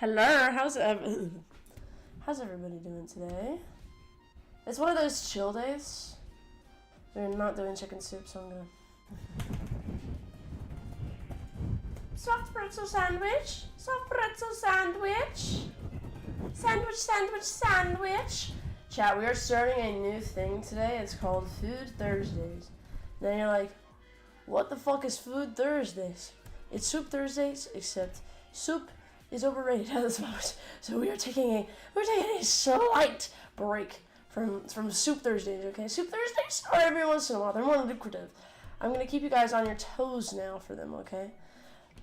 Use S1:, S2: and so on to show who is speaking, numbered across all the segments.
S1: Hello, how's everybody doing today? It's one of those chill days. We're not doing chicken soup, so I'm gonna soft pretzel sandwich, soft pretzel sandwich, sandwich. Chat, we are starting a new thing today. It's called Food Thursdays. Then you're like, what the fuck is Food Thursdays? It's Soup Thursdays, except soup is overrated at this moment. So we're taking a slight break from Soup Thursdays, okay? Soup Thursdays are every once in a while. They're more lucrative. I'm gonna keep you guys on your toes now for them, okay?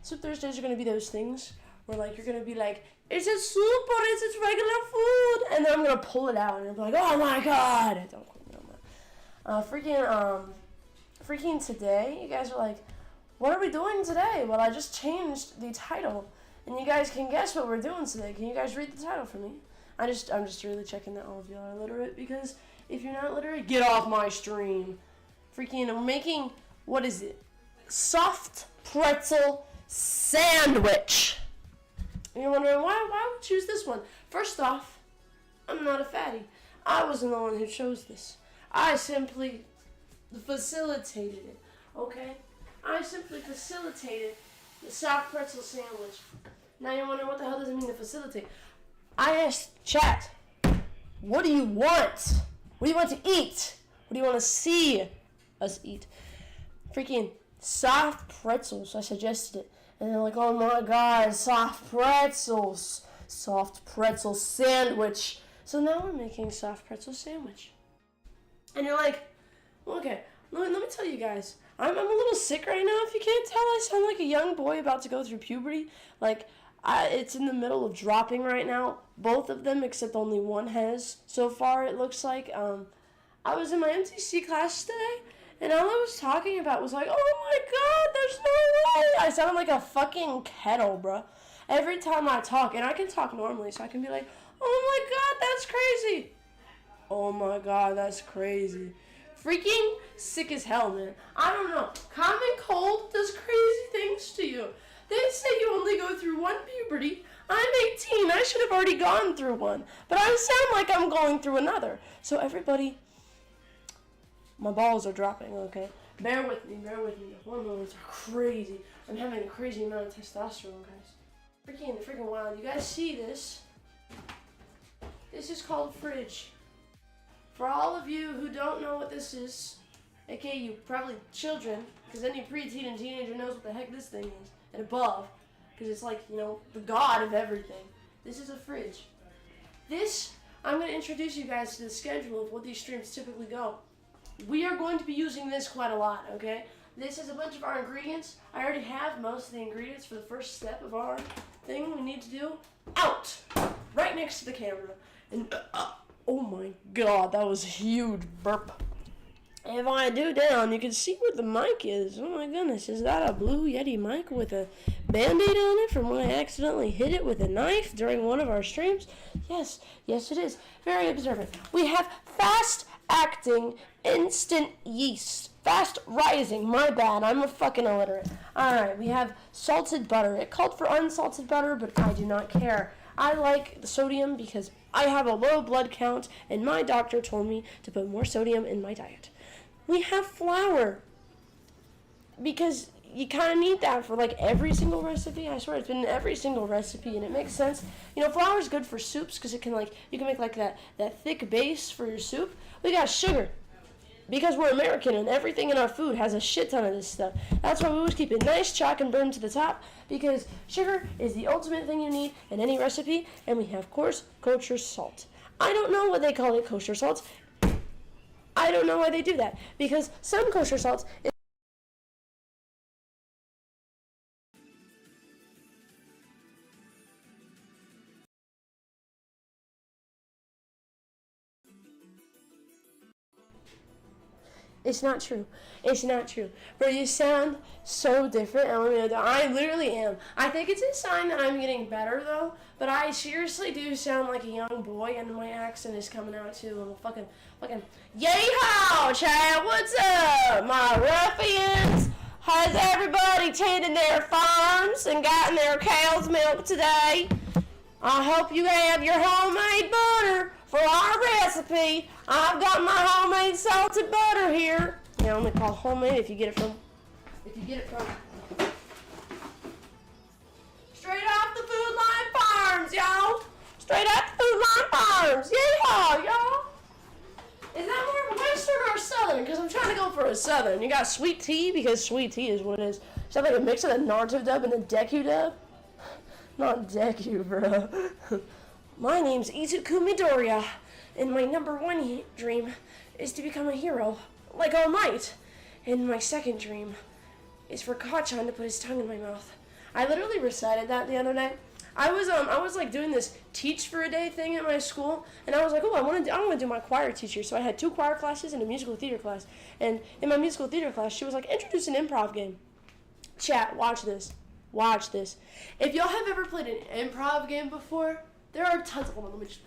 S1: Soup Thursdays are gonna be those things where like you're gonna be like, is it soup or is it regular food? And then I'm gonna pull it out and you'll be like, oh my god! Don't quote me on that. Freaking today, you guys are like, what are we doing today? Well, I just changed the title. And you guys can guess what we're doing today. Can you guys read the title for me? I'm just really checking that all of y'all are literate, because if you're not literate, get off my stream. Freaking, I'm making, what is it? Soft pretzel sandwich. And you're wondering, why would we choose this one? First off, I'm not a fatty. I wasn't the one who chose this. I simply facilitated it, okay? I simply facilitated the soft pretzel sandwich. Now you're wondering, what the hell does it mean to facilitate? I asked chat, what do you want? What do you want to eat? What do you want to see us eat? Freaking soft pretzels, I suggested it. And they're like, oh my god, soft pretzels. Soft pretzel sandwich. So now we're making soft pretzel sandwich. And you're like, okay, let me tell you guys. I'm a little sick right now. If you can't tell, I sound like a young boy about to go through puberty. Like, it's in the middle of dropping right now. Both of them, except only one has so far, it looks like. I was in my MTC class today, and all I was talking about was like, oh my god, there's no way. I sound like a fucking kettle, bruh. Every time I talk, and I can talk normally, so I can be like, oh my god, that's crazy. Oh my god, that's crazy. Freaking sick as hell, man. I don't know. Common cold does crazy things to you. They say you only go through one puberty. I'm 18. I should have already gone through one. But I sound like I'm going through another. So everybody, my balls are dropping, okay? Bear with me. The hormones are crazy. I'm having a crazy amount of testosterone, guys. Freaking wild. You guys see this? This is called fridge. For all of you who don't know what this is, aka you probably children, because any preteen and teenager knows what the heck this thing is, and above, because it's like, you know, the god of everything. This is a fridge. This, I'm going to introduce you guys to the schedule of what these streams typically go. We are going to be using this quite a lot, okay? This is a bunch of our ingredients. I already have most of the ingredients for the first step of our thing we need to do. Out! Right next to the camera. And, oh my god, that was a huge burp. If I do down, you can see where the mic is. Oh my goodness, is that a Blue Yeti mic with a Band-Aid on it from when I accidentally hit it with a knife during one of our streams? Yes it is. Very observant. We have fast-acting instant yeast. Fast rising, my bad, I'm a fucking illiterate. Alright, we have salted butter. It called for unsalted butter, but I do not care. I like the sodium because I have a low blood count, and my doctor told me to put more sodium in my diet. We have flour, because you kind of need that for like every single recipe. I swear, it's been in every single recipe, and it makes sense. You know, flour is good for soups because it can you can make like that thick base for your soup. We got sugar, because we're American and everything in our food has a shit ton of this stuff. That's why we always keep it nice, chalk, and burned to the top, because sugar is the ultimate thing you need in any recipe. And we have, of course, kosher salt. I don't know what they call it kosher salt. I don't know why they do that, because some kosher salts is It's not true. It's not true. Bro, you sound so different. I literally am. I think it's a sign that I'm getting better, though. But I seriously do sound like a young boy, and my accent is coming out, too. I'm a fucking, yay-ho, Chad, what's up, my ruffians? Has everybody tended their farms and gotten their cow's milk today? I hope you have your homemade butter for our recipe. I've got my homemade salted butter here. Yeah, only called homemade if you get it from straight off the Food Line Farms, y'all. Straight off the Food Line Farms. Yeah, y'all. Is that more of a Western or a Southern? Because I'm trying to go for a Southern. You got sweet tea, because sweet tea is what it is. Is that like a mix of the Naruto dub and the Deku dub? Not Deku, bro. My name's Izuku Midoriya, and my number one dream is to become a hero, like All Might. And my second dream is for Kachan to put his tongue in my mouth. I literally recited that the other night. I was like doing this teach for a day thing at my school, and I was like, oh, I want to do my choir teacher. So I had 2 choir classes and a musical theater class. And in my musical theater class, she was like, introduce an improv game. Chat, watch this. Watch this. If y'all have ever played an improv game before, there are tons of them. Let me just.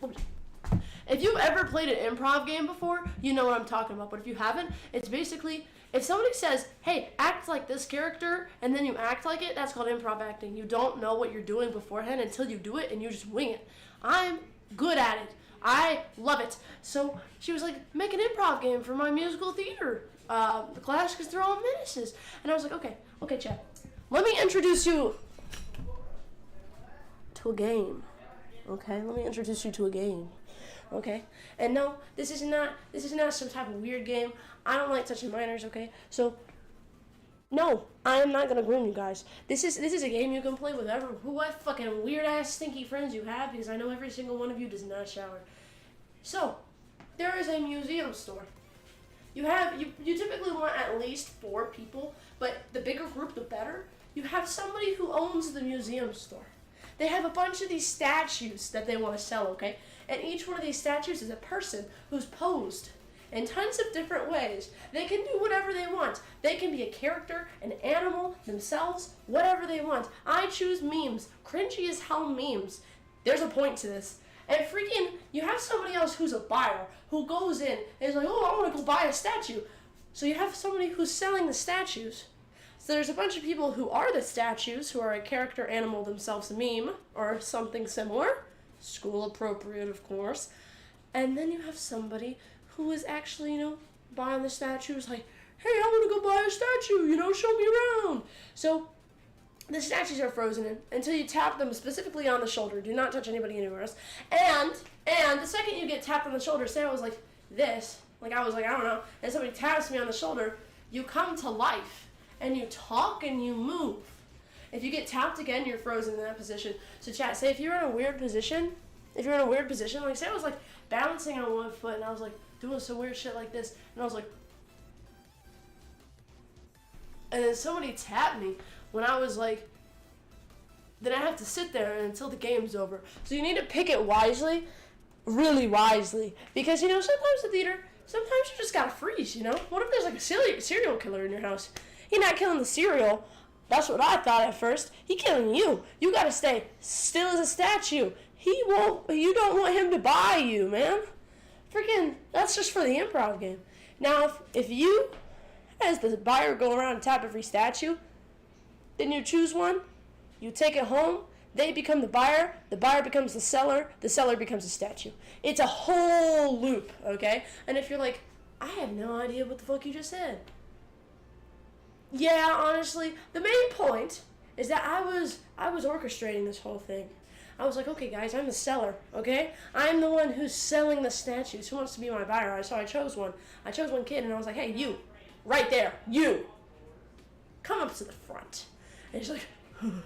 S1: If you've ever played an improv game before, you know what I'm talking about. But if you haven't, it's basically, if somebody says, hey, act like this character, and then you act like it, that's called improv acting. You don't know what you're doing beforehand until you do it, and you just wing it. I'm good at it. I love it. So she was like, make an improv game for my musical theater class, because they're all menaces. And I was like, okay, chat. Let me introduce you to a game. Okay, let me introduce you to a game. Okay, and no, this is not some type of weird game. I don't like touching minors. Okay, so no, I am not gonna groom you guys. This is a game you can play with what fucking weird ass stinky friends you have, because I know every single one of you does not shower. So there is a museum store. You typically want at least 4 people, but the bigger group, the better. You have somebody who owns the museum store. They have a bunch of these statues that they want to sell, okay? And each one of these statues is a person who's posed in tons of different ways. They can do whatever they want. They can be a character, an animal, themselves, whatever they want. I choose memes. Cringy as hell memes. There's a point to this. And freaking, you have somebody else who's a buyer, who goes in and is like, oh, I want to go buy a statue. So you have somebody who's selling the statues. So there's a bunch of people who are the statues, who are a character, animal, themselves, a meme, or something similar. School appropriate, of course. And then you have somebody who is actually, buying the statues, like, hey, I want to go buy a statue, show me around. So the statues are frozen in until you tap them specifically on the shoulder. Do not touch anybody anywhere else. And the second you get tapped on the shoulder, say I was like this, like I was like, I don't know, and somebody taps me on the shoulder, you come to life. And you talk and you move. If you get tapped again, you're frozen in that position. So chat, say if you're in a weird position, like say I was like balancing on one foot and I was like doing some weird shit like this, and I was like, and then somebody tapped me when I was like, then I have to sit there until the game's over. So you need to pick it wisely, really wisely, because sometimes the theater, sometimes you just gotta freeze. What if there's like a serial killer in your house? He's not killing the cereal. That's what I thought at first. He's killing you. You gotta stay still as a statue. You don't want him to buy you, man. Freaking, that's just for the improv game. Now, if you, as the buyer, go around and tap every statue, then you choose one, you take it home, they become the buyer becomes the seller becomes the statue. It's a whole loop, okay? And if you're like, I have no idea what the fuck you just said. Yeah, honestly, the main point is that I was orchestrating this whole thing. I was like, okay, guys, I'm the seller, okay? I'm the one who's selling the statues. Who wants to be my buyer? So I chose one. I chose one kid, and I was like, hey, you, right there, you, come up to the front. And he's like, why am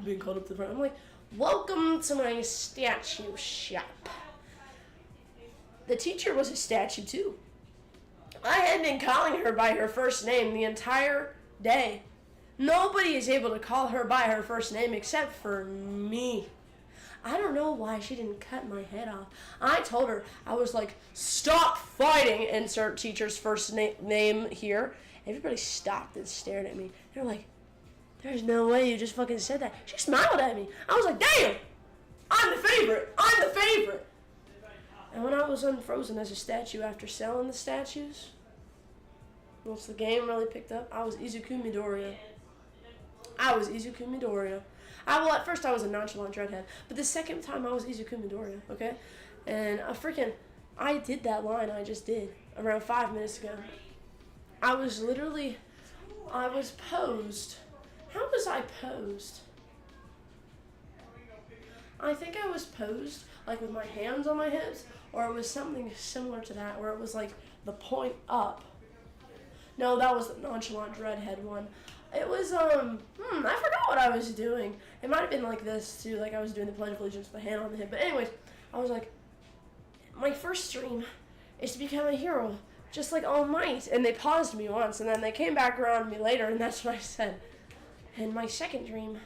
S1: I being called up to the front? I'm like, welcome to my statue shop. The teacher was a statue, too. I had been calling her by her first name the entire day. Nobody is able to call her by her first name except for me. I don't know why she didn't cut my head off. I told her, I was like, stop fighting, insert teacher's first name here. Everybody stopped and stared at me. They're like, there's no way you just fucking said that. She smiled at me. I was like, damn, I'm the favorite. And when I was unfrozen as a statue after selling the statues, once the game really picked up, I was Izuku Midoriya. Well, at first I was a nonchalant dreadhead, but the second time I was Izuku Midoriya, okay? And I did that line I just did around 5 minutes ago. I was posed. How was I posed? I think I was posed, like, with my hands on my hips, or it was something similar to that, where it was, like, the point up. No, that was the nonchalant dreadhead one. It was, I forgot what I was doing. It might have been like this, too, like I was doing the Pledge of Allegiance with a hand on the hip. But anyways, I was like, my first dream is to become a hero, just like All Might. And they paused me once, and then they came back around to me later, and that's what I said. And my second dream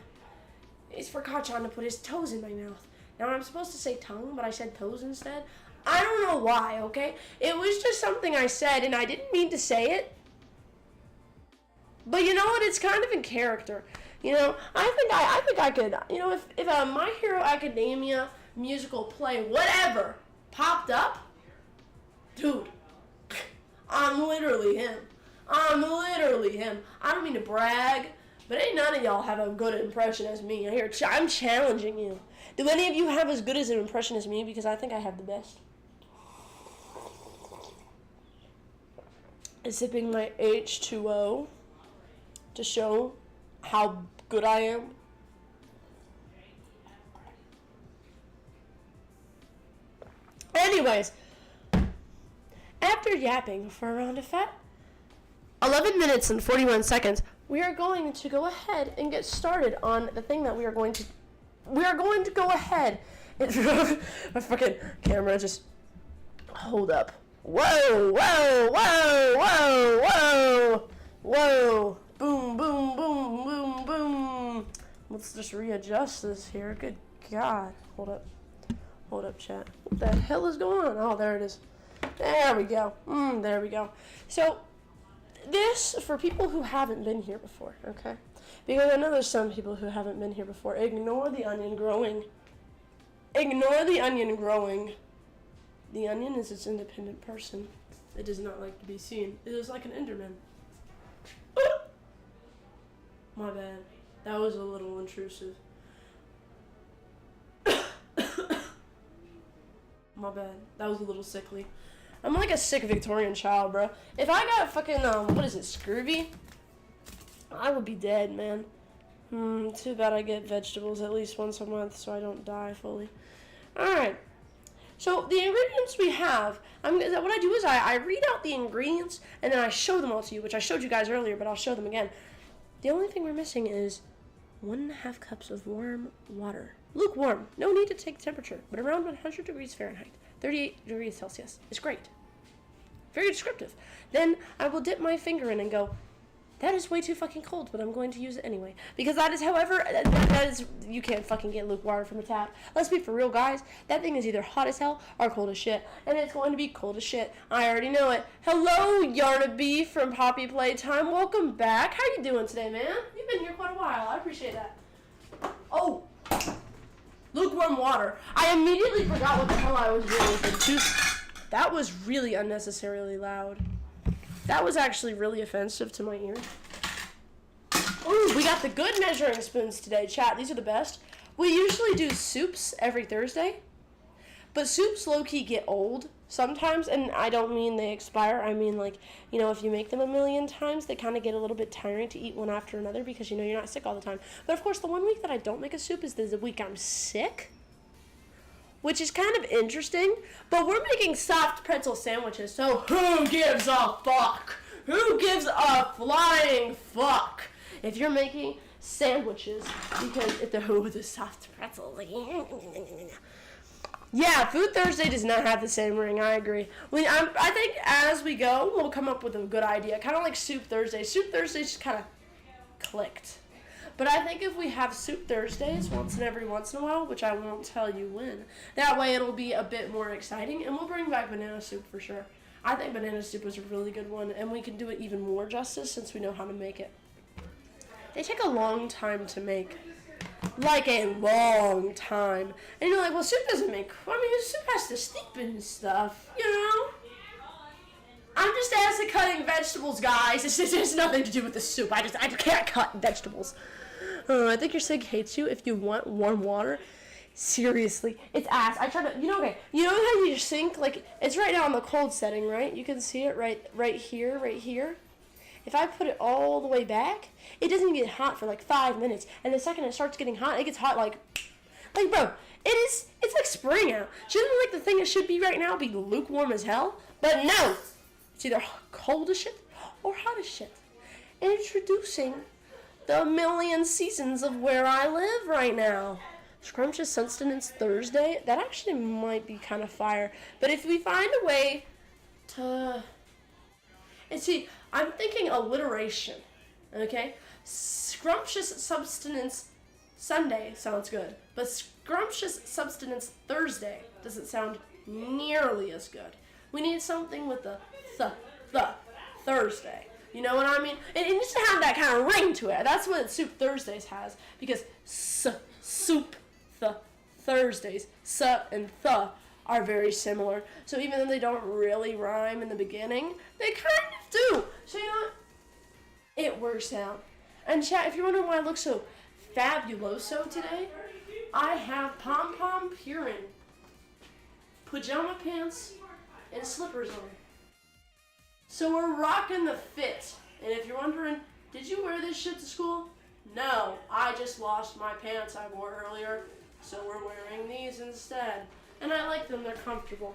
S1: is for Kachan to put his toes in my mouth. Now, I'm supposed to say tongue, but I said toes instead. I don't know why, okay? It was just something I said, and I didn't mean to say it. But you know what? It's kind of in character. You know, I think I could, you know, if a My Hero Academia musical play, whatever, popped up, dude, I'm literally him. I don't mean to brag, but ain't none of y'all have a good impression as me. I'm challenging you. Do any of you have as good as an impression as me? Because I think I have the best. Sipping my H2O to show how good I am. Anyways, after yapping for around a fat 11 minutes and 41 seconds, we are going to go ahead and get started on the thing that we are going to go ahead. My fucking camera just hold up. Whoa, whoa, whoa, whoa, whoa, whoa. Boom, boom, boom, boom, boom. Let's just readjust this here. Good God. Hold up, chat. What the hell is going on? Oh, there it is. There we go. There we go. So, this, for people who haven't been here before, okay? Because I know there's some people who haven't been here before. Ignore the onion growing. Ignore the onion growing. The onion is its independent person. It does not like to be seen. It is like an Enderman. My bad. That was a little intrusive. My bad. That was a little sickly. I'm like a sick Victorian child, bro. If I got fucking, what is it, scurvy? I would be dead, man. Too bad I get vegetables at least once a month so I don't die fully. Alright. So, the ingredients we have, what I do is I read out the ingredients and then I show them all to you, which I showed you guys earlier, but I'll show them again. The only thing we're missing is 1.5 cups of warm water. Lukewarm. No need to take the temperature, but around 100 degrees Fahrenheit, 38 degrees Celsius. It's great. Very descriptive. Then I will dip my finger in and go, that is way too fucking cold, but I'm going to use it anyway. Because that is, however, that is, you can't fucking get lukewarm from a tap. Let's be for real, guys. That thing is either hot as hell or cold as shit. And it's going to be cold as shit. I already know it. Hello, Yarnaby from Poppy Playtime. Welcome back. How you doing today, man? You've been here quite a while. I appreciate that. Oh. Lukewarm water. I immediately forgot what the hell I was doing with the tooth. That was really unnecessarily loud. That was actually really offensive to my ear. Ooh, we got the good measuring spoons today, chat. These are the best. We usually do soups every Thursday, but soups low-key get old sometimes, and I don't mean they expire. I mean, like, you know, if you make them a million times, they kind of get a little bit tiring to eat one after another because, you know, you're not sick all the time. But, of course, the one week that I don't make a soup is the week I'm sick, which is kind of interesting, but we're making soft pretzel sandwiches, so who gives a fuck? Who gives a flying fuck if you're making sandwiches? Because if the soft pretzel, like, yeah, Food Thursday does not have the same ring, I agree. I think as we go, we'll come up with a good idea, kind of like Soup Thursday. Soup Thursdays just kind of clicked. But I think if we have Soup Thursdays once in a while, which I won't tell you when, that way it'll be a bit more exciting, and we'll bring back banana soup for sure. I think banana soup is a really good one, and we can do it even more justice since we know how to make it. They take a long time to make. Like a long time. And you're like, well, soup doesn't make, soup has to steep and stuff, you know? I'm just acid cutting vegetables, guys. It has nothing to do with the soup. I can't cut vegetables. I think your sink hates you. If you want warm water, seriously, it's ass. I try to, okay. You know how your sink, like, it's right now on the cold setting, right? You can see it right here. If I put it all the way back, it doesn't get hot for like 5 minutes. And the second it starts getting hot, it gets hot like bro, it's like spring out. Shouldn't like the thing it should be right now be lukewarm as hell? But no, it's either cold as shit or hot as shit. Introducing the million seasons of where I live right now. Scrumptious Sustenance Thursday, that actually might be kind of fire. But if we find a way to, and see, I'm thinking alliteration, okay? Scrumptious Substance Sunday sounds good, but Scrumptious Substance Thursday doesn't sound nearly as good. We need something with the Thursday. You know what I mean? It needs to have that kind of ring to it. That's what Soup Thursdays has, because Soup Thursdays, and are very similar. So even though they don't really rhyme in the beginning, they kind of do. So you know what? It works out. And chat, if you're wondering why I look so fabuloso today, I have pom-pom purin, pajama pants, and slippers on. So we're rocking the fit. And if you're wondering, did you wear this shit to school? No, I just washed my pants I wore earlier, so we're wearing these instead. And I like them, they're comfortable.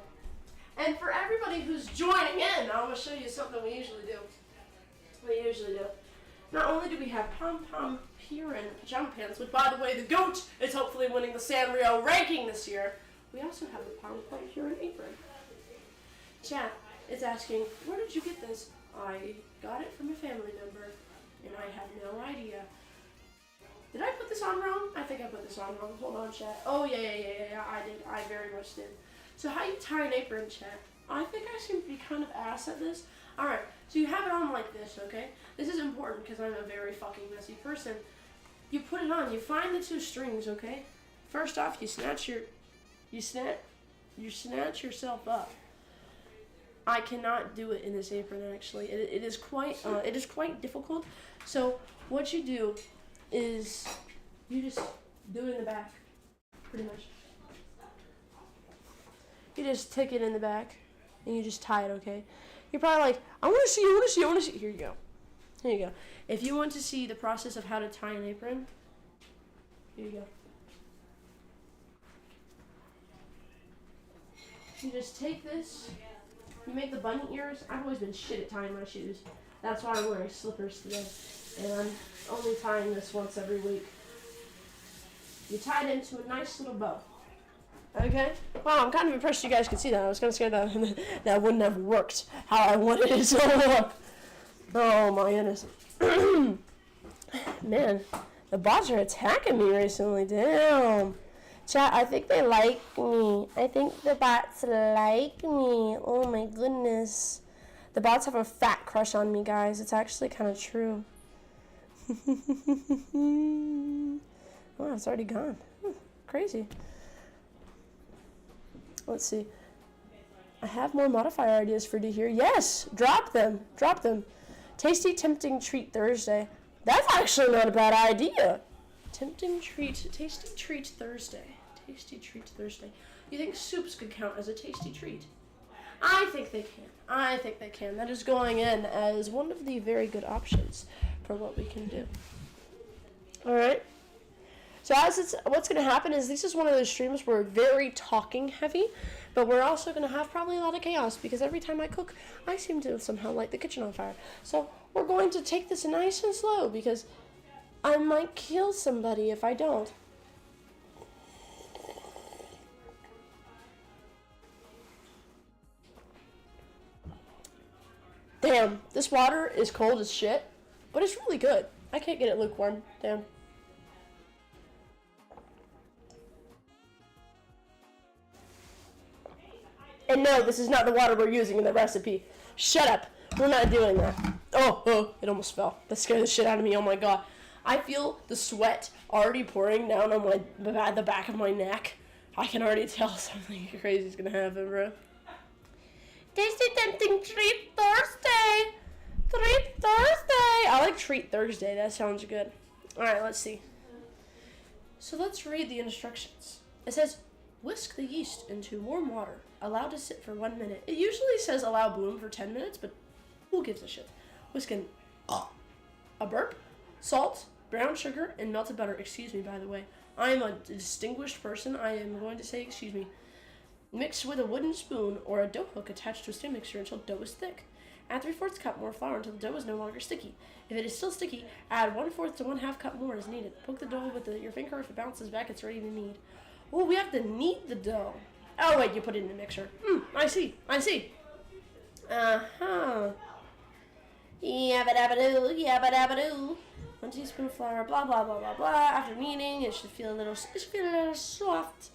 S1: And for everybody who's joining in, I'm going to show you something we usually do. Not only do we have pom-pom purin pajama pants, which by the way, the GOAT is hopefully winning the Sanrio ranking this year, we also have the pom-pom purin apron. Chat is asking, where did you get this? I got it from a family member, and I have no idea. Did I put this on wrong? I think I put this on wrong. Hold on, chat. Oh, yeah, I did. I very much did. So how you tie an apron, chat? I think I seem to be kind of ass at this. Alright, so you have it on like this, okay? This is important because I'm a very fucking messy person. You put it on. You find the two strings, okay? First off, you snatch yourself up. I cannot do it in this apron, actually. It is quite difficult. So what you do is you just do it in the back, pretty much. You just take it in the back and you just tie it, okay? You're probably like, I want to see. Here you go. If you want to see the process of how to tie an apron, here you go. You just take this, you make the bunny ears. I've always been shit at tying my shoes. That's why I'm wearing slippers today. And I'm only tying this once every week. You tie it into a nice little bow. Okay? Wow, I'm kind of impressed you guys could see that. I was kind of scared that that wouldn't have worked how I wanted it to work. Oh my goodness. Man, the bots are attacking me recently. Damn. Chat, I think they like me. I think the bots like me. Oh my goodness. The bots have a fat crush on me, guys. It's actually kind of true. Wow, it's already gone. Crazy. Let's see. I have more modifier ideas for you here. Yes! Drop them. Tasty Tempting Treat Thursday. That's actually not a bad idea. Tasty Treat Thursday. You think soups could count as a tasty treat? I think they can. That is going in as one of the very good options for what we can do. Alright. So what's going to happen is this is one of those streams where we're very talking heavy, but we're also going to have probably a lot of chaos because every time I cook, I seem to somehow light the kitchen on fire. So we're going to take this nice and slow because I might kill somebody if I don't. Damn, this water is cold as shit, but it's really good. I can't get it lukewarm. Damn. And no, this is not the water we're using in the recipe. Shut up. We're not doing that. Oh, it almost fell. That scared the shit out of me. Oh my god. I feel the sweat already pouring down on the back of my neck. I can already tell something crazy is going to happen, bro. Tasty Tempting Treat Thursday. I like Treat Thursday. That sounds good. Alright, let's see. So let's read the instructions. It says, whisk the yeast into warm water. Allow to sit for 1 minute. It usually says allow bloom for 10 minutes, but who gives a shit? Whisk in a burp, salt, brown sugar, and melted butter. Excuse me, by the way. I am a distinguished person. I am going to say excuse me. Mix with a wooden spoon or a dough hook attached to a steam mixer until dough is thick. Add 3/4 cup more flour until the dough is no longer sticky. If it is still sticky, add 1/4 to 1/2 cup more as needed. Poke the dough with your finger. If it bounces back, it's ready to knead. Oh, we have to knead the dough. Oh, wait, you put it in the mixer. I see. Uh-huh. Yabba-dabba-doo, yabba-dabba-doo. 1 teaspoon of flour, blah, blah, blah, blah, blah. After kneading, it should feel a little soft.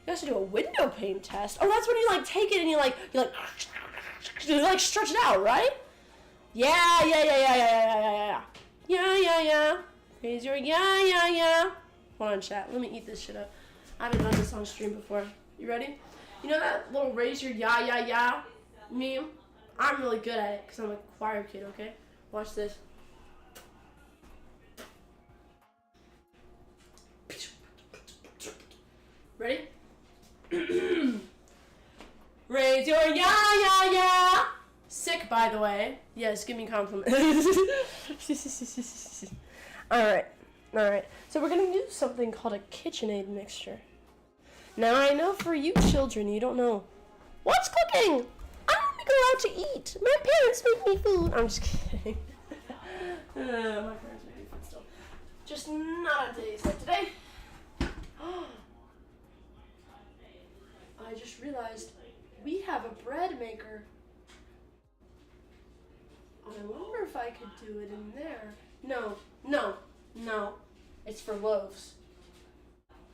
S1: You also do a window pane test. Oh, that's when you, take it and you stretch it out, right? Yeah. Raise your yeah. Hold on, chat. Let me eat this shit up. I haven't done this on stream before. You ready? You know that little raise your yeah meme? I'm really good at it because I'm a choir kid, okay? Watch this. Ready? Raise your yeah. Sick, by the way. Yes, give me compliments. Alright. So we're going to do something called a KitchenAid mixture. Now, I know for you children, you don't know. What's cooking? I want to go out to eat. My parents make me food. I'm just kidding. My parents make me food still. Just not on days like today. I just realized we have a bread maker. I wonder if I could do it in there. No. It's for loaves.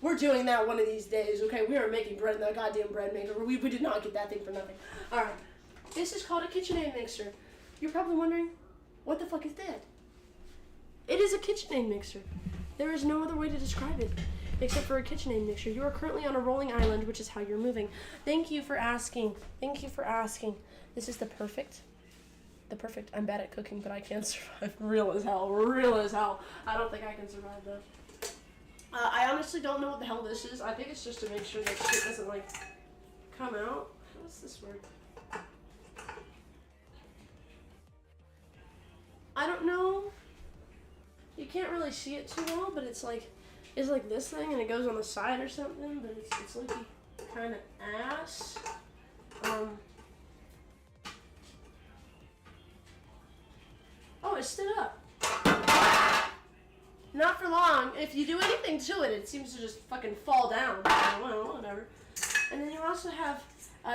S1: We're doing that one of these days, okay? We are making bread in that goddamn bread maker. We did not get that thing for nothing. Alright. This is called a KitchenAid mixer. You're probably wondering, what the fuck is that? It is a KitchenAid mixer. There is no other way to describe it except for a KitchenAid mixer. You are currently on a rolling island, which is how you're moving. Thank you for asking. This is the perfect. I'm bad at cooking, but I can survive. Real as hell. I don't think I can survive though. I honestly don't know what the hell this is. I think it's just to make sure that shit doesn't come out. How does this work? I don't know. You can't really see it too well, but it's like this thing and it goes on the side or something, but it's like kind of ass. Oh, it stood up. Not for long. If you do anything to it, it seems to just fucking fall down. Well, whatever. And then you also have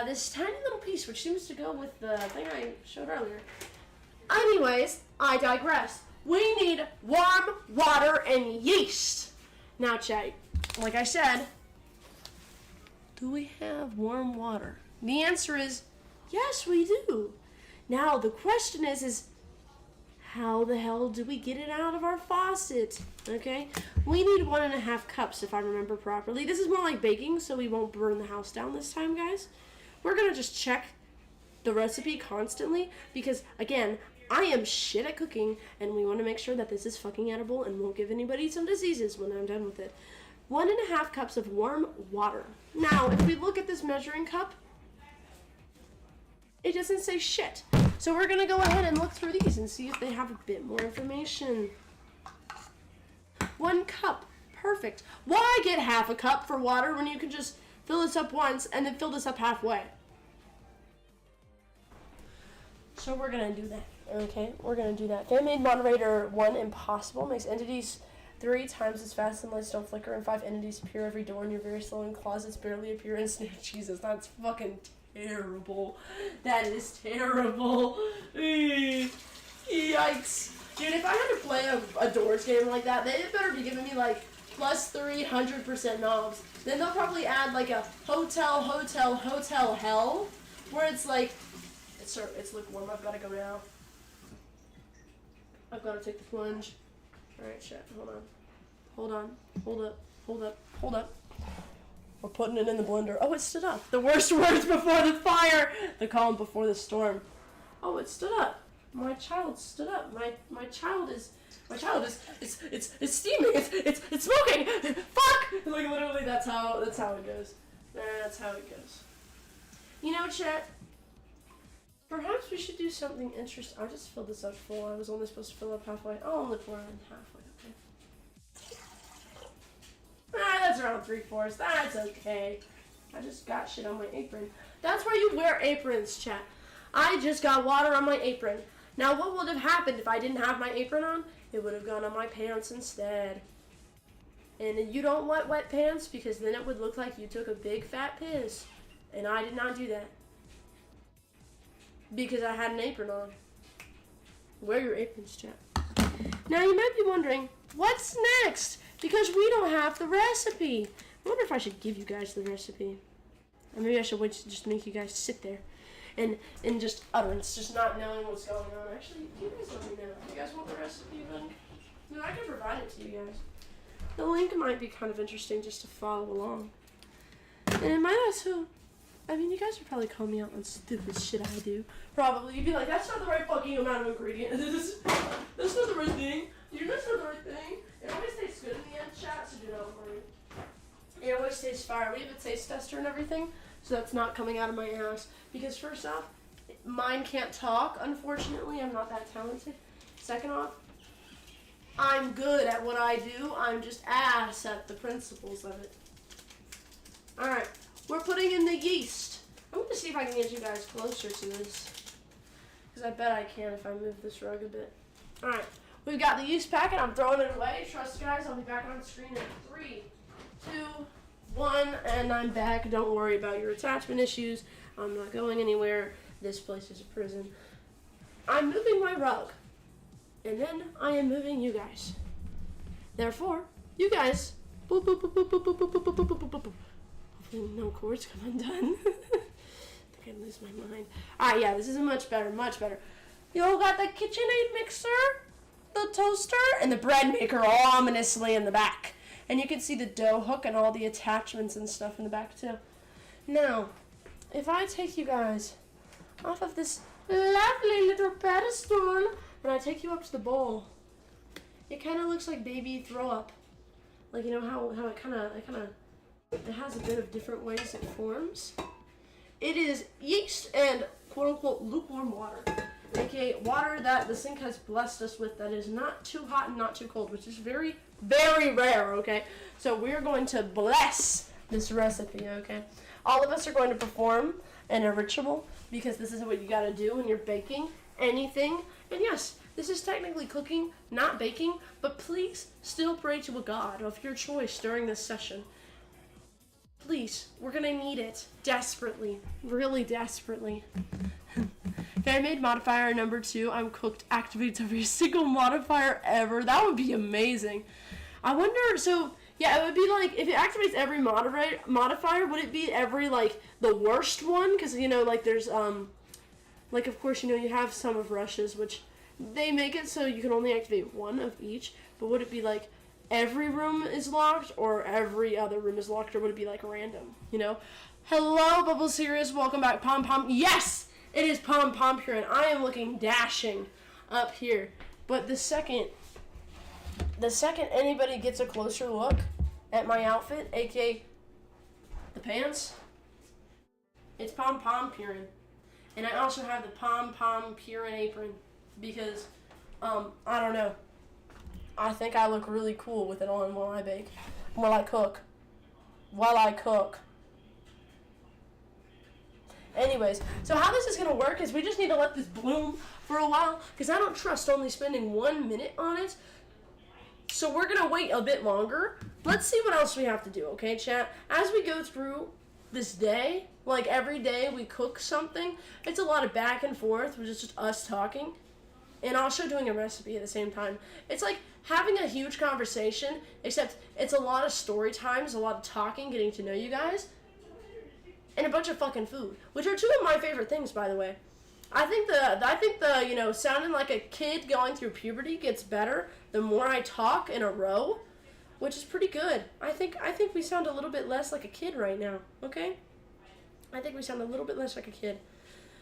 S1: this tiny little piece, which seems to go with the thing I showed earlier. Anyways, I digress. We need warm water and yeast. Now, chat, like I said, do we have warm water? The answer is yes, we do. Now, the question is how the hell do we get it out of our faucet? Okay, we need 1.5 cups if I remember properly. This is more like baking, so we won't burn the house down this time, guys. We're gonna just check the recipe constantly because, again, I am shit at cooking and we want to make sure that this is fucking edible and won't give anybody some diseases when I'm done with it. 1.5 cups of warm water. Now, if we look at this measuring cup, it doesn't say shit. So we're going to go ahead and look through these and see if they have a bit more information. 1 cup. Perfect. Why get half a cup for water when you can just fill this up once and then fill this up halfway? So we're going to do that. Okay, we're going to do that. Fan-made moderator 1 impossible. Makes entities 3 times as fast and lights don't flicker, and 5 entities appear every door, and you're very slow in closets barely appear in snare. Jesus, that's fucking terrible. That is terrible. Yikes. Dude, if I had to play a Doors game like that, they better be giving me plus 300% knobs. Then they'll probably add a hotel hell, where it's it's lukewarm. I've got to go now. I've got to take the plunge. Alright, chat, hold on. Hold up. We're putting it in the blender. Oh, it stood up. The worst words before the fire. The calm before the storm. Oh, it stood up. My child stood up. My child is My child is it's steaming. It's smoking. Fuck! Like literally, that's how it goes. That's how it goes. You know, chat. Perhaps we should do something interesting. I just filled this up full. I was only supposed to fill up halfway. I'll only pour in halfway. Okay. That's around 3/4. That's okay. I just got shit on my apron. That's why you wear aprons, chat. I just got water on my apron. Now, what would have happened if I didn't have my apron on? It would have gone on my pants instead. And you don't want wet pants because then it would look like you took a big fat piss. And I did not do that. Because I had an apron on. Wear your aprons, chat. Now, you might be wondering, what's next? Because we don't have the recipe. I wonder if I should give you guys the recipe. Or maybe I should wait to just make you guys sit there and just utterance, just not knowing what's going on. Actually, you guys let me know. Do you guys want the recipe then? No, I can provide it to you guys. The link might be kind of interesting just to follow along. And it might also, I mean, you guys would probably call me out on stupid shit I do. Probably. You'd be like, that's not the right fucking amount of ingredient. That's not the right thing. Dude, that's not the right thing. It always tastes good in the end, chat, so do not worry. It always tastes fire. We have a taste tester and everything, so that's not coming out of my ass. Because first off, mine can't talk, unfortunately. I'm not that talented. Second off, I'm good at what I do. I'm just ass at the principles of it. Alright, we're putting in the yeast. I'm going to see if I can get you guys closer to this. Because I bet I can if I move this rug a bit. Alright, we've got the yeast packet. I'm throwing it away. Trust guys, I'll be back on screen in 3, 2, 1, and I'm back. Don't worry about your attachment issues. I'm not going anywhere. This place is a prison. I'm moving my rug. And then I am moving you guys. Therefore, you guys. Boop, boop, boop, boop, boop, boop, boop, boop, boop, boop, boop, boop. Hopefully no cords come undone. I think I lose my mind. Alright, yeah, this is much better, much better. You all got the KitchenAid mixer, the toaster, and the bread maker ominously in the back. And you can see the dough hook and all the attachments and stuff in the back too. Now, if I take you guys off of this lovely little pedestal and I take you up to the bowl, it kind of looks like baby throw up. Like, you know how it kind of it has a bit of different ways it forms. It is yeast and quote unquote lukewarm water, aka water that the sink has blessed us with that is not too hot and not too cold, which is very, very rare, okay? So we're going to bless this recipe, okay? All of us are going to perform in a ritual because this is what you gotta do when you're baking anything. And yes, this is technically cooking, not baking, but please still pray to a god of your choice during this session. Please, we're gonna need it desperately, really desperately. Okay, I made modifier number 2. I'm cooked activates every single modifier ever. That would be amazing. I wonder, so yeah, it would be like, if it activates every modifier, would it be every, like, the worst one? Because, you know, like, there's, like, of course, you know, you have some of Russia's, which they make it so you can only activate one of each, but would it be, like, every room is locked, or every other room is locked, or would it be, like, random, you know? Hello, Bubble Serious, welcome back, Pom Pom. Yes! It is Pom Pom Pure, and I am looking dashing up here. But the second anybody gets a closer look at my outfit, aka the pants, it's Pom Pom Purin. And I also have the Pom Pom Purin apron because, I don't know. I think I look really cool with it on while I bake, while I cook. Anyways, so how this is going to work is we just need to let this bloom for a while, because I don't trust only spending 1 minute on it. So we're going to wait a bit longer. Let's see what else we have to do, okay, chat? As we go through this day, like every day we cook something, it's a lot of back and forth, which is just us talking, and also doing a recipe at the same time. It's like having a huge conversation, except it's a lot of story times, a lot of talking, getting to know you guys, and a bunch of fucking food, which are 2 of my favorite things, by the way. I think the you know, sounding like a kid going through puberty gets better the more I talk in a row, which is pretty good. I think we sound a little bit less like a kid right now, okay? I think we sound a little bit less like a kid.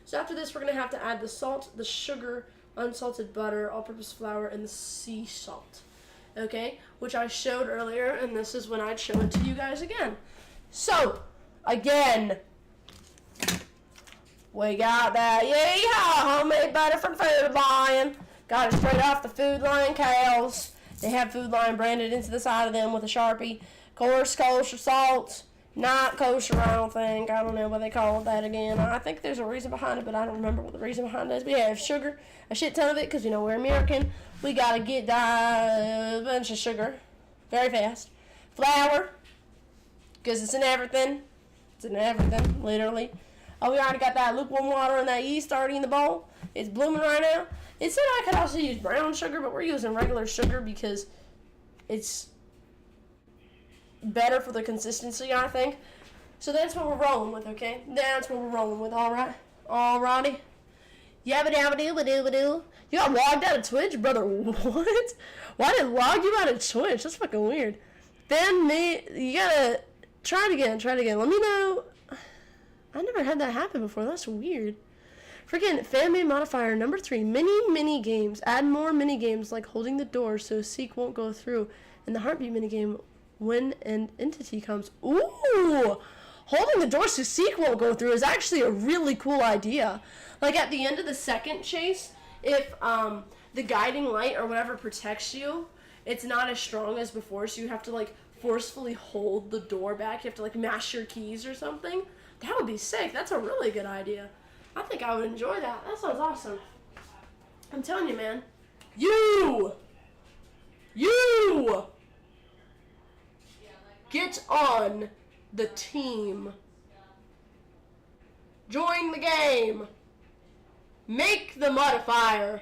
S1: So after this, we're going to have to add the salt, the sugar, unsalted butter, all-purpose flour, and sea salt. Okay, which I showed earlier, and this is when I'd show it to you guys again. So, again, we got that yeehaw homemade butter from Food Lion. Got it straight off the Food Lion cows. They have Food Lion branded into the side of them with a Sharpie. Of course, kosher salt. Not kosher, I don't think. I don't know what they call that again. I think there's a reason behind it, but I don't remember what the reason behind it is. We have sugar, a shit ton of it, because, you know, we're American. We got to get a bunch of sugar very fast. Flour, because it's in everything. It's in everything, literally. Oh, we already got that lukewarm water and that yeast already in the bowl. It's blooming right now. It said I could also use brown sugar, but we're using regular sugar because it's better for the consistency, I think. So that's what we're rolling with, okay? That's what we're rolling with, alright? Alrighty. Yabba-dabba-doo-ba-doo-ba-doo. You got logged out of Twitch, brother? What? Why did it log you out of Twitch? That's fucking weird. Then you gotta try it again. Let me know. I never had that happen before. That's weird. Freaking fan made modifier number 3. Mini games. Add more mini games like holding the door so seek won't go through. And the heartbeat mini game when an entity comes. Ooh! Holding the door so seek won't go through is actually a really cool idea. Like at the end of the second chase, if the guiding light or whatever protects you, it's not as strong as before, so you have to like forcefully hold the door back. You have to like mash your keys or something. That would be sick. That's a really good idea. I think I would enjoy that. That sounds awesome. I'm telling you, man. You! Get on the team. Join the game. Make the modifier.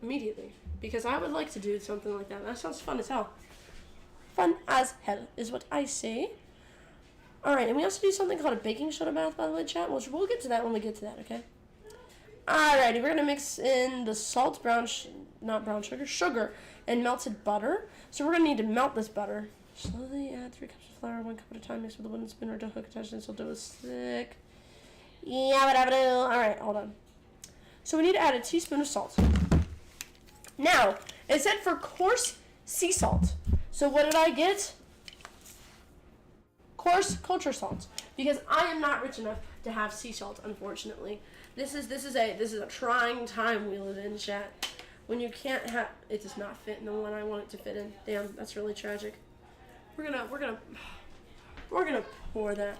S1: Immediately. Because I would like to do something like that. That sounds fun as hell. Fun as hell is what I say. Alright, and we also do something called a baking soda bath, by the way, chat. Which we'll get to that when we get to that, okay? Alrighty, we're going to mix in the salt, sugar, and melted butter. So we're going to need to melt this butter. Slowly add 3 cups of flour, 1 cup at a time. Mix with a wooden spoon or dough hook attached until dough is thick. Alright, hold on. So we need to add a teaspoon of salt. Now, it said for coarse sea salt. So what did I get? Coarse culture salt. Because I am not rich enough to have sea salt, unfortunately. This is a trying time we live in, chat. When you can't have, it does not fit in the one I want it to fit in. Damn, that's really tragic. We're gonna pour that.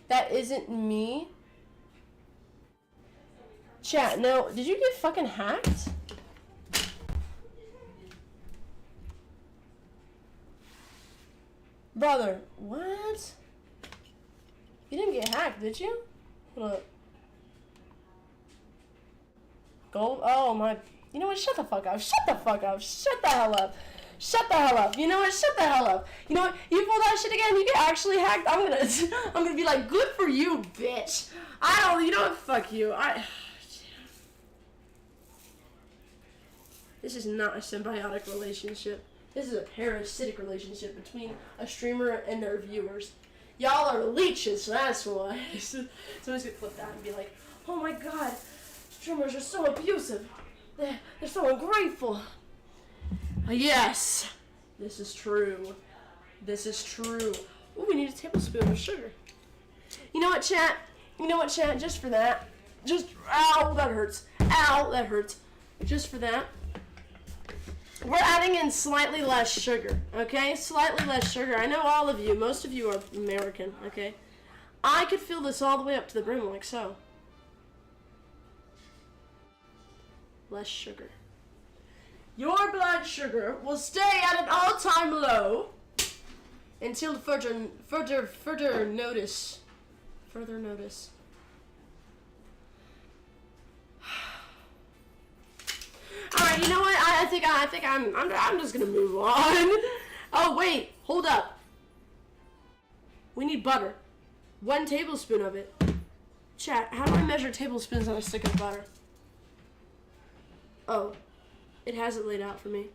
S1: That isn't me. Chat, no, did you get fucking hacked? Brother, what? You didn't get hacked, did you? Hold up. Gold? Oh my. You know what? Shut the fuck up. Shut the fuck up. Shut the hell up. Shut the hell up. You know what? Shut the hell up. You know what? You pull that shit again, you get actually hacked. I'm gonna be like, good for you, bitch. You know what? Fuck you. This is not a symbiotic relationship. This is a parasitic relationship between a streamer and their viewers. Y'all are leeches, that's why. Someone's gonna flip that and be like, oh my god, streamers are so abusive. They're so ungrateful. Yes, this is true. This is true. Ooh, we need a tablespoon of sugar. You know what, chat? Just for that. Ow, that hurts. Ow, that hurts. Just for that. We're adding in slightly less sugar, okay? Slightly less sugar. I know all of you, most of you are American, okay? I could fill this all the way up to the brim like so. Less sugar. Your blood sugar will stay at an all-time low until further notice. Further notice. Alright, you know what? I think I'm just gonna move on. Oh wait, hold up. We need butter. 1 tablespoon of it. Chat, how do I measure tablespoons on a stick of butter? Oh, it has it laid out for me.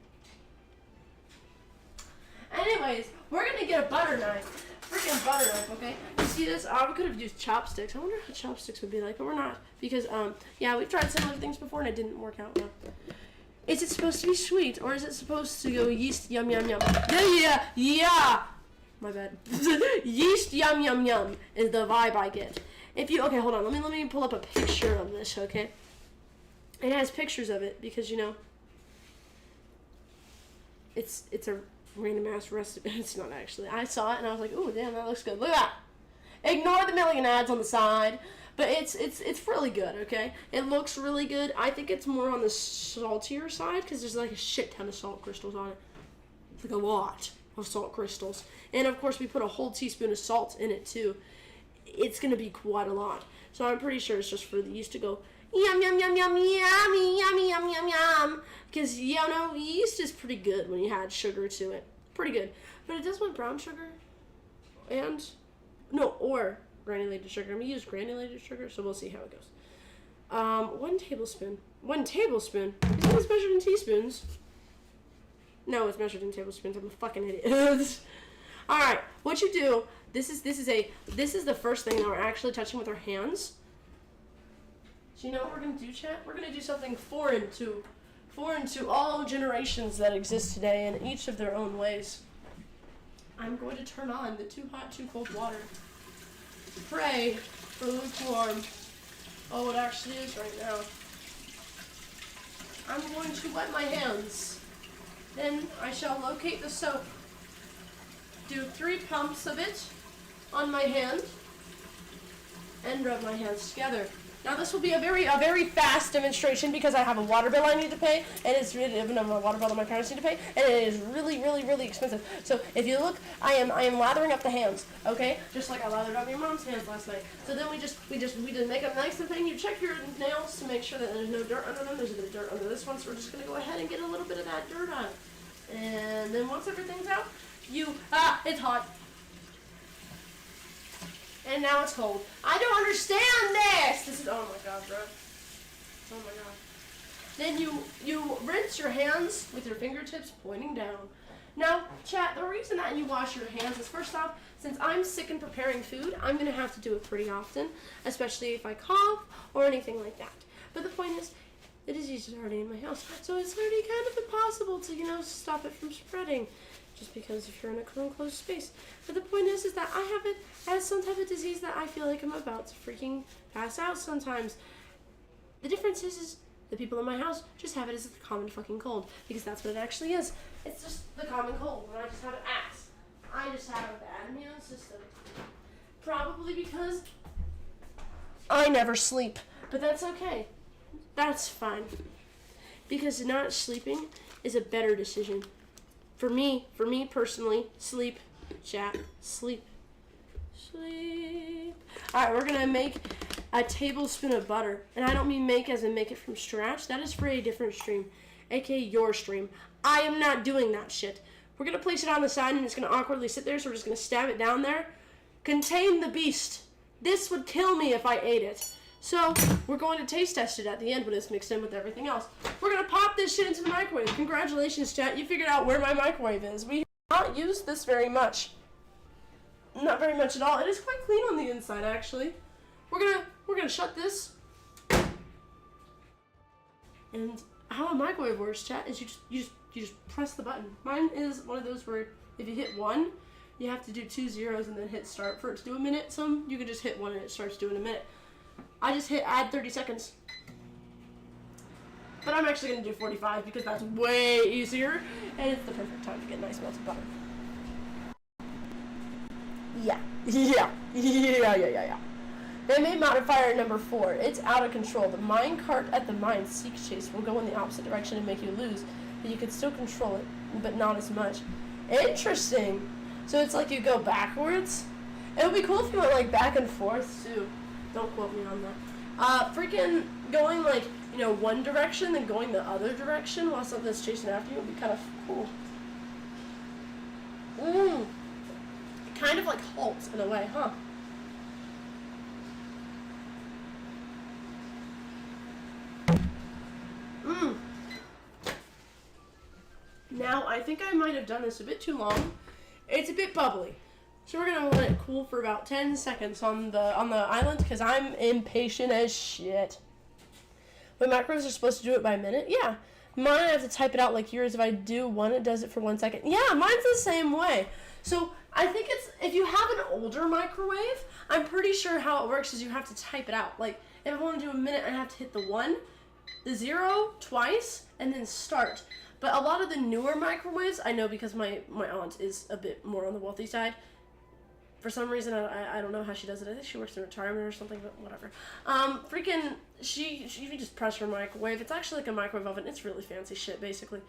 S1: Anyways, we're gonna get a butter knife. freaking butter knife, okay? You see this? We could have used chopsticks. I wonder how chopsticks would be like, but we're not. Because, yeah, we've tried similar things before and it didn't work out well. Is it supposed to be sweet, or is it supposed to go yeast yum yum yum? Yeah! My bad. Yeast yum yum yum is the vibe I get. If you, okay, hold on, let me pull up a picture of this, okay? It has pictures of it, because, you know, it's a random ass recipe. It's not actually. I saw it and I was like, ooh, damn, that looks good. Look at that. Ignore the million ads on the side. But it's really good, okay? It looks really good. I think it's more on the saltier side because there's like a shit ton of salt crystals on it. Like a lot of salt crystals. And of course we put a whole teaspoon of salt in it too. It's going to be quite a lot. So I'm pretty sure it's just for the yeast to go yum yum yum yum yummy yummy yum yum yum. Because, you know, yeast is pretty good when you add sugar to it. Pretty good. But it does want brown sugar and, no, or granulated sugar. I'm going to use granulated sugar, so we'll see how it goes. 1 tablespoon. 1 tablespoon? It's measured in teaspoons. No, it's measured in tablespoons. I'm a fucking idiot. Alright, what you do, this is the first thing that we're actually touching with our hands. So you know what we're going to do, chat? We're going to do something foreign to all generations that exist today in each of their own ways. I'm going to turn on the too hot, too cold water. Pray for lukewarm. Oh, it actually is right now. I'm going to wet my hands. Then I shall locate the soap. Do 3 pumps of it on my hand and rub my hands together. Now this will be a very fast demonstration because I have a water bill I need to pay, and it's really a water bill that my parents need to pay, and it is really expensive. So if you look, I am lathering up the hands, okay? Just like I lathered up your mom's hands last night. So then we just make a nice thing. You check your nails to make sure that there's no dirt under them. There's a bit of dirt under this one, so we're just gonna go ahead and get a little bit of that dirt on. And then once everything's out, it's hot. And now it's cold. I don't understand this! This is, oh my god, bro. Oh my god. Then you rinse your hands with your fingertips pointing down. Now, chat, the reason that you wash your hands is, first off, since I'm sick and preparing food, I'm going to have to do it pretty often, especially if I cough or anything like that. But the point is, the disease is already in my house, so it's already kind of impossible to, you know, stop it from spreading. Just because if you're in a enclosed space. But the point is that I have it as some type of disease that I feel like I'm about to freaking pass out sometimes. The difference is the people in my house just have it as a common fucking cold. Because that's what it actually is. It's just the common cold. And I just have an axe. I just have a bad immune system. Probably because I never sleep. But that's okay. That's fine. Because not sleeping is a better decision. For me personally, sleep, chat, sleep. Alright, we're going to make a tablespoon of butter. And I don't mean make as in make it from scratch. That is for a different stream, aka your stream. I am not doing that shit. We're going to place it on the side and it's going to awkwardly sit there, so we're just going to stab it down there. Contain the beast. This would kill me if I ate it. So, we're going to taste test it at the end when it's mixed in with everything else. We're going to pop this shit into the microwave. Congratulations, chat. You figured out where my microwave is. We have not used this very much. Not very much at all. It is quite clean on the inside, actually. We're gonna shut this. And how a microwave works, chat, is you just press the button. Mine is one of those where if you hit 1, you have to do 2 zeros and then hit start for it to do a minute. Some you can just hit 1 and it starts doing a minute. I just hit add 30 seconds. But I'm actually going to do 45 because that's way easier. And it's the perfect time to get nice melted butter. Yeah. They made modifier number 4. It's out of control. The mine cart at the mine seek chase will go in the opposite direction and make you lose. But you can still control it, but not as much. Interesting. So it's like you go backwards. It would be cool if you went like back and forth too. Don't quote me on that. Freaking going like, you know, one direction then going the other direction while something's chasing after you would be kind of cool. Kind of like Halt in a way, huh? Now, I think I might have done this a bit too long. It's a bit bubbly. So we're gonna let it cool for about 10 seconds on the island because I'm impatient as shit. But microwaves are supposed to do it by minute? Yeah. Mine, I have to type it out like yours. If I do one, it does it for 1 second. Yeah, mine's the same way. So I think it's, if you have an older microwave, I'm pretty sure how it works is you have to type it out. Like, if I want to do a minute, I have to hit the 1, the 0 twice, and then start. But a lot of the newer microwaves, I know because my aunt is a bit more on the wealthy side. For some reason, I don't know how she does it. I think she works in retirement or something, but whatever. Freaking, she just press her microwave. It's actually like a microwave oven. It's really fancy shit, basically.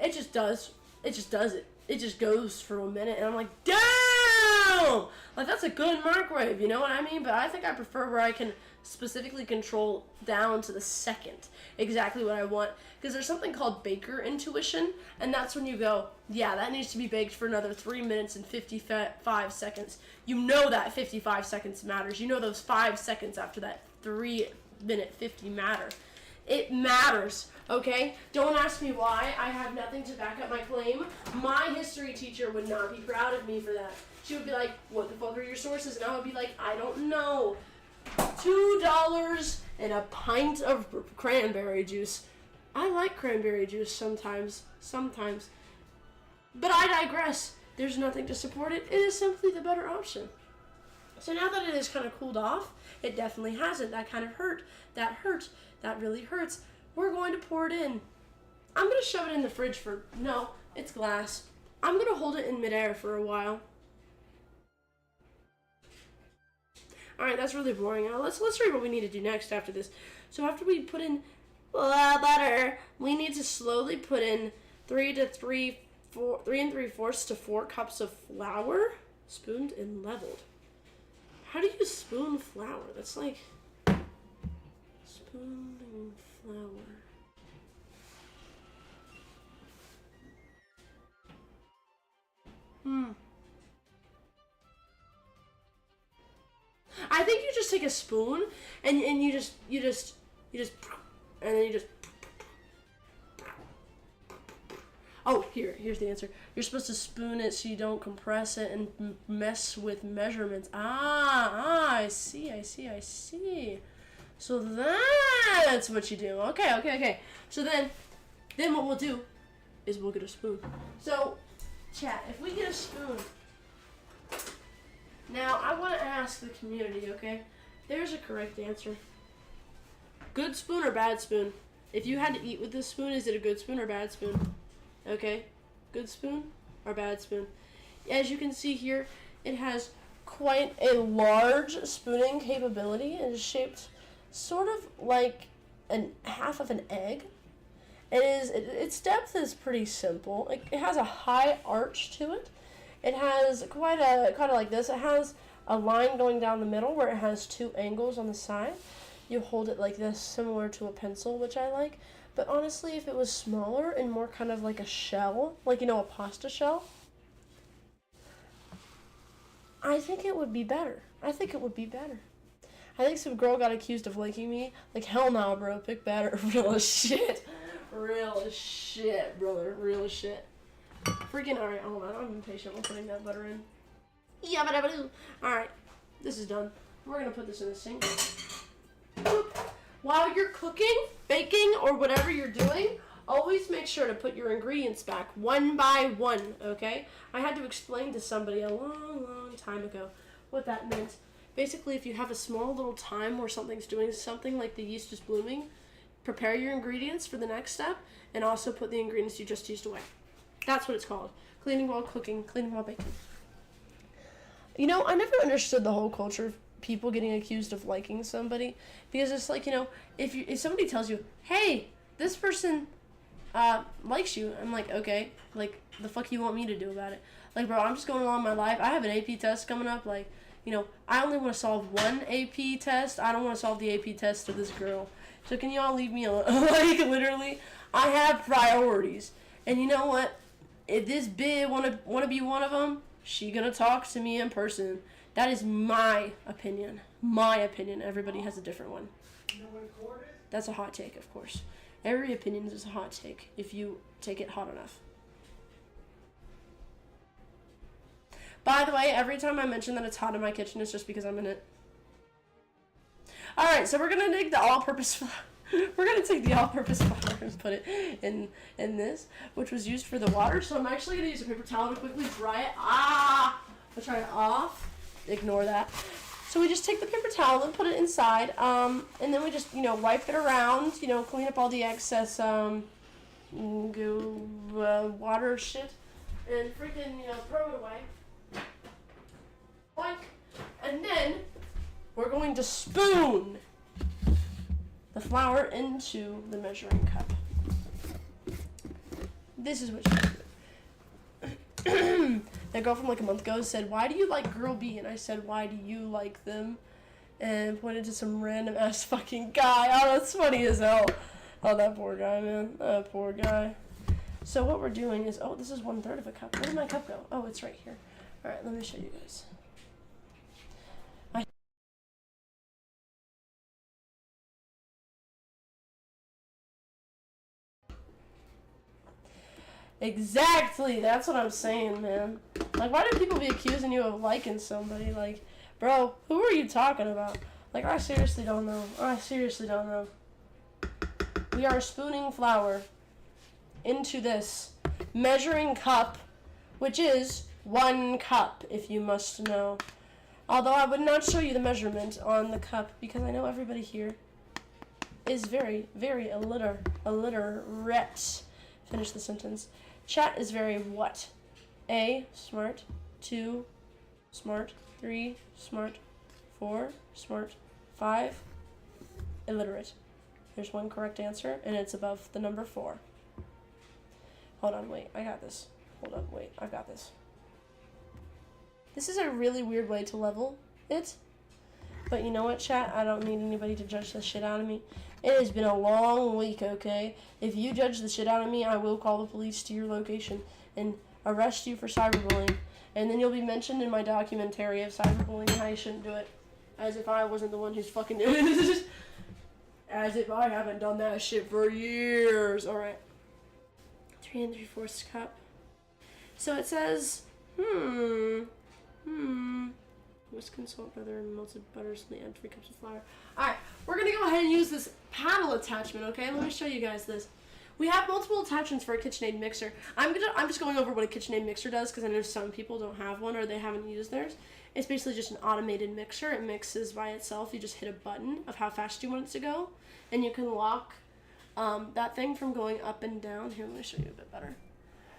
S1: It just does it. It just goes for a minute, and I'm like, damn! Like, that's a good microwave, you know what I mean? But I think I prefer where I can specifically control down to the second exactly what I want. Because there's something called baker intuition, and that's when you go, yeah, that needs to be baked for another 3 minutes and 55 seconds. You know that 55 seconds matters. You know those 5 seconds after that 3-minute 50 matter. It matters, okay? Don't ask me why. I have nothing to back up my claim. My history teacher would not be proud of me for that. She would be like, what the fuck are your sources? And I would be like, I don't know. $2 and a pint of cranberry juice. I like cranberry juice sometimes. But I digress. There's nothing to support it. It is simply the better option. So now that it is kind of cooled off, it definitely hasn't. That kind of hurt. That hurt. That really hurts. We're going to pour it in. I'm going to shove it in the fridge for... No, it's glass. I'm going to hold it in midair for a while. Alright, that's really boring. Now let's read what we need to do next after this. So after we put in butter, we need to slowly put in 3 3/4 to 4 cups of flour, spooned and leveled. How do you spoon flour? That's like spooning flour. I think you just take a spoon and you just and then you just. Oh, here's the answer. You're supposed to spoon it so you don't compress it and mess with measurements. I see. So that's what you do. Okay. So then what we'll do is we'll get a spoon. So, chat, if we get a spoon. Now, I want to ask the community, okay? There's a correct answer. Good spoon or bad spoon? If you had to eat with this spoon, is it a good spoon or bad spoon? Okay, good spoon or bad spoon? As you can see here, it has quite a large spooning capability. It is shaped sort of like half of an egg. Its depth is pretty simple. It has a high arch to it. It has quite a like this. It has a line going down the middle where it has 2 angles on the side. You hold it like this, similar to a pencil, which I like. But honestly, if it was smaller and more kind of like a shell, like, you know, a pasta shell, I think it would be better. I think some girl got accused of liking me. Like, hell no, bro. Pick better. Real as shit. Real as shit, brother. Real as shit. Freaking, alright, hold on. I'm impatient with putting that butter in. Alright, this is done. We're gonna put this in the sink. Boop. While you're cooking, baking, or whatever you're doing, always make sure to put your ingredients back one by one, okay? I had to explain to somebody a long time ago what that meant. Basically, if you have a small little time where something's doing something, like the yeast is blooming, prepare your ingredients for the next step, and also put the ingredients you just used away. That's what it's called. Cleaning while cooking, cleaning while baking. You know, I never understood the whole culture of people getting accused of liking somebody, because it's like, you know, if somebody tells you, hey, this person likes you, I'm like, okay, like, the fuck you want me to do about it? Like, bro, I'm just going along my life. I have an AP test coming up. Like, you know, I only want to solve one AP test. I don't want to solve the AP test to this girl. So can you all leave me alone? Like, literally, I have priorities. And you know what? If this bitch wanna be one of them, she gonna talk to me in person. That is my opinion. My opinion. Everybody has a different one. That's a hot take, of course. Every opinion is a hot take if you take it hot enough. By the way, every time I mention that it's hot in my kitchen, it's just because I'm in it. Alright, so we're going to take the all-purpose flour. We're going to take the all-purpose flour and put it in this, which was used for the water. So I'm actually going to use a paper towel to quickly dry it. I'll try it off. Ignore that. So we just take the paper towel and put it inside, and then we just, wipe it around, clean up all the excess, water shit, and freaking, throw it away. Boink. And then we're going to spoon the flour into the measuring cup. This is what you do. That girl from like a month ago said, "Why do you like Girl B?" And I said, "Why do you like them?" And pointed to some random ass fucking guy. Oh, that's funny as hell. Oh, that poor guy, man. That poor guy. So what we're doing is, this is 1/3 of a cup. Where did my cup go? Oh, it's right here. All right, let me show you guys. Exactly, that's what I'm saying, man. Like, why do people be accusing you of liking somebody? Like, bro, who are you talking about? Like, I seriously don't know. I seriously don't know. We are spooning flour into this measuring cup, which is 1 cup, if you must know. Although I would not show you the measurement on the cup, because I know everybody here is very, very illiterate. Finish the sentence. Chat is very what? A, smart. 2, smart. 3, smart. 4, smart. 5, illiterate. There's 1 correct answer, and it's above the number 4. Hold on, wait, I got this. Hold up, wait, I've got this. This is a really weird way to level it. But you know what, chat? I don't need anybody to judge the shit out of me. It has been a long week, okay? If you judge the shit out of me, I will call the police to your location and arrest you for cyberbullying. And then you'll be mentioned in my documentary of cyberbullying and how you shouldn't do it. As if I wasn't the one who's fucking doing it. As if I haven't done that shit for years. Alright. 3 3/4 cup. So it says, whisk and salt, butter, and melted butter, and add 3 cups of flour. Alright, we're going to go ahead and use this paddle attachment, okay? Let me show you guys this. We have multiple attachments for a KitchenAid mixer. I'm just going over what a KitchenAid mixer does because I know some people don't have one or they haven't used theirs. It's basically just an automated mixer. It mixes by itself. You just hit a button of how fast you want it to go, and you can lock that thing from going up and down. Here, let me show you a bit better.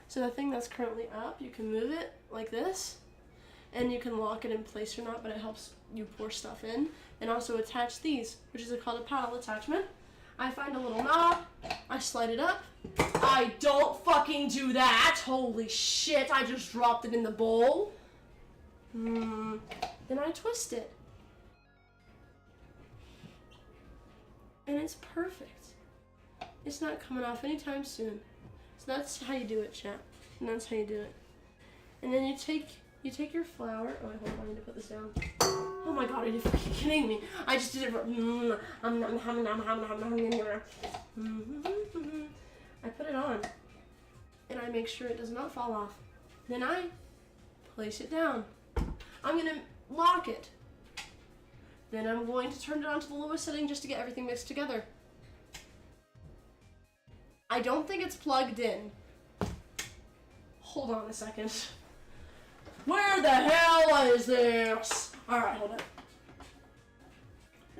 S1: So the thing that's currently up, you can move it like this, and you can lock it in place or not, but it helps you pour stuff in. And also attach these, which is called a paddle attachment. I find a little knob, I slide it up. I don't fucking do that. Holy shit, I just dropped it in the bowl. Then I twist it. And it's perfect. It's not coming off anytime soon. So that's how you do it, chat. And that's how you do it. And then you take your flour. Oh, wait, hold on, I need to put this down. Oh my god, are you fucking kidding me? I just did it for... I put it on. And I make sure it does not fall off. Then I place it down. I'm going to lock it. Then I'm going to turn it on to the lowest setting just to get everything mixed together. I don't think it's plugged in. Hold on a second. Where the hell is this? Alright, hold on.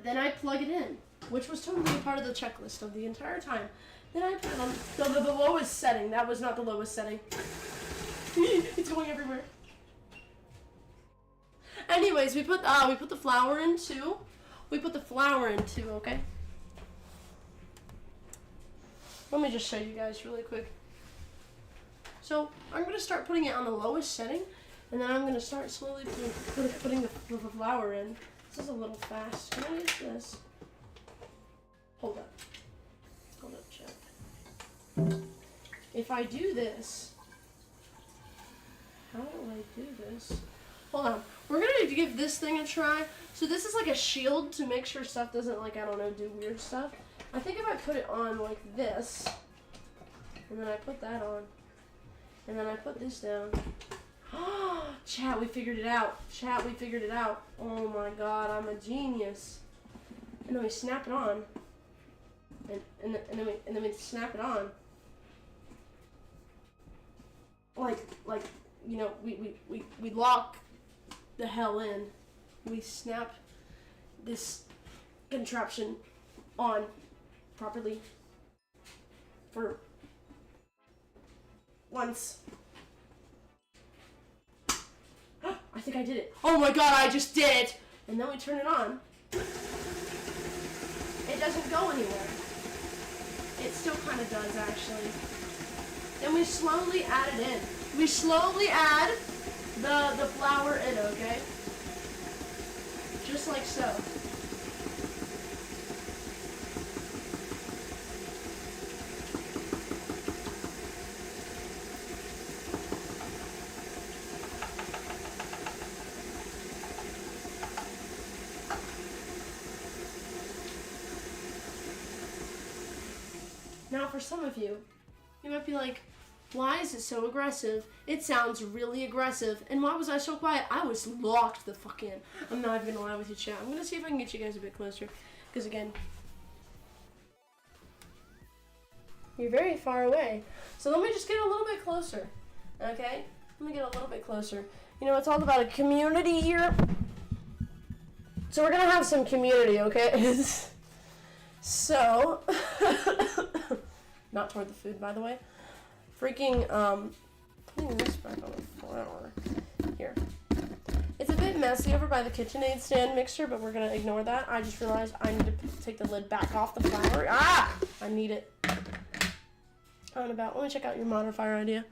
S1: Then I plug it in, which was totally a part of the checklist of the entire time. Then I put it on the lowest setting. That was not the lowest setting. It's going everywhere. Anyways, we put the flour in too. Okay? Let me just show you guys really quick. So I'm gonna start putting it on the lowest setting, and then I'm gonna start slowly putting the flour in. This is a little fast. Can I use this? Hold up, chat. If I do this, how do I do this? Hold on. We're gonna give this thing a try. So this is like a shield to make sure stuff doesn't, like, I don't know, do weird stuff. I think if I put it on like this, and then I put that on, and then I put this down, Chat, we figured it out. Chat, we figured it out. Oh my god, I'm a genius. And then we snap it on. And then we snap it on. Like, you know, we lock the hell in. We snap this contraption on properly for once. I think I did it. Oh my god, I just did it! And then we turn it on. It doesn't go anywhere. It still kind of does, actually. Then we slowly add it in. We slowly add the flour in, okay? Just like so. Now for some of you, you might be like, why is it so aggressive? It sounds really aggressive. And why was I so quiet? I was locked the fuck in. I'm not even gonna lie with you, chat. I'm gonna see if I can get you guys a bit closer. Because again, you're very far away. So let me just get a little bit closer. Okay? Let me get a little bit closer. You know, it's all about a community here. So we're gonna have some community, okay? So, not toward the food, by the way. Freaking, putting this back on the flour. Here. It's a bit messy over by the KitchenAid stand mixer, but we're gonna ignore that. I just realized I need to take the lid back off the flour. Ah! I need it. On about. Let me check out your modifier idea.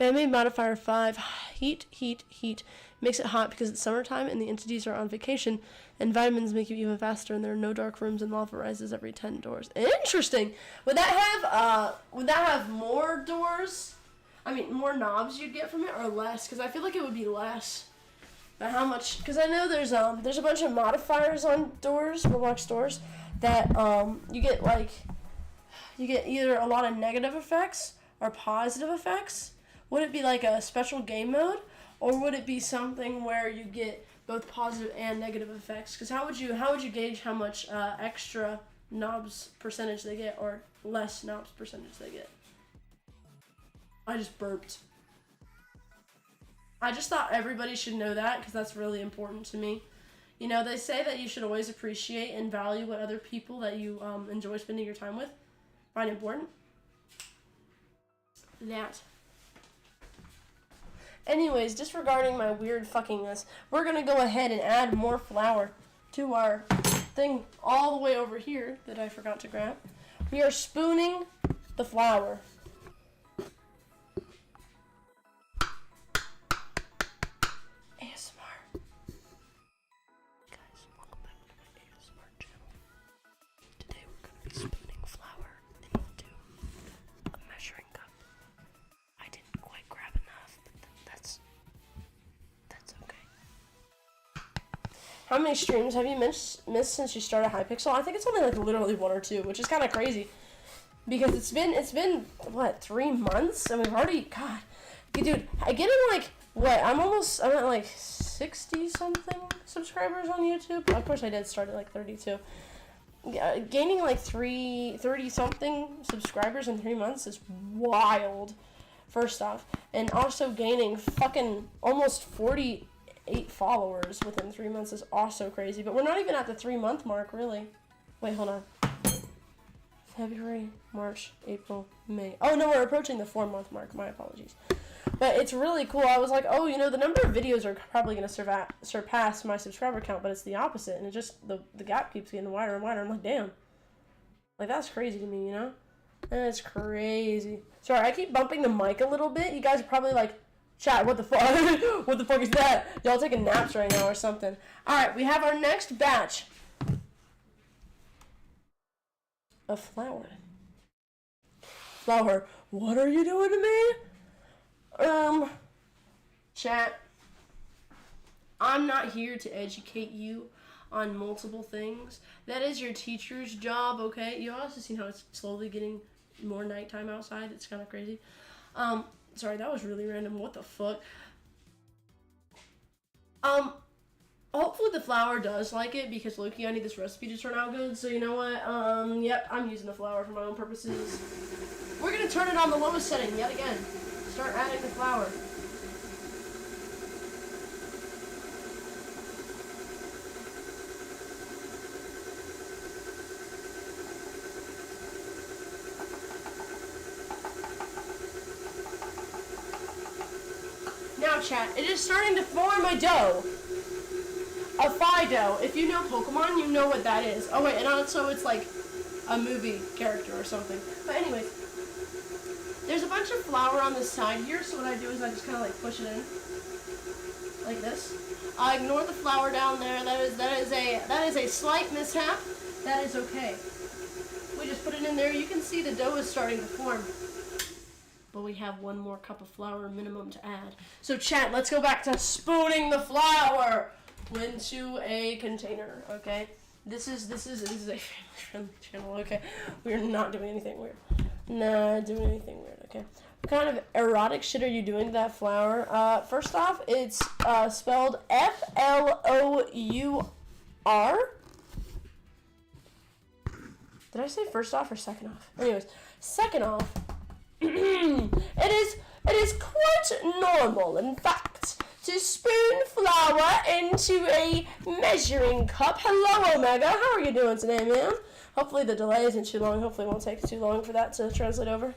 S1: Bandmade modifier 5. Heat, heat, heat. Makes it hot because it's summertime and the entities are on vacation, and vitamins make you even faster, and there are no dark rooms, and lava rises every 10 doors. Interesting. Would that have more doors? I mean, more knobs you'd get from it, or less? Because I feel like it would be less. But how much? Because I know there's a bunch of modifiers on doors, Roblox doors, that you get either a lot of negative effects or positive effects. Would it be like a special game mode? Or would it be something where you get both positive and negative effects? Because how would you gauge how much extra knobs percentage they get or less knobs percentage they get? I just burped. I just thought everybody should know that because that's really important to me. You know, they say that you should always appreciate and value what other people that you enjoy spending your time with find important. That. Anyways, disregarding my weird fuckingness, we're gonna go ahead and add more flour to our thing all the way over here that I forgot to grab. We are spooning the flour. ASMR. Guys, welcome back to my ASMR channel. Today we're gonna be spooning flour into a measuring cup. I didn't quite grab enough, but that's okay. How many streams have you missed since you started Hypixel? I think it's only like literally 1 or 2, which is kind of crazy because it's been what, 3 months, and we've already, God, dude, I get in like what? I'm at like 60 something subscribers on YouTube. Of course, I did start at like 32. Gaining like 30 something subscribers in 3 months is wild. First off, and also gaining fucking almost 48 followers within 3 months is also crazy. But we're not even at the 3-month mark, really. Wait, hold on. February, March, April, May. Oh no, we're approaching the 4-month mark. My apologies. But it's really cool. I was like, oh, you know, the number of videos are probably going to surpass my subscriber count, but it's the opposite, and it just the gap keeps getting wider and wider. I'm like, damn, like that's crazy to me, you know? And it's crazy. Sorry, I keep bumping the mic a little bit. You guys are probably like, chat, what the fuck? What the fuck is that? Y'all taking naps right now or something. Alright, we have our next batch of flour. Flour, what are you doing to me? Chat, I'm not here to educate you on multiple things. That is your teacher's job, okay? You also seen how it's slowly getting more nighttime outside. It's kind of crazy. Sorry, that was really random. What the fuck? Hopefully the flour does like it, because low-key I need this recipe to turn out good. So you know what? Yep, I'm using the flour for my own purposes. We're gonna turn it on the lowest setting yet again. Start adding the flour. Now, chat, it is starting to form a dough. A Fido. If you know Pokemon, you know what that is. Oh wait, and also it's like a movie character or something. But anyways, there's a bunch of flour on the side here, so what I do is I just kind of like push it in, like this. I ignore the flour down there. That is a slight mishap. That is okay. We just put it in there. You can see the dough is starting to form. But we have one more cup of flour minimum to add. So chat, let's go back to spooning the flour into a container, okay? This is a family-friendly channel, okay? We're not doing anything weird. Not doing anything weird, okay? What kind of erotic shit are you doing to that flour? First off, it's spelled Flour. Did I say first off or second off? Anyways, second off, it is quite normal, in fact, to spoon flour into a measuring cup. Hello, Omega. How are you doing today, man? Hopefully the delay isn't too long. Hopefully it won't take too long for that to translate over.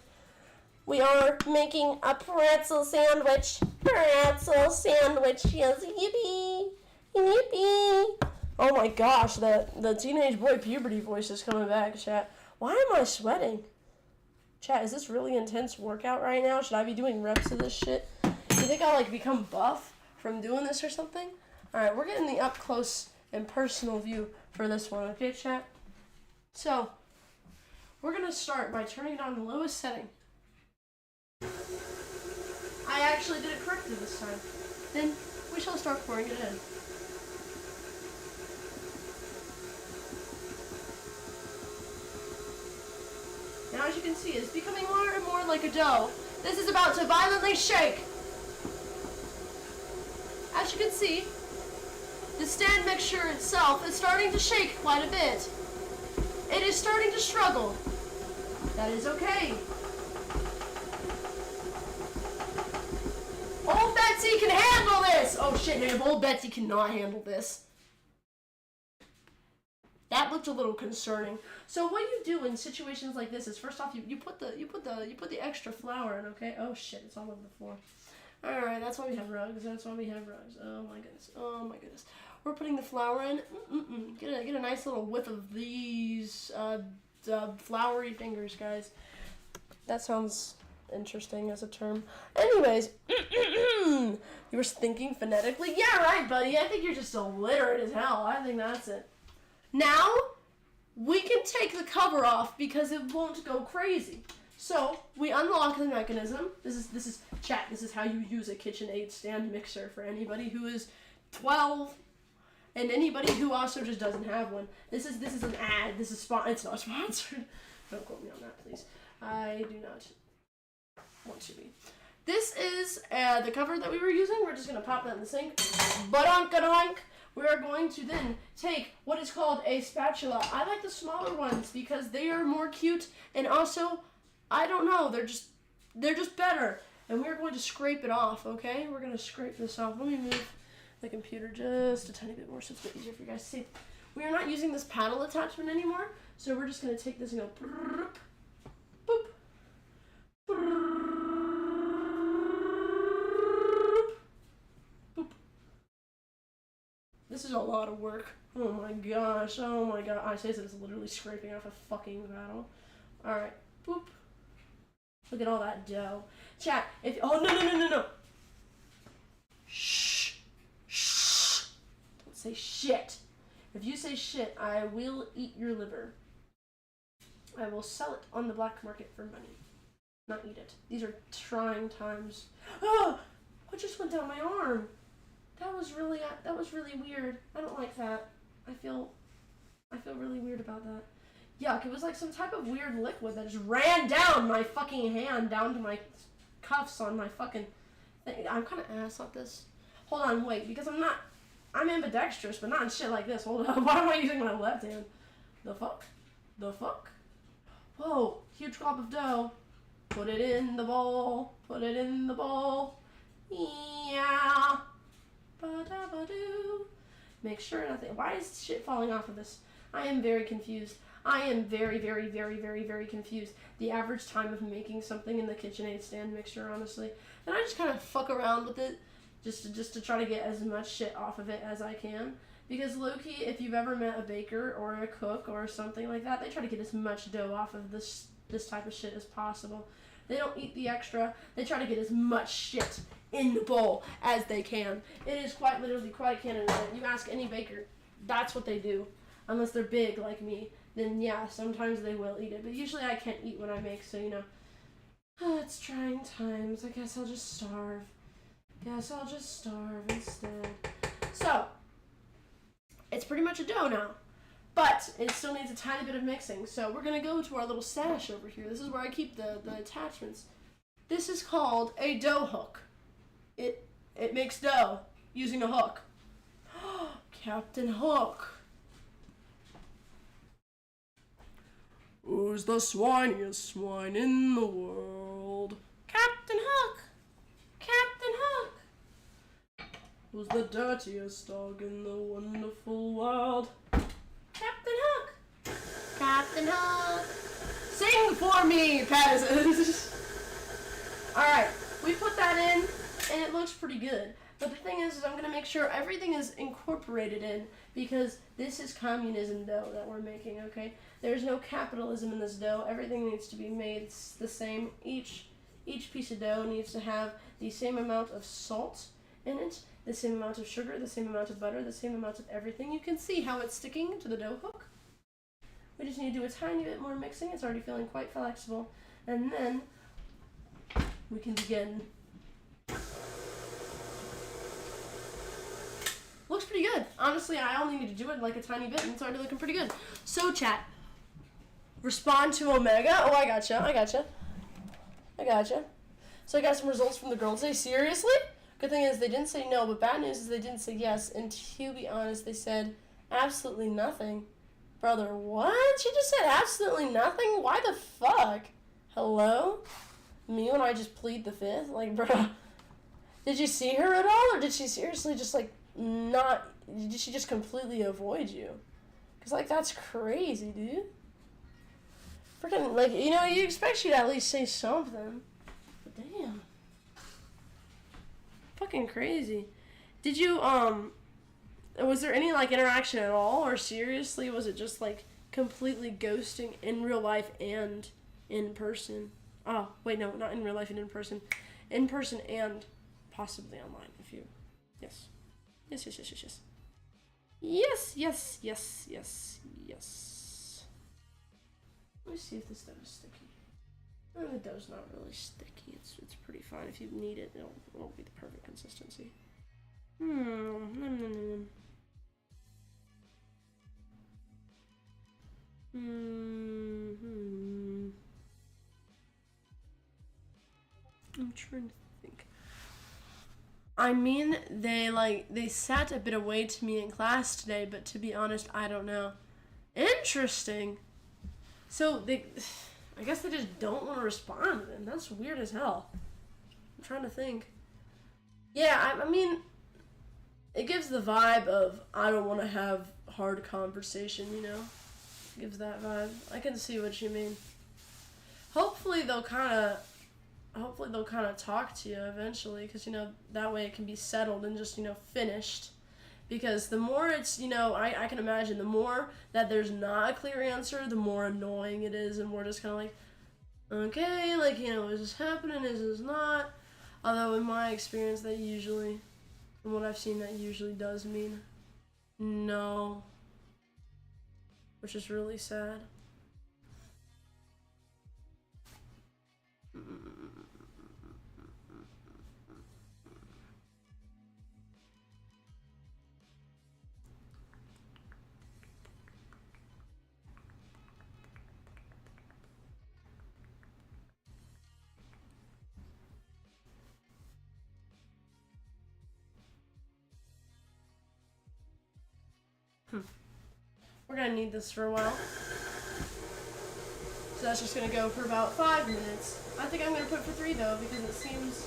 S1: We are making a pretzel sandwich. Pretzel sandwich. Yes, yippee. Yippee. Oh my gosh, the teenage boy puberty voice is coming back, chat. Why am I sweating? Chat, is this really intense workout right now? Should I be doing reps of this shit? You think I'll like become buff from doing this or something? Alright, we're getting the up close and personal view for this one, okay, chat? So, we're gonna start by turning it on the lowest setting. I actually did it correctly this time. Then we shall start pouring it in. Now, as you can see, it's becoming more and more like a dough. This is about to violently shake. As you can see, the stand mixture itself is starting to shake quite a bit. It is starting to struggle. That is okay. Old Betsy can handle this! Oh shit, man, old Betsy cannot handle this. That looked a little concerning. So what you do in situations like this is, first off, you put the extra flour in, okay? Oh shit, it's all over the floor. Alright, that's why we have rugs. That's why we have rugs. Oh my goodness. Oh my goodness. We're putting the flour in. Get a nice little whiff of these floury fingers, guys. That sounds interesting as a term. Anyways, you were thinking phonetically? Yeah, right, buddy. I think you're just illiterate as hell. I think that's it. Now, we can take the cover off because it won't go crazy. So, we unlock the mechanism. This is chat. This is how you use a KitchenAid stand mixer for anybody who is 12 and anybody who also just doesn't have one. This is an ad. This is it's not sponsored. Don't quote me on that, please. I do not want to be. This is the cover that we were using. We're just gonna pop that in the sink. Ba-donk-a-donk. We are going to then take what is called a spatula. I like the smaller ones because they are more cute, and also, I don't know, they're just better. And we're going to scrape it off, okay? We're going to scrape this off. Let me move the computer just a tiny bit more so it's a bit easier for you guys to see. We are not using this paddle attachment anymore, so we're just going to take this and go boop, boop, boop. This is a lot of work. Oh my gosh. Oh my god. I say this is literally scraping off a fucking paddle. Alright. Boop. Look at all that dough. Chat, if oh no. Shh. Shh. Don't say shit. If you say shit, I will eat your liver. I will sell it on the black market for money. Not eat it. These are trying times. Oh! What just went down my arm? That was really weird. I don't like that. I feel really weird about that. Yuck, it was like some type of weird liquid that just ran down my fucking hand, down to my cuffs on my fucking thing. I'm kind of ass at this. Hold on, wait, because I'm ambidextrous, but not in shit like this. Hold on, why am I using my left hand? The fuck? The fuck? Whoa, huge glob of dough. Put it in the bowl. Put it in the bowl. Yeah. Ba-da-ba-doo. Make sure nothing. Why is shit falling off of this? I am very confused. I am very, very, very, very, very confused. The average time of making something in the KitchenAid stand mixer, honestly. And I just kind of fuck around with it just to try to get as much shit off of it as I can. Because low-key, if you've ever met a baker or a cook or something like that, they try to get as much dough off of this type of shit as possible. They don't eat the extra. They try to get as much shit in the bowl as they can. It is quite literally quite canon. You ask any baker, that's what they do. Unless they're big like me, then yeah, sometimes they will eat it. But usually I can't eat what I make, so you know. It's trying times. I guess I'll just starve. Guess I'll just starve instead. So, it's pretty much a dough now. But it still needs a tiny bit of mixing. So we're going to go to our little stash over here. This is where I keep the attachments. This is called a dough hook. It makes dough using a hook. Captain Hook. Who's the swiniest swine in the world? Captain Hook! Captain Hook! Who's the dirtiest dog in the wonderful world? Captain Hook! Captain Hook! Sing for me, peasants! Alright, we put that in, and it looks pretty good. But the thing is I'm going to make sure everything is incorporated in, because this is communism dough that we're making, okay? There's no capitalism in this dough. Everything needs to be made the same. Each piece of dough needs to have the same amount of salt in it, the same amount of sugar, the same amount of butter, the same amount of everything. You can see how it's sticking to the dough hook. We just need to do a tiny bit more mixing. It's already feeling quite flexible. And then we can begin. Looks pretty good. Honestly, I only need to do it like a tiny bit and it's already looking pretty good. So chat, respond to Omega. Oh, I gotcha. So I got some results from the girls today. Seriously? Good thing is they didn't say no, but bad news is they didn't say yes. And to be honest, they said absolutely nothing. Brother, what? She just said absolutely nothing? Why the fuck? Hello? Me when I just plead the fifth? Like, bro, did you see her at all? Or did she seriously just, like, did she just completely avoid you? Because, like, that's crazy, dude. Freaking, like, you know, you expect you to at least say something. But damn. Fucking crazy. Did you, was there any, like, interaction at all? Or seriously, was it just, like, completely ghosting in real life and in person? Oh, wait, no, not in real life and in person. In person and possibly online, if you, yes. Yes. Let me see if this dough is sticky. Oh, the dough's not really sticky. It's pretty fine. If you need it, it'll be the perfect consistency. I'm trying to think. I mean, they sat a bit away to me in class today, but to be honest, I don't know. Interesting. So I guess they just don't want to respond, and that's weird as hell. I'm trying to think. Yeah, I mean, it gives the vibe of I don't want to have hard conversation, you know? It gives that vibe. I can see what you mean. Hopefully they'll kind of talk to you eventually, because, you know, that way it can be settled and just, you know, finished. Because the more it's, you know, I can imagine the more that there's not a clear answer, the more annoying it is, and we're just kind of like, okay, like, you know, is this happening, is this not? Although in my experience, that usually, from what I've seen, that usually does mean no, which is really sad. We're gonna need this for a while. So that's just gonna go for about 5 minutes. I think I'm gonna put it for 3 though, because it seems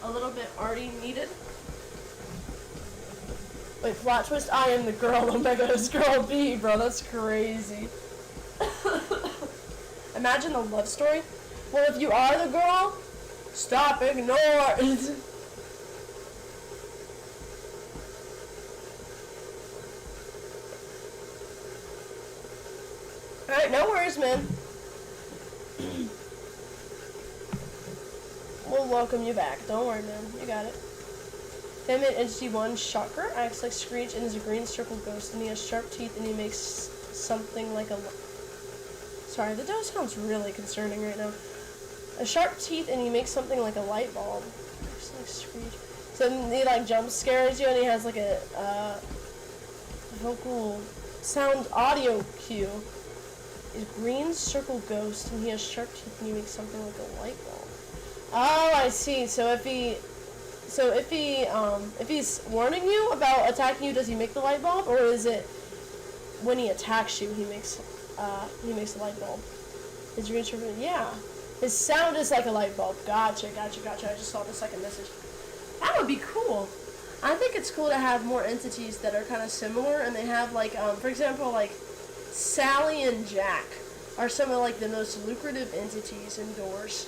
S1: a little bit already needed. Wait, plot twist, I am the girl. Oh my god, it's girl B, bro. That's crazy. Imagine the love story. Well, if you are the girl, stop ignoring. Alright, no worries, man. We'll welcome you back. Don't worry, man. You got it. Famous Entity 1, Shocker, acts like Screech and is a green circle ghost, and he has sharp teeth and he makes something like a... Sorry, the dough sounds really concerning right now. A sharp teeth and he makes something like a light bulb. Acts like Screech. So he like jump scares you and he has like a vocal sound audio cue. Is green circle ghost and he has sharp teeth and he makes something like a light bulb. Oh, I see. So if he's warning you about attacking you, does he make the light bulb, or is it when he attacks you he makes a light bulb? His green circle, yeah. His sound is like a light bulb. Gotcha. I just saw the second message. That would be cool. I think it's cool to have more entities that are kind of similar, and they have like, for example, like Sally and Jack are some of like the most lucrative entities indoors.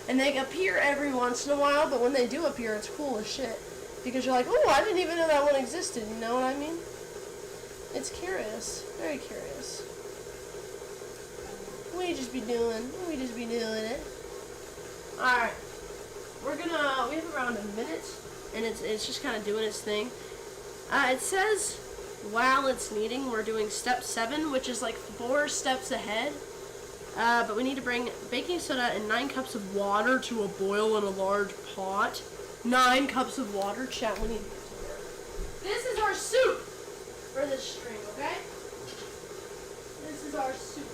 S1: And they appear every once in a while, but when they do appear, it's cool as shit. Because you're like, oh, I didn't even know that one existed, you know what I mean? It's curious. Very curious. We just be doing it. Alright. We have around a minute, and it's just kind of doing its thing. It says, while it's kneading, we're doing step 7, which is like 4 steps ahead. But we need to bring baking soda and 9 cups of water to a boil in a large pot. 9 cups of water, chat, we need to get to work. This is our soup for this stream, okay? This is our soup.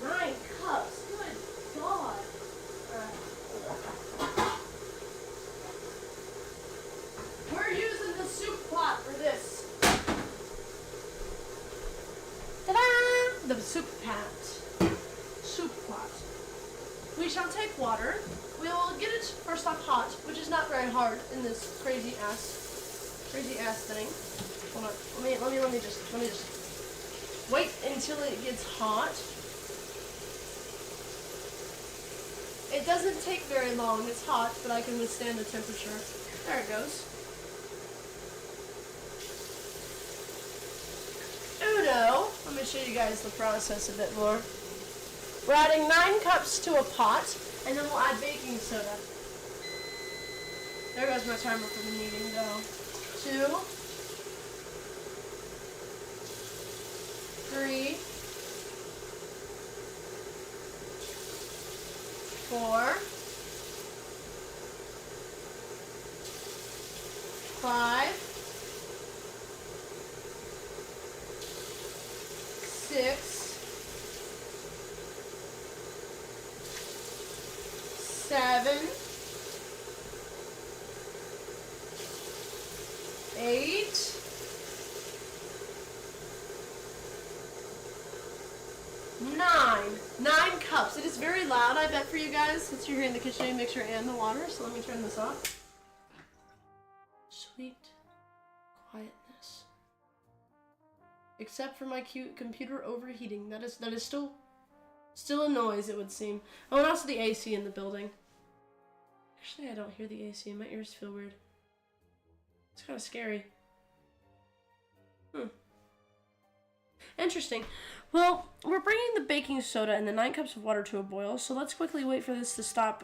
S1: 9 cups, good God. We're using the soup pot for this. Ta-da! The soup pot. Soup pot. We shall take water. We will get it first off hot, which is not very hard in this crazy ass thing. Hold on. Let me just wait until it gets hot. It doesn't take very long. It's hot, but I can withstand the temperature. There it goes. Uno. Let me show you guys the process a bit more. We're adding 9 cups to a pot, and then we'll add baking soda. There goes my timer for the kneading dough. 2, 3, 4, 5, 6, 7, 8, 9 cups. It is very loud, I bet, for you guys, since you're here in the kitchen mixer and the water. So let me turn this off. Sweet quietness. Except for my cute computer overheating. That is still a noise, it would seem. Oh, and also the AC in the building. Actually, I don't hear the AC. My ears feel weird. It's kind of scary. Interesting. Well, we're bringing the baking soda and the 9 cups of water to a boil, so let's quickly wait for this to stop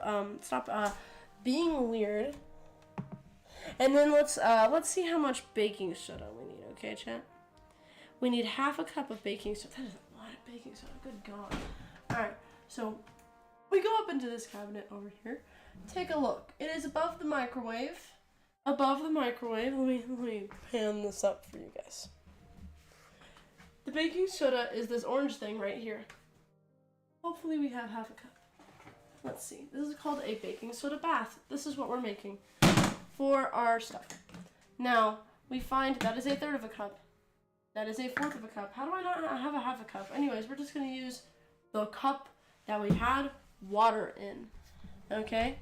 S1: being weird. And then let's see how much baking soda we need, okay, chat? We need half a cup of baking soda. That is a lot of baking soda, good God. Alright, so we go up into this cabinet over here. Take a look. It is above the microwave. Above the microwave. Let me pan this up for you guys. The baking soda is this orange thing right here. Hopefully we have half a cup. Let's see. This is called a baking soda bath. This is what we're making for our stuff. Now, we find that is 1/3 of a cup. That is a fourth of a cup. How do I not have a half a cup? Anyways, we're just going to use the cup that we had water in. Okay?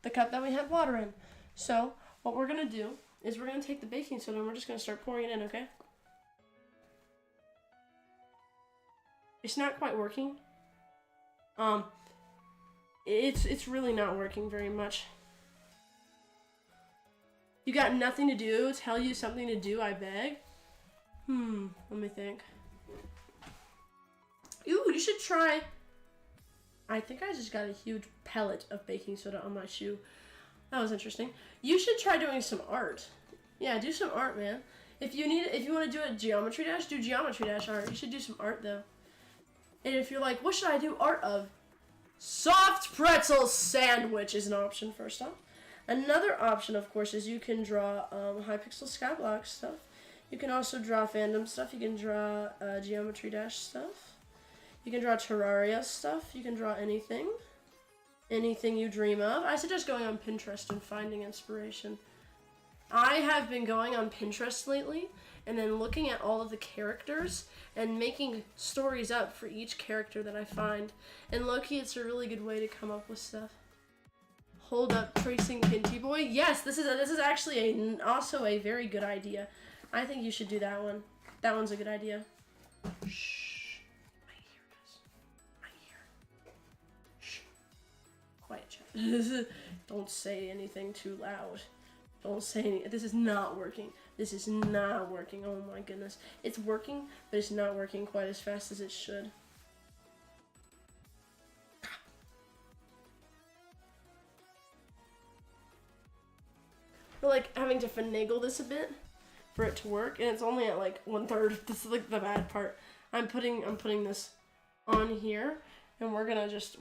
S1: The cup that we had water in. So, what we're going to do is we're going to take the baking soda and we're just going to start pouring it in, okay? It's not quite working. It's really not working very much. You got nothing to do? Tell you something to do, I beg? Let me think. Ooh, you should try. I think I just got a huge pellet of baking soda on my shoe. That was interesting. You should try doing some art. Yeah, do some art, man. If you want to do a geometry dash, do geometry dash art. You should do some art though. And if you're like, what should I do art of? Soft pretzel sandwich is an option first off. Another option, of course, is you can draw Hypixel Skyblock stuff. You can also draw fandom stuff. You can draw Geometry Dash stuff. You can draw Terraria stuff. You can draw anything. Anything you dream of. I suggest going on Pinterest and finding inspiration. I have been going on Pinterest lately and then looking at all of the characters and making stories up for each character that I find. And low-key, it's a really good way to come up with stuff. Hold up, tracing Pinty Boy. Yes, this is actually also a very good idea. I think you should do that one. That one's a good idea. Shh. My ear, guys. My ear. Shh. Quiet, chat. Don't say anything too loud. Don't say anything. This is not working. This is not working. Oh my goodness. It's working, but it's not working quite as fast as it should. We're like having to finagle this a bit for it to work, and it's only at like 1/3. This is like the bad part. I'm putting this on here, and we're just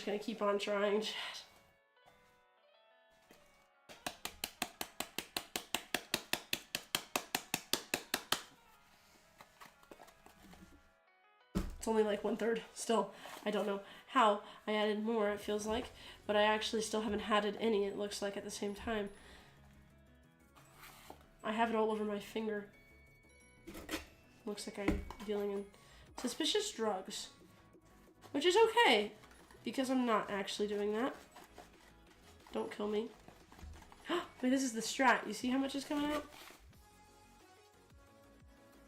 S1: gonna keep on trying. It's only like 1/3 still. I don't know how I added more, it feels like, but I actually still haven't added any, it looks like, at the same time. I have it all over my finger. Looks like I'm dealing in suspicious drugs. Which is okay, because I'm not actually doing that. Don't kill me. Wait, this is the strat. You see how much is coming out?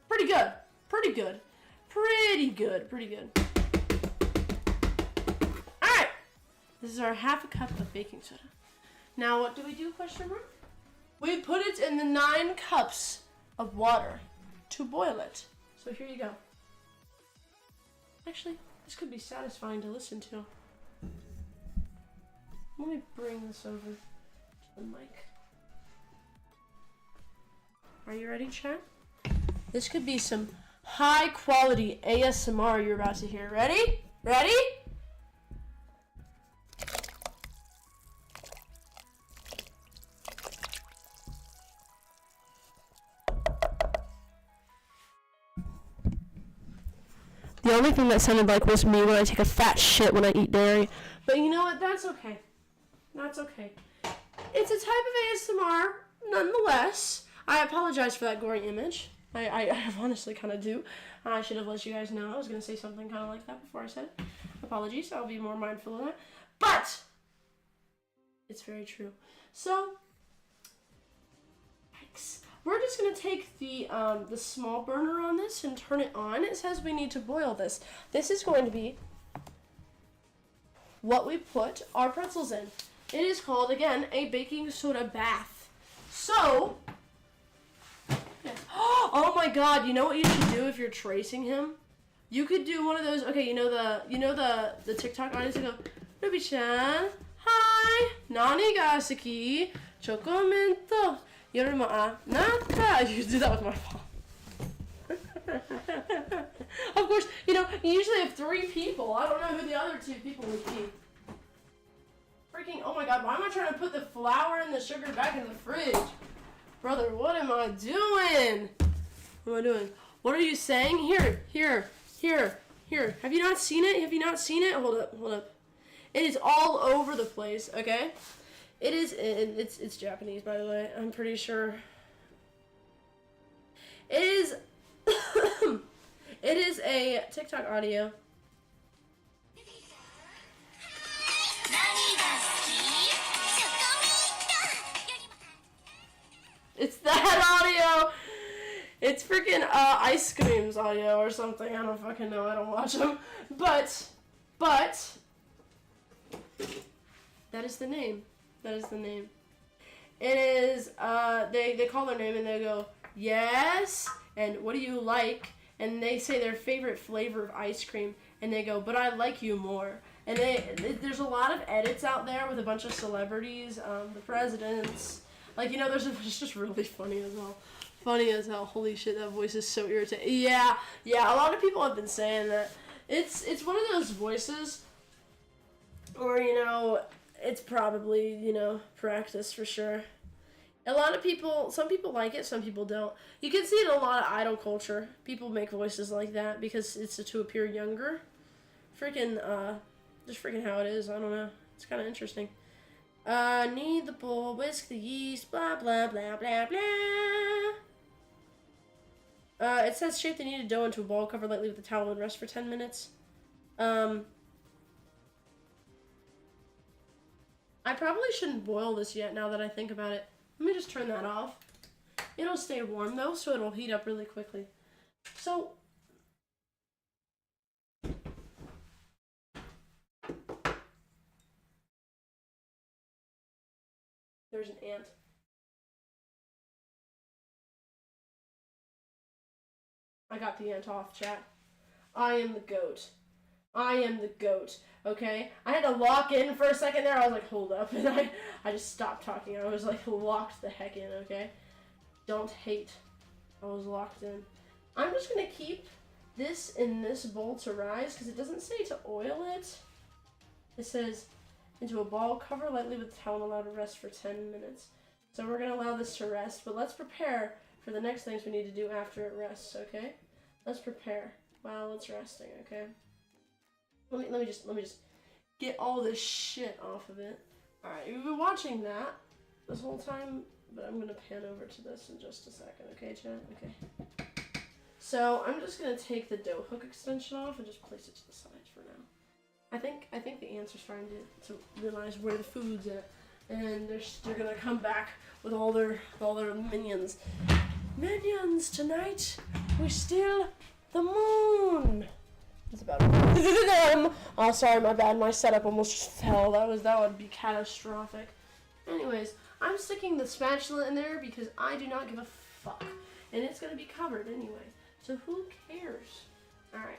S1: Pretty good. Pretty good. Pretty good. Pretty good. Alright! This is our half a cup of baking soda. Now what do we do, question mark? We put it in the 9 cups of water to boil it. So here you go. Actually, this could be satisfying to listen to. Let me bring this over to the mic. Are you ready, chat? This could be some high quality ASMR you're about to hear. Ready? Ready? The only thing that sounded like was me when I take a fat shit when I eat dairy. But you know what? That's okay. That's okay. It's a type of ASMR, nonetheless. I apologize for that gory image. I honestly kind of do. I should have let you guys know. I was going to say something kind of like that before I said it. Apologies. I'll be more mindful of that. But it's very true. So, yikes. We're just going to take the small burner on this and turn it on. It says we need to boil this. This is going to be what we put our pretzels in. It is called, again, a baking soda bath. So, yes. Oh my god, you know what you should do if you're tracing him? You could do one of those, okay, you know the TikTok audience go, Ruby-chan, hi, nani ga suki, chokomento. Nata. You do that with my phone. Of course, you usually have 3 people. I don't know who the other 2 people would be. Freaking, oh my god, why am I trying to put the flour and the sugar back in the fridge? Brother, what am I doing? What am I doing? What are you saying? Here. Have you not seen it? Have you not seen it? Hold up. It is all over the place, okay? It is, it's Japanese, by the way. I'm pretty sure. It is, a TikTok audio. It's that audio. It's freaking Ice Cream's audio or something. I don't fucking know. I don't watch them. But that is the name. That is the name. It is they call their name and they go, yes, and what do you like? And they say their favorite flavor of ice cream, and they go, but I like you more. And there's a lot of edits out there with a bunch of celebrities, the presidents. Like, you know, it's just really funny as hell. Funny as hell. Holy shit, that voice is so irritating. Yeah, a lot of people have been saying that. It's one of those voices where, you know, it's probably, you know, practice for sure. A lot of people, some people like it, some people don't. You can see it in a lot of idol culture. People make voices like that because it's to appear younger. Just freaking how it is. I don't know. It's kind of interesting. Knead the bowl, whisk the yeast, blah, blah, blah, blah, blah. It says shape the kneaded dough into a ball, cover lightly with a towel and rest for 10 minutes. I probably shouldn't boil this yet now that I think about it. Let me just turn that off. It'll stay warm though, so it'll heat up really quickly. So, there's an ant. I got the ant off, chat. I am the goat. I am the goat, okay? I had to lock in for a second there. I was like, hold up. And I just stopped talking. I was like, locked the heck in, okay? Don't hate. I was locked in. I'm just going to keep this in this bowl to rise because it doesn't say to oil it. It says into a ball, cover lightly with a towel and allow to rest for 10 minutes. So we're going to allow this to rest, but let's prepare for the next things we need to do after it rests, okay? Let's prepare while it's resting, okay? Let me just get all this shit off of it. Alright, you've been watching that this whole time, but I'm gonna pan over to this in just a second, okay, chat? Okay. So I'm just gonna take the dough hook extension off and just place it to the side for now. I think the ants are starting to realize where the food's at, and they're gonna come back with all their minions. Minions, tonight we steal the moon. It's about oh, sorry, my bad. My setup almost just fell. That would be catastrophic. Anyways, I'm sticking the spatula in there because I do not give a fuck, and it's gonna be covered anyway. So who cares? All right,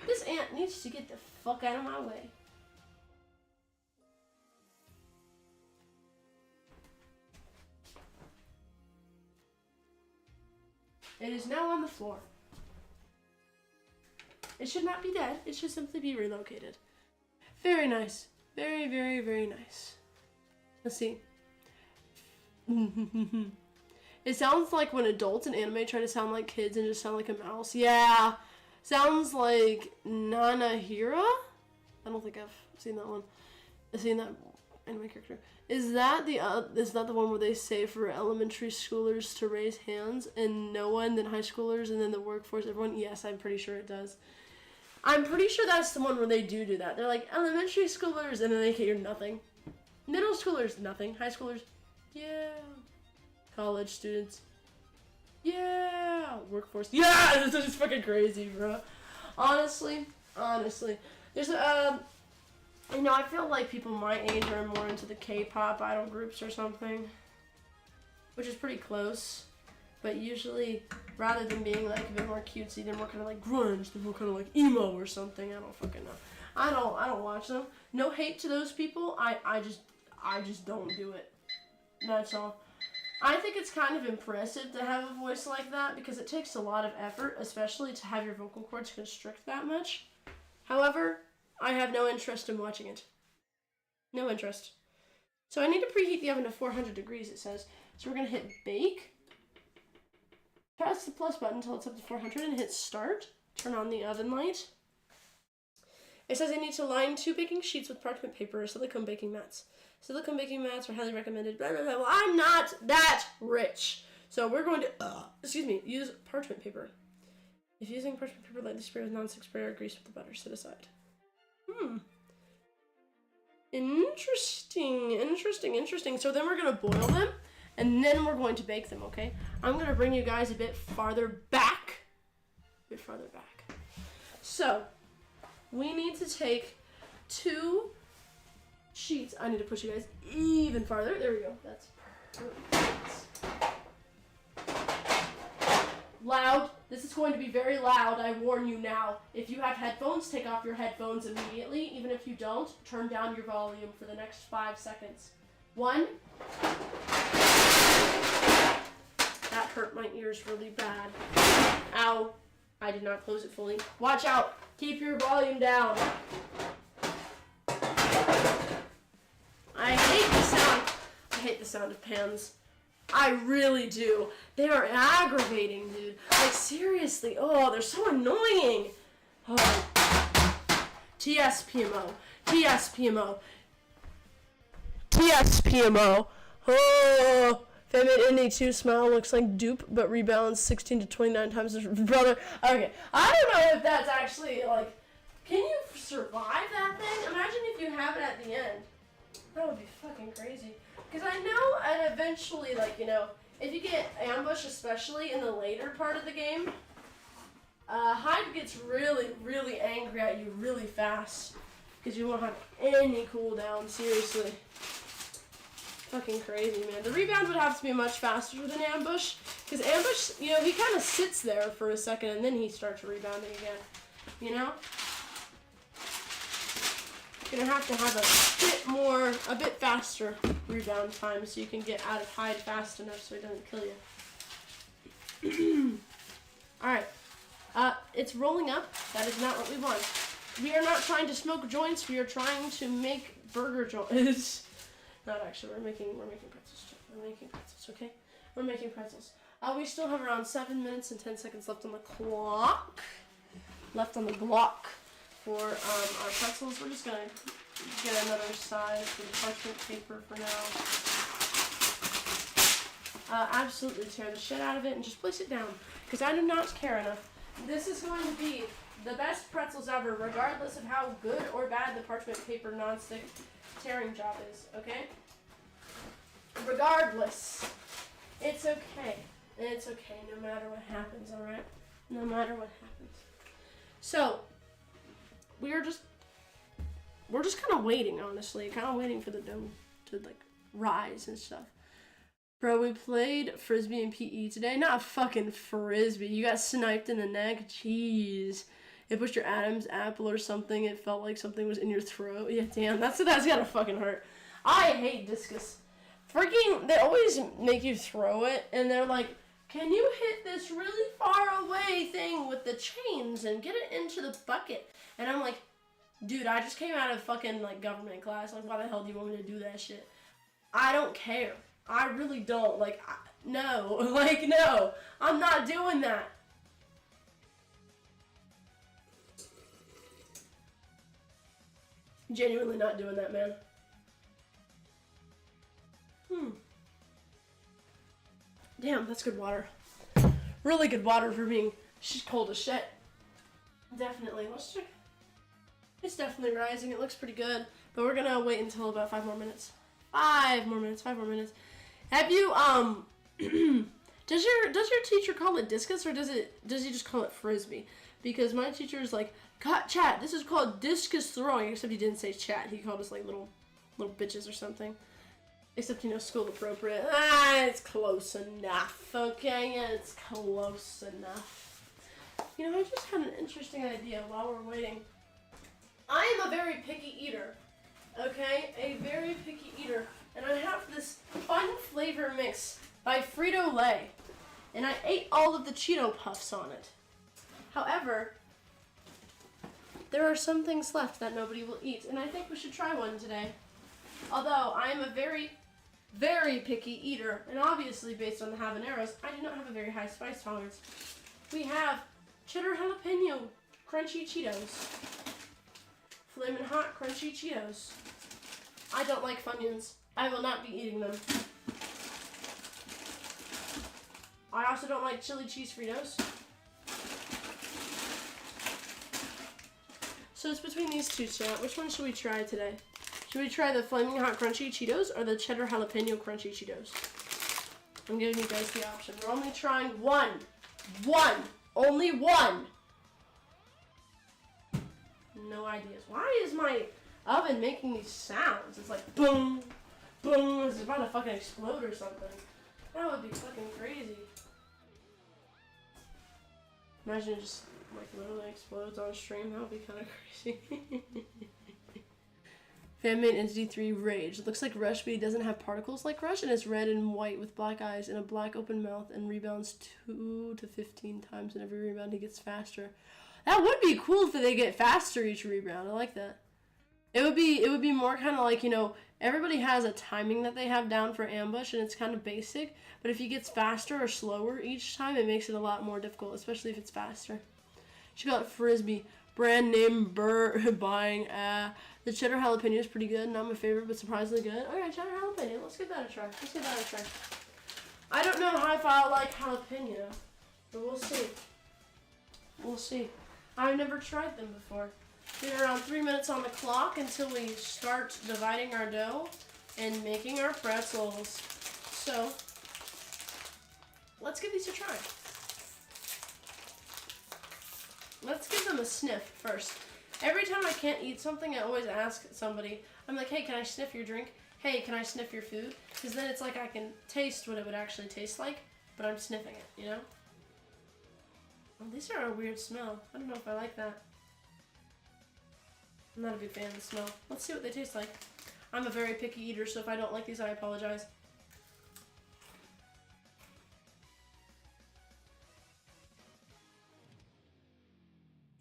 S1: this ant needs to get the fuck out of my way. It is now on the floor. It should not be dead. It should simply be relocated. Very nice. Very, very, very nice. Let's see. It sounds like when adults in anime try to sound like kids and just sound like a mouse. Yeah. Sounds like Nanahira? I don't think I've seen that one. I've seen that anime character. Is that the one where they say for elementary schoolers to raise hands and no one, then high schoolers, and then the workforce, everyone? Yes, I'm pretty sure it does. I'm pretty sure that's the one where they do that. They're like, elementary schoolers, and then they hear nothing. Middle schoolers, nothing. High schoolers, yeah. College students, yeah. Workforce, yeah. This is fucking crazy, bro. Honestly. There's you know, I feel like people my age are more into the K-pop idol groups or something, which is pretty close. But usually, rather than being like a bit more cutesy, they're more kind of like grunge. They're more kind of like emo or something. I don't fucking know. I don't watch them. No hate to those people. I just don't do it. That's all. I think it's kind of impressive to have a voice like that because it takes a lot of effort, especially to have your vocal cords constrict that much. However, I have no interest in watching it. No interest. So I need to preheat the oven to 400 degrees, it says. So we're going to hit bake. Press the plus button until it's up to 400 and hit start. Turn on the oven light. It says I need to line 2 baking sheets with parchment paper or silicone baking mats. Silicone baking mats are highly recommended. Blah, blah, blah. Well, I'm not that rich. So we're going to, use parchment paper. If using parchment paper, lightly spray with non-stick spray or grease with the butter. Set aside. Interesting. So then we're gonna boil them, and then we're going to bake them, okay? I'm gonna bring you guys a bit farther back. So, we need to take 2 sheets. I need to push you guys even farther. There we go. That's perfect. Loud. This is going to be very loud. I warn you now. If you have headphones, take off your headphones immediately. Even if you don't, turn down your volume for the next 5 seconds. 1. That hurt my ears really bad. Ow. I did not close it fully. Watch out. Keep your volume down. I hate the sound of pans. I really do. They are aggravating, dude. Like, seriously. Oh, they're so annoying. Oh. TSPMO. Oh. Feminine ND2 smile looks like dupe, but rebalanced 16 to 29 times his brother. Okay, I don't know if that's actually, like, can you survive that thing? Imagine if you have it at the end. That would be fucking crazy. Because I know, and eventually, like, you know, if you get ambushed, especially in the later part of the game, Hyde gets really, really angry at you really fast. Because you won't have any cooldown, seriously. Fucking crazy, man. The rebound would have to be much faster than ambush. Because ambush, you know, he kind of sits there for a second and then he starts rebounding again. You know? You're gonna have to have a bit faster rebound time so you can get out of Hyde fast enough so he doesn't kill you. Alright. It's rolling up. That is not what we want. We are not trying to smoke joints. We are trying to make burger joints. Not actually. We're making pretzels. Okay? We're making pretzels. We still have around 7 minutes and 10 seconds left on the clock. For our pretzels. We're just gonna get another size for the parchment paper for now. Absolutely tear the shit out of it and just place it down. Because I do not care enough. This is going to be the best pretzels ever, regardless of how good or bad the parchment paper non-stick tearing job is, okay? Regardless. It's okay. It's okay no matter what happens, alright? No matter what happens. So, we're just kind of waiting, honestly. Kind of waiting for the dough to, like, rise and stuff. Bro, we played Frisbee and PE today. Not fucking Frisbee. You got sniped in the neck. Jeez. It pushed your Adam's apple or something. It felt like something was in your throat. Yeah, damn. That's gotta fucking hurt. I hate discus. Freaking, they always make you throw it, and they're like, can you hit this really far away thing with the chains and get it into the bucket? And I'm like, dude, I just came out of fucking, like, government class. Like, why the hell do you want me to do that shit? I don't care. I really don't. Like, no. Like, no. I'm not doing that. Genuinely not doing that, man. Damn, that's good water. Really good water for being cold as shit. Definitely. It's definitely rising. It looks pretty good. But we're gonna wait until about 5 more minutes. 5 more minutes. Have you, does your teacher call it discus or does he just call it Frisbee? Because my teacher is like, chat, this is called discus throwing, except he didn't say chat. He called us like little bitches or something. Except, you know, school appropriate. It's close enough, okay? It's close enough. You know, I just had an interesting idea while we're waiting. I am a very picky eater, okay? A very picky eater. And I have this fun flavor mix by Frito-Lay. And I ate all of the Cheeto Puffs on it. However, there are some things left that nobody will eat. And I think we should try one today. Although, I am a very, very picky eater. And obviously, based on the habaneros, I do not have a very high spice tolerance. We have cheddar jalapeno crunchy Cheetos. Flamin' hot crunchy Cheetos. I don't like Funyuns. I will not be eating them. I also don't like chili cheese Fritos. So it's between these two, chat. Which one should we try today? Should we try the Flaming Hot Crunchy Cheetos or the Cheddar Jalapeno Crunchy Cheetos? I'm giving you guys the option. We're only trying one. One. Only one. No ideas. Why is my oven making these sounds? It's like boom, boom. It's about to fucking explode or something. That would be fucking crazy. Imagine it just like literally explodes on stream. That would be kind of crazy. Fan-made Entity 3 Rage. It looks like Rush, but he doesn't have particles like Rush, and it's red and white with black eyes and a black open mouth and rebounds 2 to 15 times, and every rebound he gets faster. That would be cool if they get faster each rebound. I like that. It would be more kind of like, you know, everybody has a timing that they have down for ambush, and it's kind of basic, but if he gets faster or slower each time, it makes it a lot more difficult, especially if it's faster. She got Frisbee. Brand name buying. The cheddar jalapeno is pretty good. Not my favorite, but surprisingly good. Alright, cheddar jalapeno. Let's give that a try. I don't know if I like jalapeno, but we'll see. We'll see. I've never tried them before. We're around 3 minutes on the clock until we start dividing our dough and making our pretzels. So, let's give these a try. Let's give them a sniff first. Every time I can't eat something, I always ask somebody. I'm like, hey, can I sniff your drink? Hey, can I sniff your food? Because then it's like I can taste what it would actually taste like, but I'm sniffing it, you know? Well, these are a weird smell. I don't know if I like that. I'm not a big fan of the smell. Let's see what they taste like. I'm a very picky eater, so if I don't like these, I apologize.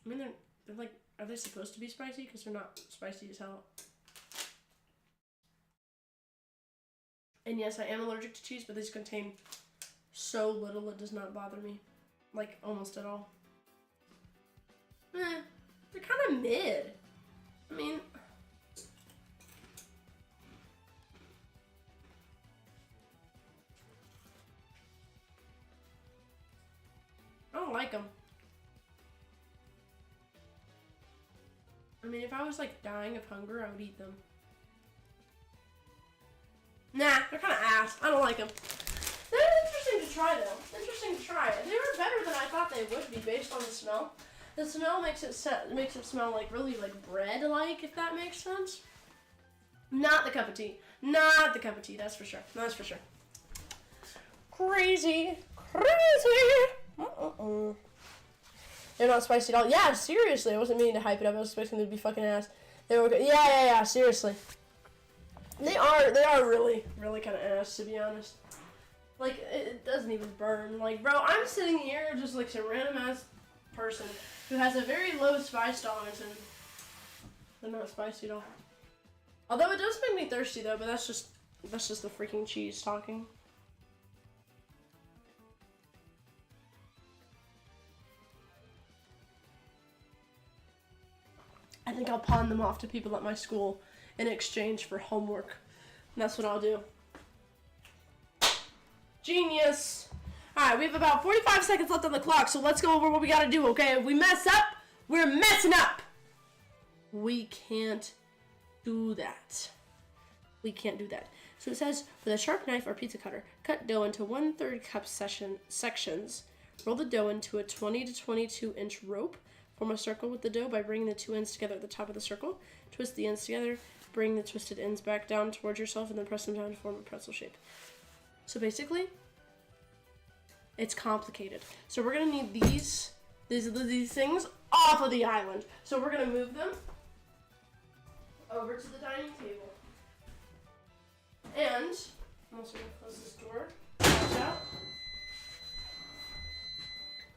S1: I mean, they're like, are they supposed to be spicy? Because they're not spicy as hell. And yes, I am allergic to cheese, but these contain so little it does not bother me. Like, almost at all. They're kind of mid. I mean, I don't like them. I mean, if I was like dying of hunger, I would eat them. Nah, they're kind of ass. I don't like them. They're interesting to try though. Interesting to try. They were better than I thought they would be based on the smell. The smell makes it smell like really like bread-like, if that makes sense. Not the cup of tea. Not the cup of tea. That's for sure. That's for sure. Crazy. They're not spicy at all. Yeah, seriously. I wasn't meaning to hype it up. I was expecting them to be fucking ass. They were good. Yeah. Seriously. They are really, really kind of ass, to be honest. Like, it doesn't even burn. Like, bro, I'm sitting here just like some random ass person who has a very low spice tolerance, and they're not spicy at all. Although it does make me thirsty though, but that's just the freaking cheese talking. I think I'll pawn them off to people at my school in exchange for homework. And that's what I'll do. Genius! Alright, we have about 45 seconds left on the clock, so let's go over what we gotta do, okay? If we mess up, we're messing up! We can't do that. We can't do that. So it says, with a sharp knife or pizza cutter, cut dough into 1/3 cup sections. Roll the dough into a 20 to 22 inch rope. Form a circle with the dough by bringing the two ends together at the top of the circle. Twist the ends together. Bring the twisted ends back down towards yourself and then press them down to form a pretzel shape. So basically, it's complicated. So we're gonna need these things off of the island. So we're gonna move them over to the dining table. And I'm also gonna close this door. Watch out.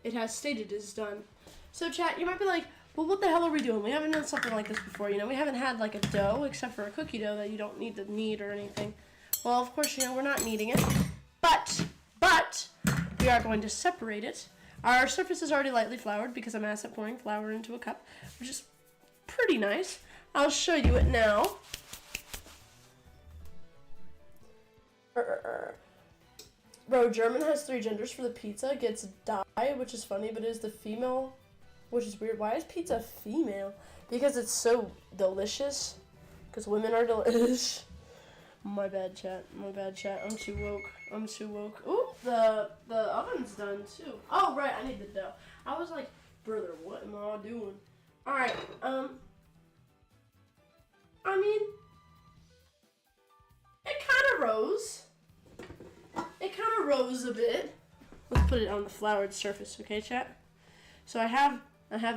S1: It has stated it's done. So chat, you might be like, well, what the hell are we doing? We haven't done something like this before, you know? We haven't had like a dough, except for a cookie dough that you don't need to knead or anything. Well, of course, you know, we're not kneading it, but we are going to separate it. Our surface is already lightly floured because I'm acid pouring flour into a cup, which is pretty nice. I'll show you it now. Bro, German has 3 genders for the pizza. Gets die, which is funny, but it is the female which is weird. Why is pizza female? Because it's so delicious. Because women are delicious. My bad, chat. My bad, chat. I'm too woke. I'm too woke. Ooh, the oven's done too. Oh, right. I need the dough. I was like, brother, what am I doing? All right. I mean, it kind of rose. It kind of rose a bit. Let's put it on the floured surface, okay, chat? So I have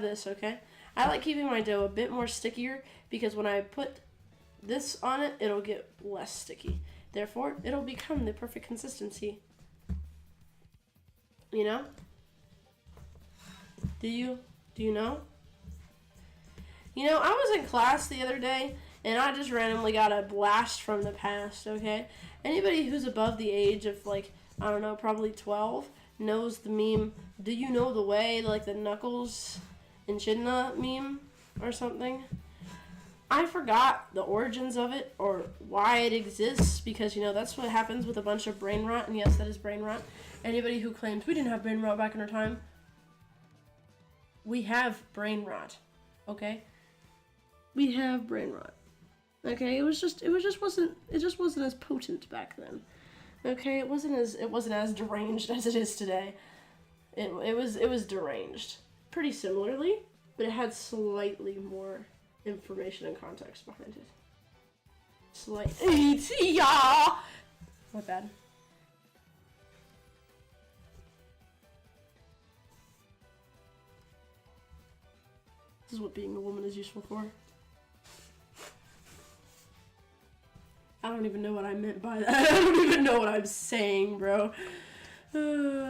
S1: this, okay? I like keeping my dough a bit more stickier because when I put this on it, it'll get less sticky. Therefore, it'll become the perfect consistency. You know? Do you know? You know, I was in class the other day, and I just randomly got a blast from the past, okay? Anybody who's above the age of, like, I don't know, probably 12, knows the meme, do you know the way, like the Knuckles and Echidna meme or something? I forgot the origins of it or why it exists because, you know, that's what happens with a bunch of brain rot, and yes, that is brain rot. Anybody who claims we didn't have brain rot back in our time, we have brain rot, okay? We have brain rot. Okay, it just wasn't as potent back then. Okay, it wasn't as deranged as it is today. It was deranged. Pretty similarly, but it had slightly more information and context behind it. Yeah. My bad. This is what being a woman is useful for. I don't even know what I meant by that. I don't even know what I'm saying, bro. I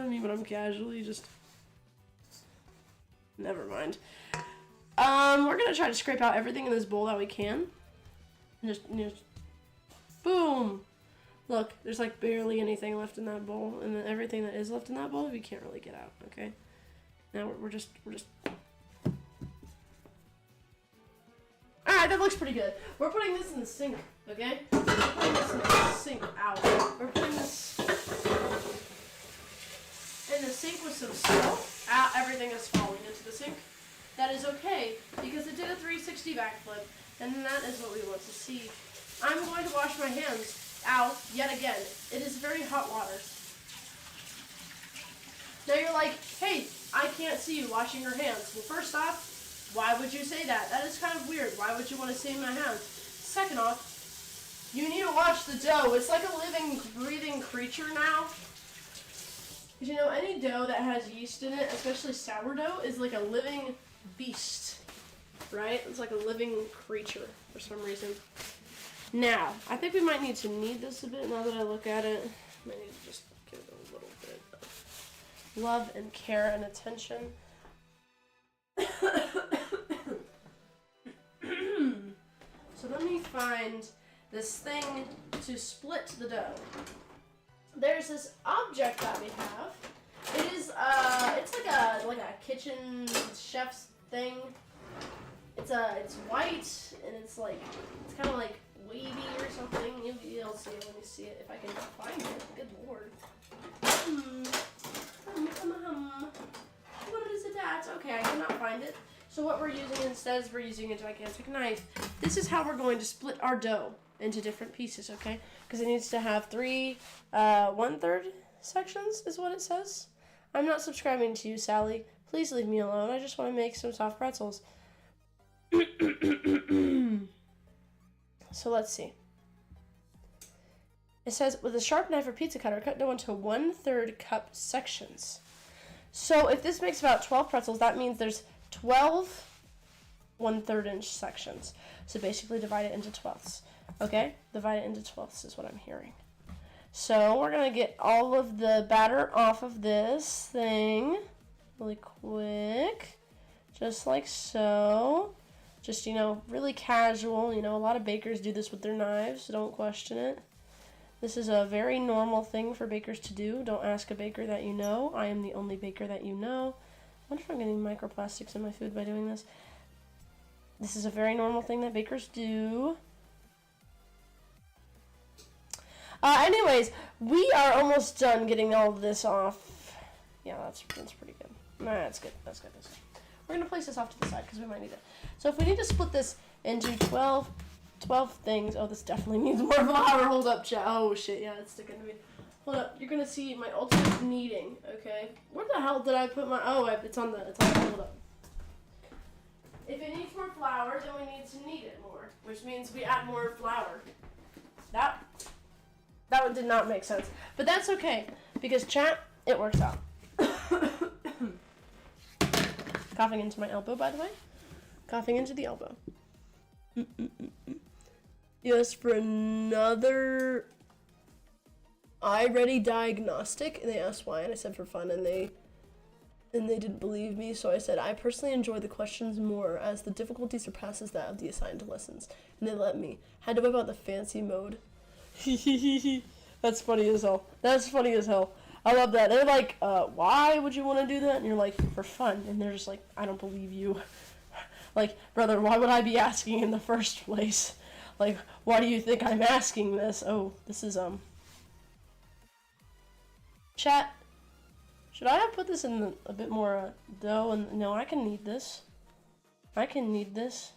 S1: mean, but I'm casually just... Never mind. We're gonna try to scrape out everything in this bowl that we can. And just boom! Look, there's like barely anything left in that bowl. And then everything that is left in that bowl, we can't really get out, okay? Now we're just... Alright, that looks pretty good. We're putting this in the sink, okay? We're putting this in the sink. Ow. We're putting this in the sink with some salt. Ow, everything is falling into the sink. That is okay, because it did a 360 backflip, and that is what we want to see. I'm going to wash my hands. Ow, yet again. It is very hot water. Now you're like, hey, I can't see you washing your hands. Well, first off, why would you say that? That is kind of weird. Why would you want to see my hands? Second off, you need to wash the dough. It's like a living, breathing creature now. Because, you know, any dough that has yeast in it, especially sourdough, is like a living beast, right? It's like a living creature for some reason. Now, I think we might need to knead this a bit now that I look at it. I might need to just give it a little bit of love and care and attention. So let me find this thing to split the dough. There's this object that we have. It is it's like a kitchen chef's thing. It's white and it's kind of like wavy or something. You'll see it when you see it if I can find it. Good lord. What is it at? Okay, I cannot find it. So what we're using instead is we're using a gigantic knife. This is how we're going to split our dough into different pieces, okay? Because it needs to have 3 1/3 sections is what it says. I'm not subscribing to you, Sally. Please leave me alone. I just want to make some soft pretzels. So let's see. It says, with a sharp knife or pizza cutter, cut dough into 1/3 cup sections. So if this makes about 12 pretzels, that means there's 12 1/3 inch sections. So basically divide it into 12ths. Okay? Divide it into 12ths is what I'm hearing. So we're going to get all of the batter off of this thing really quick. Just like so. Just, you know, really casual. You know, a lot of bakers do this with their knives, so don't question it. This is a very normal thing for bakers to do. Don't ask a baker that you know. I am the only baker that you know. I wonder if I'm getting microplastics in my food by doing this. This is a very normal thing that bakers do. Anyways, we are almost done getting all of this off. Yeah, that's pretty good. Nah, that's good. That's good. We're gonna place this off to the side because we might need it. So if we need to split this into 12 things. Oh, this definitely needs more flour. Hold up, chat. Oh shit, yeah, it's sticking to me. Hold up, you're gonna see my ultimate kneading. Okay, where the hell did I put my? Oh, it's on the. Hold up. If it needs more flour, then we need to knead it more, which means we add more flour. That one did not make sense, but that's okay because chat, it works out. Coughing into my elbow, by the way. Coughing into the elbow. Yes, for another iReady diagnostic, and they asked why, and I said for fun, and they didn't believe me, so I said, I personally enjoy the questions more as the difficulty surpasses that of the assigned lessons, and they let me. Had to whip out the fancy mode. That's funny as hell. That's funny as hell. I love that. They're like, why would you want to do that? And you're like, for fun. And they're just like, I don't believe you. Like, brother, why would I be asking in the first place? Like, why do you think I'm asking this? Oh, this is, chat. Should I have put this in a bit more dough? And no, I can knead this. I can knead this.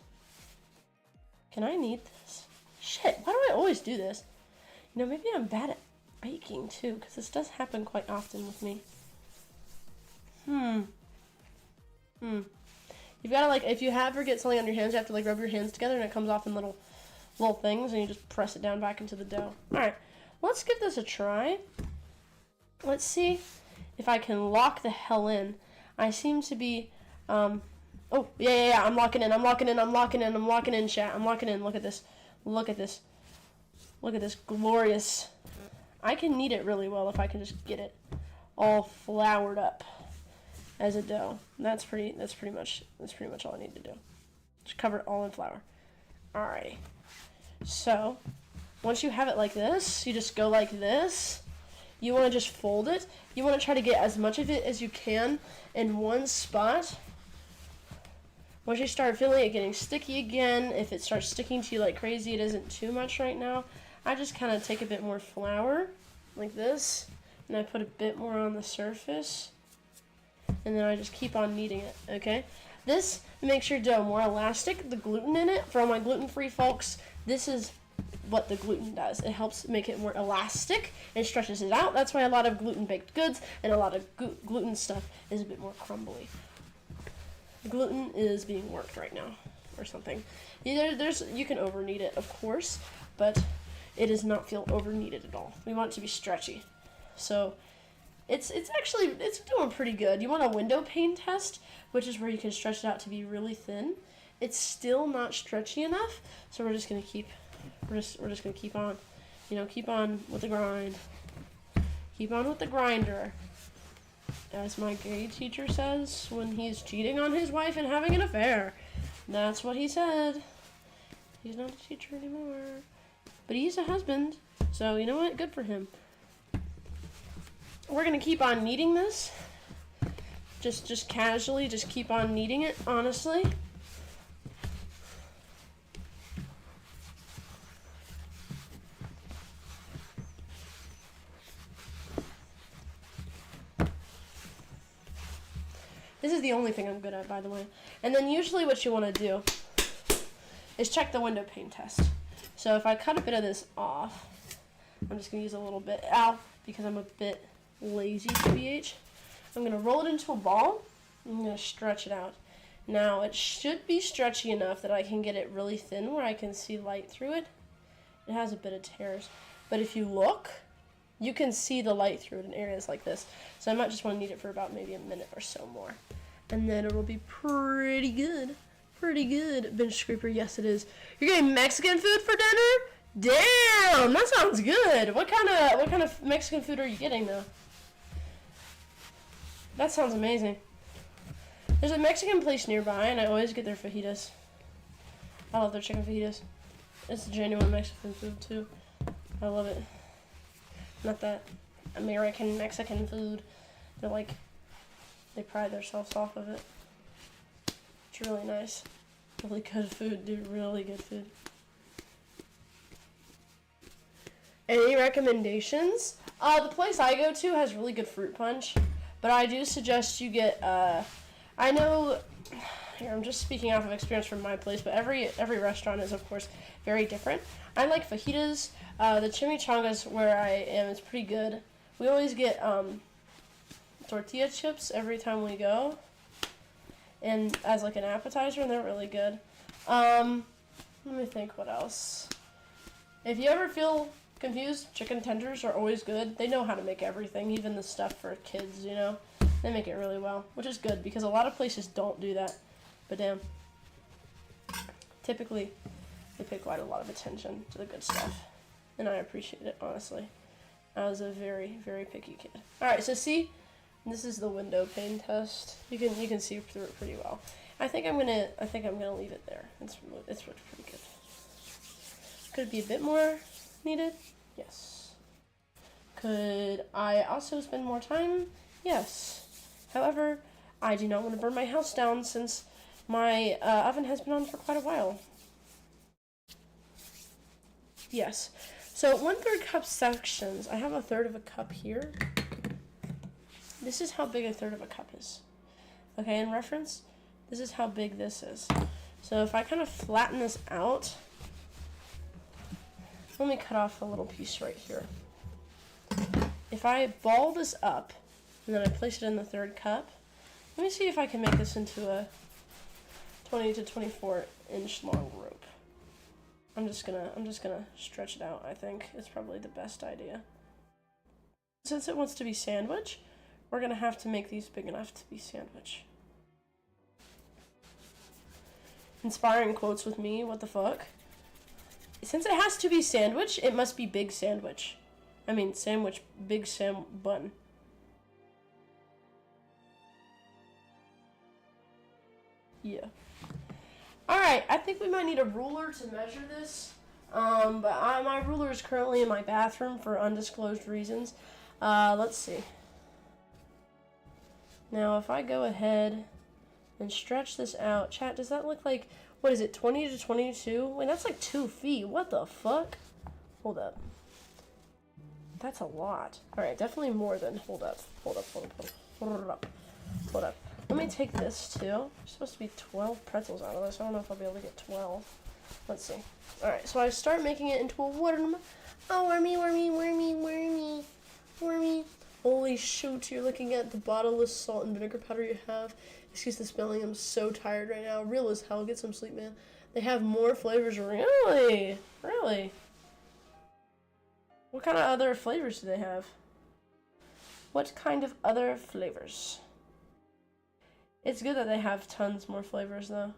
S1: Can I knead this? Shit, why do I always do this? You know, maybe I'm bad at baking too, because this does happen quite often with me. You've got to, like, if you ever get something on your hands, you have to, like, rub your hands together and it comes off in little things and you just press it down back into the dough. Alright, let's give this a try. Let's see if I can lock the hell in. I seem to be, oh, yeah, I'm locking in, chat. I'm locking in, look at this. Look at this. Look at this glorious. I can knead it really well if I can just get it all floured up as a dough. That's pretty much all I need to do. Just cover it all in flour. Alrighty. So, once you have it like this, you just go like this. You want to just fold it. You want to try to get as much of it as you can in one spot. Once you start feeling it getting sticky again, if it starts sticking to you like crazy, it isn't too much right now. I just kind of take a bit more flour, like this, and I put a bit more on the surface, and then I just keep on kneading it, okay? This makes your dough more elastic. The gluten in it, for all my gluten-free folks, this is what the gluten does. It helps make it more elastic and stretches it out. That's why a lot of gluten-baked goods and a lot of gluten stuff is a bit more crumbly. Gluten is being worked right now, or something. You can over-knead it, of course, but it does not feel over-kneaded at all. We want it to be stretchy. So it's doing pretty good. You want a window pane test, which is where you can stretch it out to be really thin. It's still not stretchy enough, so we're just gonna keep on, keep on with the grind. Keep on with the grinder. As my gay teacher says when he's cheating on his wife and having an affair. That's what he said. He's not a teacher anymore. But he's a husband. So, you know what? Good for him. We're going to keep on kneading this. Just casually, just keep on kneading it, honestly. This is the only thing I'm good at, by the way. And then usually what you want to do is check the window pane test. So if I cut a bit of this off, I'm just going to use a little bit out because I'm a bit lazy, TBH. I'm going to roll it into a ball. I'm going to stretch it out. Now, it should be stretchy enough that I can get it really thin where I can see light through it. It has a bit of tears. But if you look, you can see the light through it in areas like this. So I might just want to knead it for about maybe a minute or so more. And then it'll be pretty good. Pretty good. Bench scraper, yes it is. You're getting Mexican food for dinner? Damn, that sounds good. What kind of Mexican food are you getting though? That sounds amazing. There's a Mexican place nearby and I always get their fajitas. I love their chicken fajitas. It's genuine Mexican food too. I love it. Not that American Mexican food. They're like, they pride themselves off of it. It's really nice. Really good food, dude. Really good food. Any recommendations? The place I go to has really good fruit punch. But I do suggest you get, I know here, I'm just speaking off of experience from my place, but every restaurant is, of course, very different. I like fajitas. The chimichangas where I am is pretty good. We always get tortilla chips every time we go, and as like an appetizer, and they're really good. Let me think what else. If you ever feel confused, chicken tenders are always good. They know how to make everything, even the stuff for kids, you know. They make it really well, which is good because a lot of places don't do that. But damn, typically they pay quite a lot of attention to the good stuff, and I appreciate it, honestly. I was a very, very picky kid. All right, so see, this is the window pane test. You can see through it pretty well. I think I'm gonna leave it there. It's pretty good. Could it be a bit more needed? Yes. Could I also spend more time? Yes. However, I do not want to burn my house down since my oven has been on for quite a while. Yes. So 1/3 cup sections. I have 1/3 of a cup here. This is how big 1/3 of a cup is. Okay, in reference, this is how big this is. So if I kind of flatten this out, let me cut off a little piece right here. If I ball this up and then I place it in the 1/3 cup, let me see if I can make this into a 20 to 24 inch long rope. I'm just gonna stretch it out. I think it's probably the best idea. Since it wants to be sandwich, we're gonna have to make these big enough to be sandwich. Inspiring quotes with me, what the fuck? Since it has to be sandwich, it must be big sandwich. I mean sandwich, big bun. Yeah. Alright, I think we might need a ruler to measure this. But my ruler is currently in my bathroom for undisclosed reasons. Let's see. Now, if I go ahead and stretch this out, chat, does that look like, what is it, 20 to 22? Wait, that's like 2 feet. What the fuck? Hold up. That's a lot. Alright, definitely more than, hold up. Let me take this too. There's supposed to be 12 pretzels out of this. I don't know if I'll be able to get 12. Let's see. Alright, so I start making it into a worm. Oh, wormy. Holy shoot, you're looking at the bottomless salt and vinegar powder you have. Excuse the spelling, I'm so tired right now. Real as hell, get some sleep, man. They have more flavors, really? Really? What kind of other flavors do they have? What kind of other flavors? It's good that they have tons more flavors, though.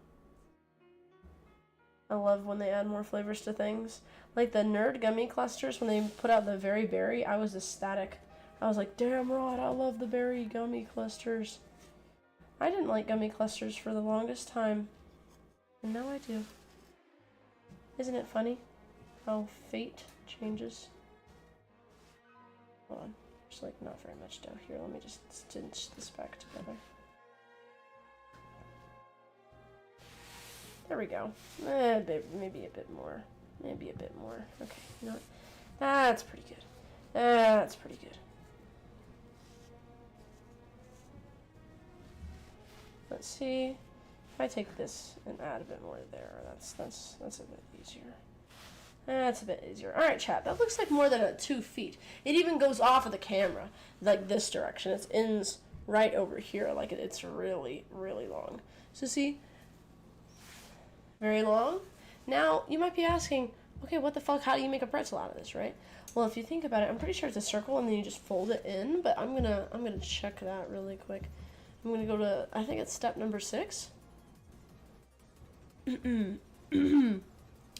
S1: I love when they add more flavors to things. Like the Nerd Gummy Clusters, when they put out the Very Berry, I was ecstatic. I was like, damn, Rod, I love the berry gummy clusters. I didn't like gummy clusters for the longest time, and now I do. Isn't it funny how fate changes? Hold on, there's like not very much dough here. Let me just stitch this back together. There we go. Maybe a bit more. Maybe a bit more. Okay, you know what? That's pretty good. That's pretty good. Let's see. If I take this and add a bit more there, that's a bit easier. That's a bit easier. Alright, chat. That looks like more than 2 feet. It even goes off of the camera, like this direction. It ends right over here. Like it's really, really long. So see? Very long. Now, you might be asking, okay, what the fuck? How do you make a pretzel out of this, right? Well, if you think about it, I'm pretty sure it's a circle and then you just fold it in, but I'm gonna check that really quick. I'm gonna go to, I think it's step number 6.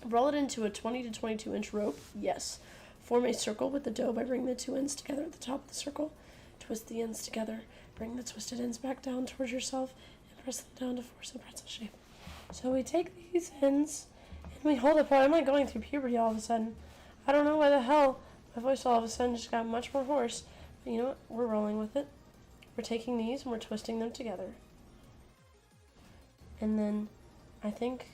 S1: Roll it into a 20 to 22 inch rope. Yes. Form a circle with the dough by bringing the 2 ends together at the top of the circle. Twist the ends together. Bring the twisted ends back down towards yourself and press them down to force a pretzel shape. So we take these ends and we hold it. Boy, I'm like going through puberty all of a sudden. I don't know why the hell my voice all of a sudden just got much more hoarse. But you know what? We're rolling with it. We're taking these and we're twisting them together. And then I think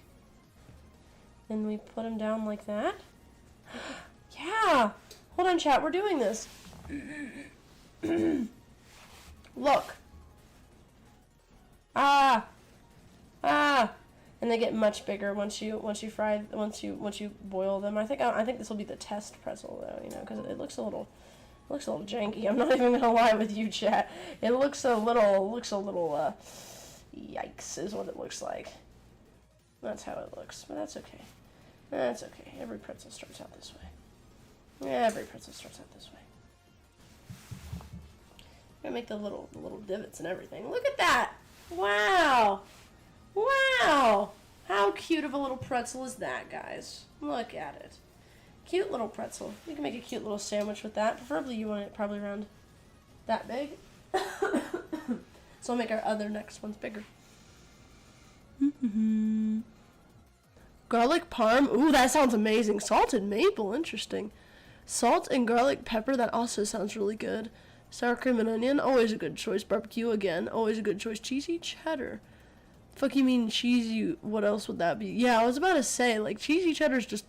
S1: then we put them down like that. Yeah! Hold on, chat. We're doing this. Look. Ah! and they get much bigger once you boil them. I think this will be the test pretzel though, you know, because it looks a little janky. I'm not even gonna lie with you, chat. It looks a little yikes is what it looks like. That's how it looks, but that's okay. That's okay. Every pretzel starts out this way. Every pretzel starts out this way. I'm gonna make the little divots and everything. Look at that! Wow! Wow! How cute of a little pretzel is that, guys? Look at it. Cute little pretzel. You can make a cute little sandwich with that. Preferably you want it probably around that big. So we'll make our other next ones bigger. Garlic parm. Ooh, that sounds amazing. Salted maple. Interesting. Salt and garlic pepper. That also sounds really good. Sour cream and onion. Always a good choice. Barbecue again. Always a good choice. Cheesy cheddar. Fuck you mean cheesy? What else would that be? Yeah, I was about to say, like, cheesy cheddar is just,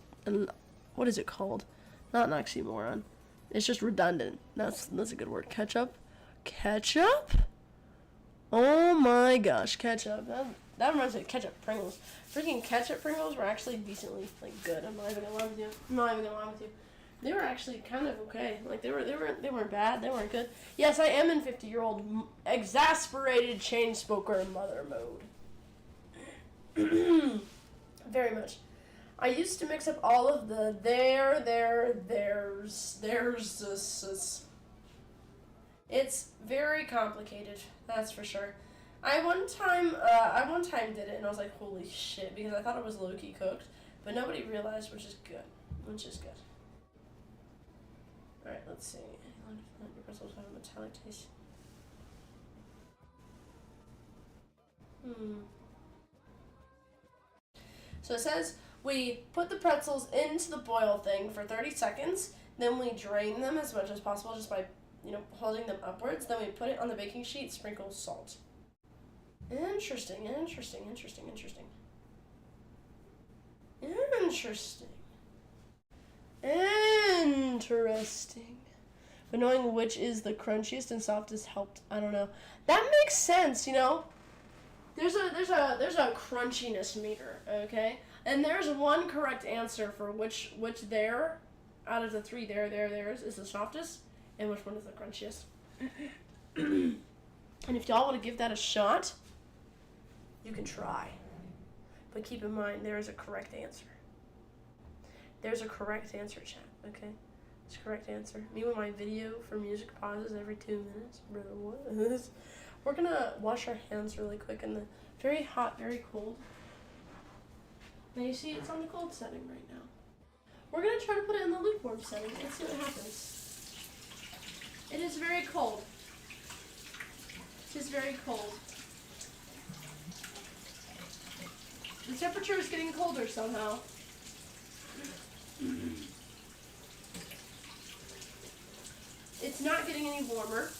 S1: what is it called? Not an oxymoron. It's just redundant. That's a good word. Ketchup? Ketchup? Oh my gosh, ketchup. That reminds me of ketchup Pringles. Freaking ketchup Pringles were actually decently, like, good. I'm not even gonna lie with you. They were actually kind of okay. Like, they weren't bad. They weren't good. Yes, I am in 50-year-old exasperated chain smoker mother mode. Very much. I used to mix up all of the there's. It's very complicated, that's for sure. I one time did it and I was like, holy shit, because I thought it was low-key cooked, but nobody realized, which is good. Alright, let's see. Your pretzels have a metallic taste. So it says we put the pretzels into the boil thing for 30 seconds, then we drain them as much as possible just by, you know, holding them upwards. Then we put it on the baking sheet, sprinkle salt. Interesting. But knowing which is the crunchiest and softest helped, I don't know. That makes sense, you know? There's a crunchiness meter, okay? And there's one correct answer for which there, out of the three theirs is the softest, and which one is the crunchiest. And if y'all want to give that a shot, you can try. But keep in mind, there is a correct answer. There's a correct answer, chat, okay? It's a correct answer. Me with my video for music pauses every 2 minutes. Brother, what is this? We're gonna wash our hands really quick in the very hot, very cold. Now you see it's on the cold setting right now. We're gonna try to put it in the lukewarm setting. Let's see what happens. It is very cold. It is very cold. The temperature is getting colder somehow. It's not getting any warmer.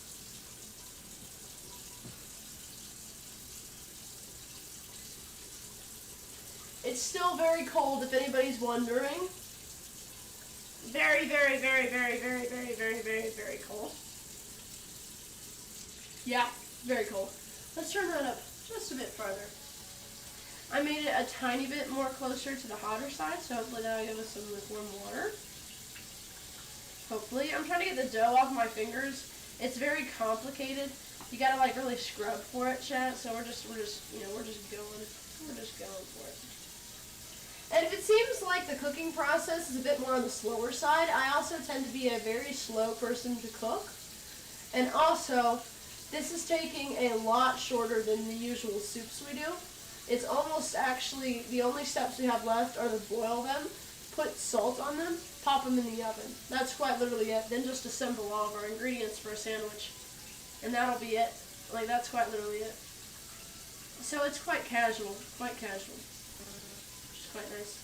S1: It's still very cold, if anybody's wondering. Very, very, very, very, very, very, very, very, very cold. Yeah, very cold. Let's turn that up just a bit farther. I made it a tiny bit more closer to the hotter side, so hopefully that'll give us some lukewarm water. Hopefully. I'm trying to get the dough off my fingers. It's very complicated. You gotta like really scrub for it, chat. So we're just going for it. And if it seems like the cooking process is a bit more on the slower side, I also tend to be a very slow person to cook. And also, this is taking a lot shorter than the usual soups we do. It's almost actually, the only steps we have left are to boil them, put salt on them, pop them in the oven. That's quite literally it. Then just assemble all of our ingredients for a sandwich. And that'll be it. Like, that's quite literally it. So it's quite casual. Which is quite nice.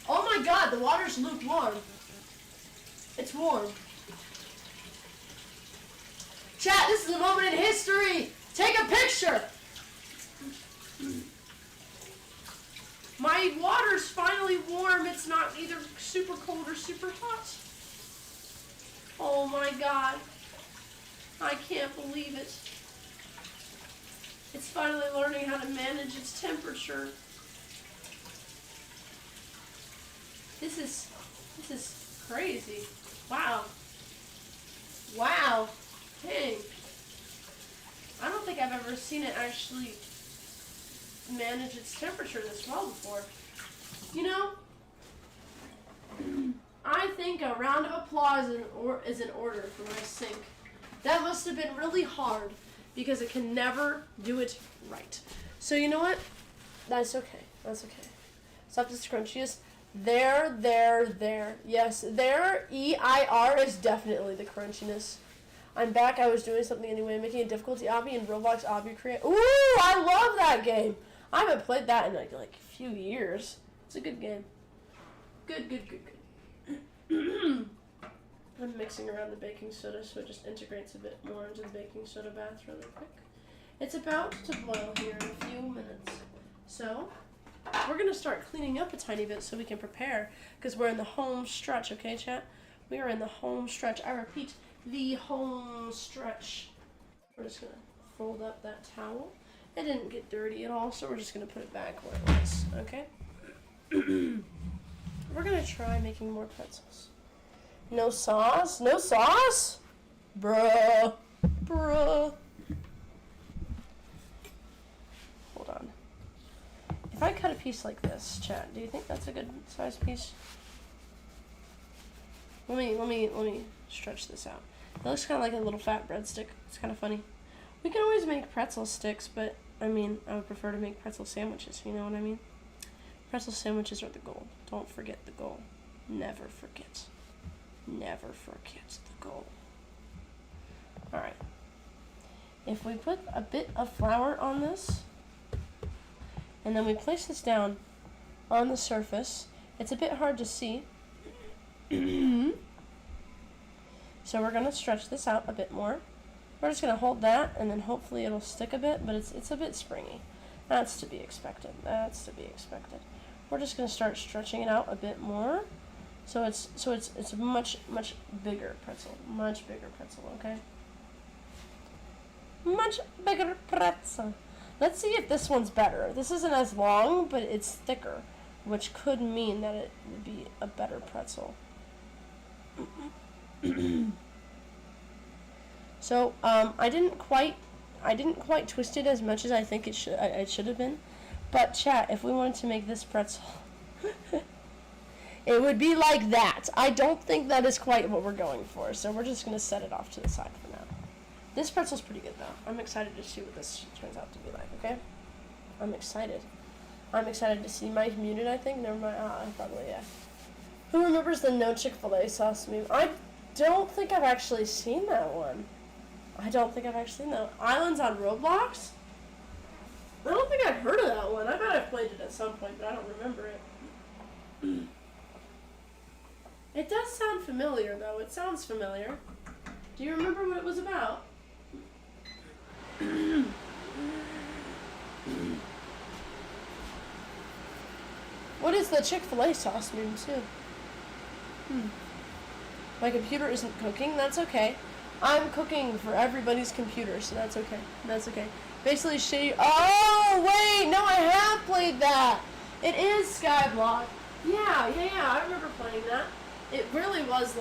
S1: Oh my god, the water's lukewarm. It's warm. Chat, this is a moment in history. Take a picture. My water's finally warm. It's not either super cold or super hot. Oh my god. I can't believe it. It's finally learning how to manage its temperature. This is crazy. Wow. Wow. Dang. I don't think I've ever seen it actually manage its temperature this well before. You know, I think a round of applause is in order for my sink. That must have been really hard because it can never do it right. So you know what? That's okay. That's okay. Stop the scrunchiest. There. Yes, there. EIR is definitely the crunchiness. I'm back. I was doing something anyway, making a difficulty obby in Roblox obby create. Ooh, I love that game. I haven't played that in like a few years. It's a good game. Good. I'm mixing around the baking soda so it just integrates a bit more into the baking soda bath really quick. It's about to boil here in a few minutes. So, we're going to start cleaning up a tiny bit so we can prepare because we're in the home stretch, okay, chat? We are in the home stretch. I repeat, the home stretch. We're just going to fold up that towel. It didn't get dirty at all, so we're just going to put it back where it was, okay? We're going to try making more pretzels. No sauce? No sauce? Bruh. Hold on. If I cut a piece like this, chat, do you think that's a good size piece? Let me stretch this out. It looks kind of like a little fat breadstick. It's kind of funny. We can always make pretzel sticks, but I mean, I would prefer to make pretzel sandwiches. You know what I mean? Pretzel sandwiches are the goal. Don't forget the goal. Never forget. Never forget the goal. Alright. If we put a bit of flour on this, and then we place this down on the surface, it's a bit hard to see. So we're going to stretch this out a bit more. We're just going to hold that, and then hopefully it'll stick a bit, but it's a bit springy. That's to be expected. That's to be expected. We're just going to start stretching it out a bit more. So it's a much bigger pretzel. Much bigger pretzel, okay? Much bigger pretzel. Let's see if this one's better. This isn't as long, but it's thicker, which could mean that it would be a better pretzel. So I didn't quite twist it as much as I think it should have been. But chat, if we wanted to make this pretzel, it would be like that. I don't think that is quite what we're going for, so we're just going to set it off to the side for now. This pretzel's pretty good, though. I'm excited to see what this turns out to be like, okay? I'm excited. I'm excited to see. Mike muted, I think. Never mind. Probably, yeah. Who remembers the no Chick-fil-A sauce meme? I don't think I've actually seen that one. I don't think I've actually seen that. Islands on Roblox? I don't think I've heard of that one. I bet I've played it at some point, but I don't remember it. It does sound familiar, though. It sounds familiar. Do you remember what it was about? What is the Chick-fil-A sauce meme, too? My computer isn't cooking. That's okay. I'm cooking for everybody's computer, so that's okay. That's okay. Basically, oh, wait! No, I have played that! It is Skyblock. Yeah, I remember playing that. It really was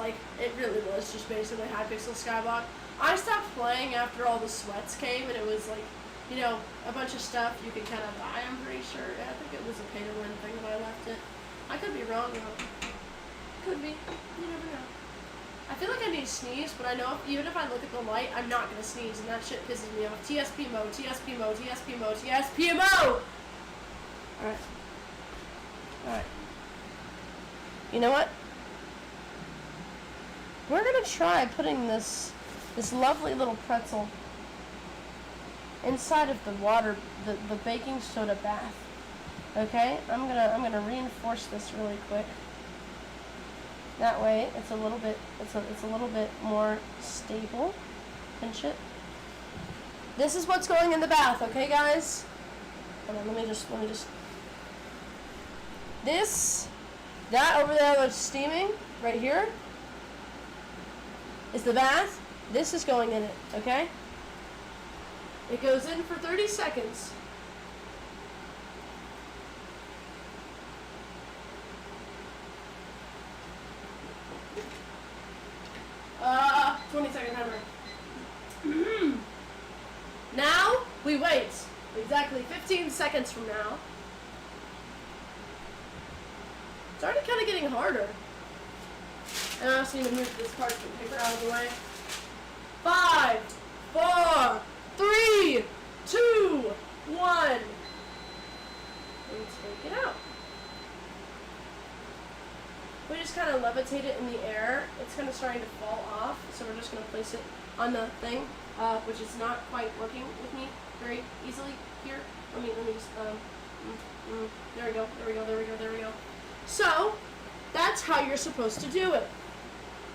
S1: just basically Hypixel Skyblock. I stopped playing after all the sweats came, and it was like, you know, a bunch of stuff you could kind of buy, I'm pretty sure. I think it was a pay-to-win thing when I left it. I could be wrong, though. Could be. You never know. I feel like I need to sneeze, but I know even if I look at the light, I'm not going to sneeze, and that shit pisses me off. TSP mode, TSP mode, TSP mode, TSP mode! Alright. You know what? We're going to try putting this lovely little pretzel inside of the water, the baking soda bath. Okay? I'm gonna reinforce this really quick. That way, it's a little bit more stable. Pinch it. This is what's going in the bath, okay, guys? Hold on, let me just. That over there that's steaming, right here, is the bath. This is going in it, okay? It goes in for 30 seconds. 20-second timer. Now, we wait. Exactly 15 seconds from now. It's already kind of getting harder. And I also need to move this parchment paper out of the way. 5, 4, 3, 2, 1. And take it out. We just kind of levitate it in the air. It's kind of starting to fall off, so we're just going to place it on the thing, which is not quite working with me very easily here. Let me just, there we go. So, that's how you're supposed to do it.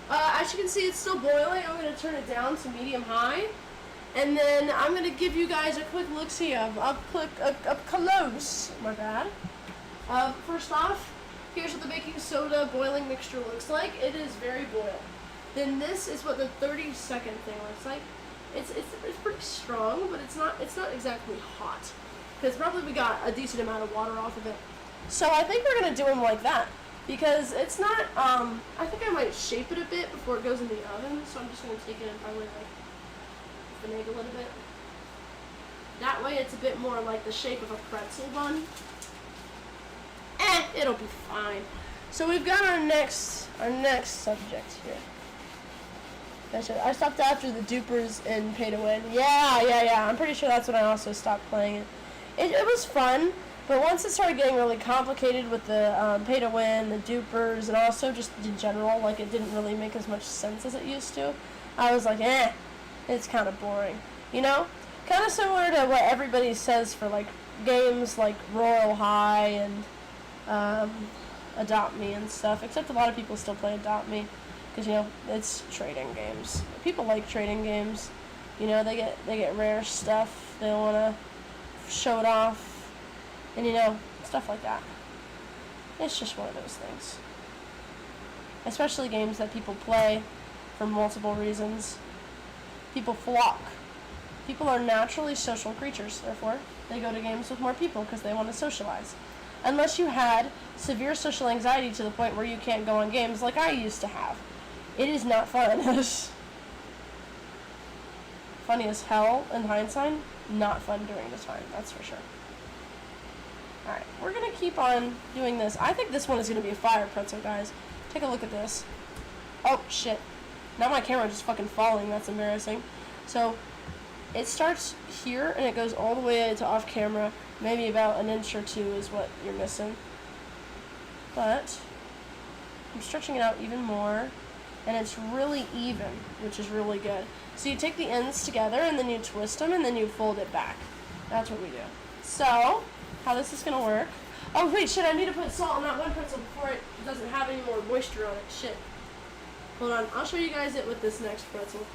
S1: As you can see, it's still boiling. I'm going to turn it down to medium-high, and then I'm going to give you guys a quick look-see up close. My bad. First off, here's what the baking soda boiling mixture looks like. It is very boiled. Then this is what the 30-second thing looks like. It's pretty strong, but it's not exactly hot, because probably we got a decent amount of water off of it. So I think we're gonna do them like that, because it's not. I think I might shape it a bit before it goes in the oven. So I'm just gonna take it and probably like finagle it a bit. That way, it's a bit more like the shape of a pretzel bun. It'll be fine. So we've got our next subject here. I stopped after the dupers in Pay to Win. Yeah. I'm pretty sure that's when I also stopped playing it. It was fun, but once it started getting really complicated with the Pay to Win, the dupers, and also just in general, like it didn't really make as much sense as it used to. I was like, it's kind of boring. You know? Kind of similar to what everybody says for like games like Royal High and Adopt Me and stuff, except a lot of people still play Adopt Me, because, you know, it's trading games. People like trading games. You know, they get rare stuff, they want to show it off, and, you know, stuff like that. It's just one of those things. Especially games that people play for multiple reasons. People flock. People are naturally social creatures, therefore they go to games with more people because they want to socialize. Unless you had severe social anxiety to the point where you can't go on games like I used to have. It is not fun. Funny as hell in hindsight, not fun during the time, that's for sure. Alright, we're going to keep on doing this. I think this one is going to be a fire pretzel, guys. Take a look at this. Oh, shit. Now my camera just fucking falling, that's embarrassing. So, it starts here and it goes all the way to off camera. Maybe about an inch or two is what you're missing. But I'm stretching it out even more, and it's really even, which is really good. So you take the ends together and then you twist them and then you fold it back. That's what we do. So, how this is going to work. Oh wait, shit, I need to put salt on that one pretzel before it doesn't have any more moisture on it. Shit. Hold on, I'll show you guys it with this next pretzel.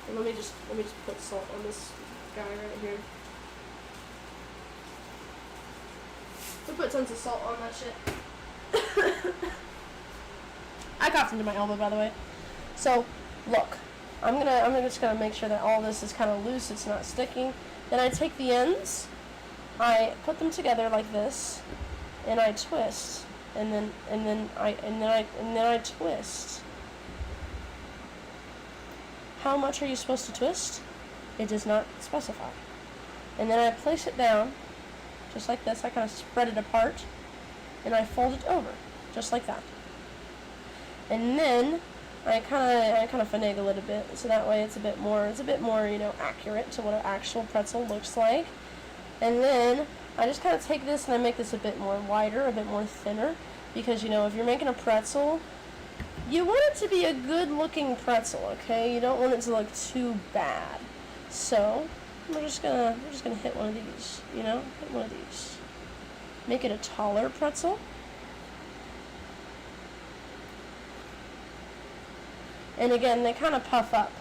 S1: And let me just put salt on this guy right here. We put tons of salt on that shit. I coughed into my elbow, by the way. So, look, I'm just gonna make sure that all this is kind of loose. It's not sticking. Then I take the ends, I put them together like this, and I twist, and then I twist. How much are you supposed to twist? It does not specify. And then I place it down. Just like this, I kind of spread it apart, and I fold it over, just like that. And then I kind of finagle it a bit, so that way it's a bit more, you know, accurate to what an actual pretzel looks like. And then I just kind of take this and I make this a bit more wider, a bit more thinner, because, you know, if you're making a pretzel, you want it to be a good-looking pretzel, okay? You don't want it to look too bad. So we're just gonna hit one of these, you know, hit one of these. Make it a taller pretzel. And again, they kind of puff up.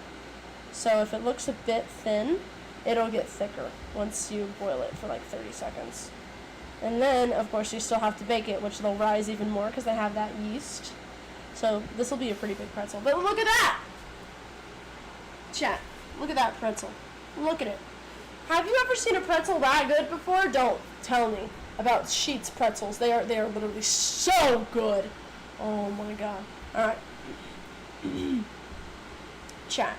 S1: So if it looks a bit thin, it'll get thicker once you boil it for like 30 seconds. And then, of course, you still have to bake it, which they'll rise even more because they have that yeast. So this will be a pretty big pretzel. But look at that! Chat, look at that pretzel. Look at it. Have you ever seen a pretzel that good before? Don't tell me about Sheetz pretzels. They are literally so good. Oh my god. Alright. Chat.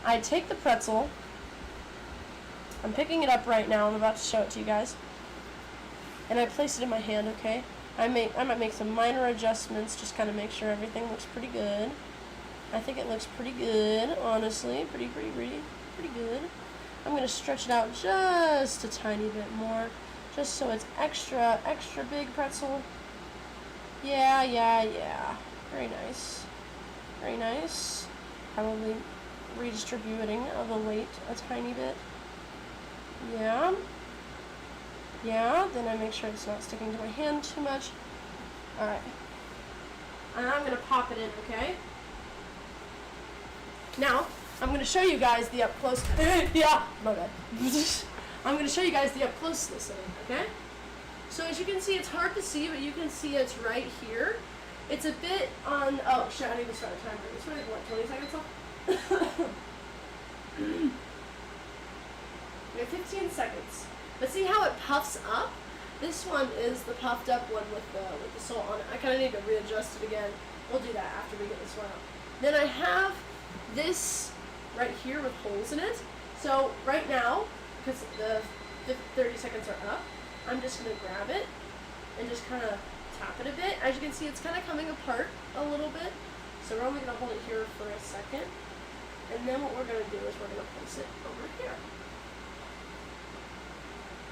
S1: I take the pretzel. I'm picking it up right now. I'm about to show it to you guys. And I place it in my hand, okay? I might make some minor adjustments, just kind of make sure everything looks pretty good. I think it looks pretty good, honestly. Pretty good. I'm going to stretch it out just a tiny bit more, just so it's extra big pretzel. Yeah. Very nice. Probably redistributing the weight a tiny bit. Yeah, then I make sure it's not sticking to my hand too much. Alright. And I'm going to pop it in, okay? Now, I'm going to show you guys the up close. Yeah, my bad. I'm going to show you guys the up closeness of it, okay? So as you can see, it's hard to see, but you can see it's right here. It's a bit on. Oh shit! I need to start a timer. It's really what, 20 seconds off. We have 15 seconds. But see how it puffs up? This one is the puffed up one with the salt on it. I kind of need to readjust it again. We'll do that after we get this one out. Then I have this right here with holes in it. So right now, because the 30 seconds are up, I'm just going to grab it and just kind of tap it a bit. As you can see, it's kind of coming apart a little bit. So we're only going to hold it here for a second. And then what we're going to do is we're going to place it over here.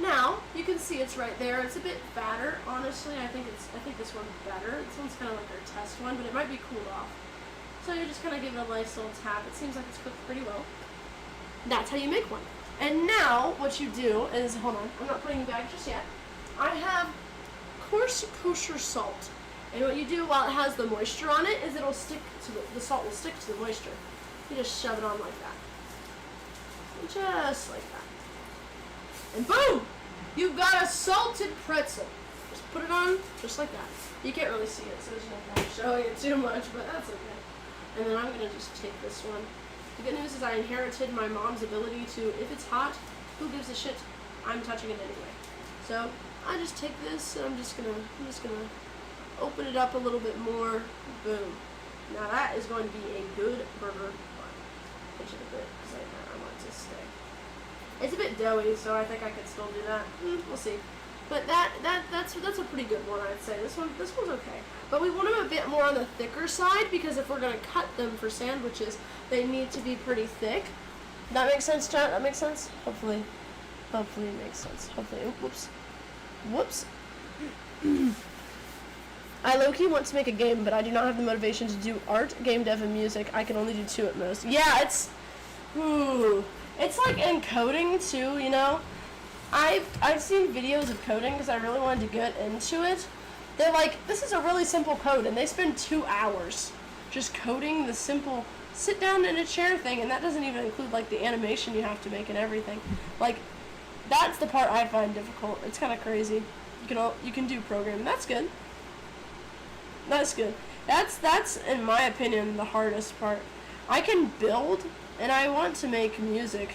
S1: Now, you can see it's right there. It's a bit fatter, honestly. I think this one's better. This one's kind of like our test one, but it might be cooled off. So you just kind of give it a nice little tap. It seems like it's cooked pretty well. That's how you make one. And now, what you do is, hold on, I'm not putting it back just yet. I have coarse kosher salt. And what you do while it has the moisture on it is it'll stick to the salt will stick to the moisture. You just shove it on like that. Just like that. And boom! You've got a salted pretzel. Just put it on just like that. You can't really see it, so there's no point showing it too much, but that's okay. And then I'm going to just take this one. The good news is I inherited my mom's ability to, if it's hot, who gives a shit? I'm touching it anyway. So I just take this and I'm just gonna open it up a little bit more. Boom. Now that is going to be a good burger bun. Pinch it a bit because I want it to stay. It's a bit doughy, so I think I could still do that. We'll see. But that's a pretty good one, I'd say. This one's okay. But we want them a bit more on the thicker side because if we're gonna cut them for sandwiches, they need to be pretty thick. That makes sense, chat? That makes sense? Hopefully it makes sense. Hopefully. Whoops. I low-key want to make a game, but I do not have the motivation to do art, game dev, and music. I can only do 2 at most. Yeah, it's like in coding too, you know? I've seen videos of coding because I really wanted to get into it. They're like, this is a really simple code, and they spend 2 hours just coding the simple sit down in a chair thing, and that doesn't even include like the animation you have to make and everything. Like, that's the part I find difficult. It's kind of crazy. You can do programming. That's good. That's good. That's in my opinion the hardest part. I can build and I want to make music,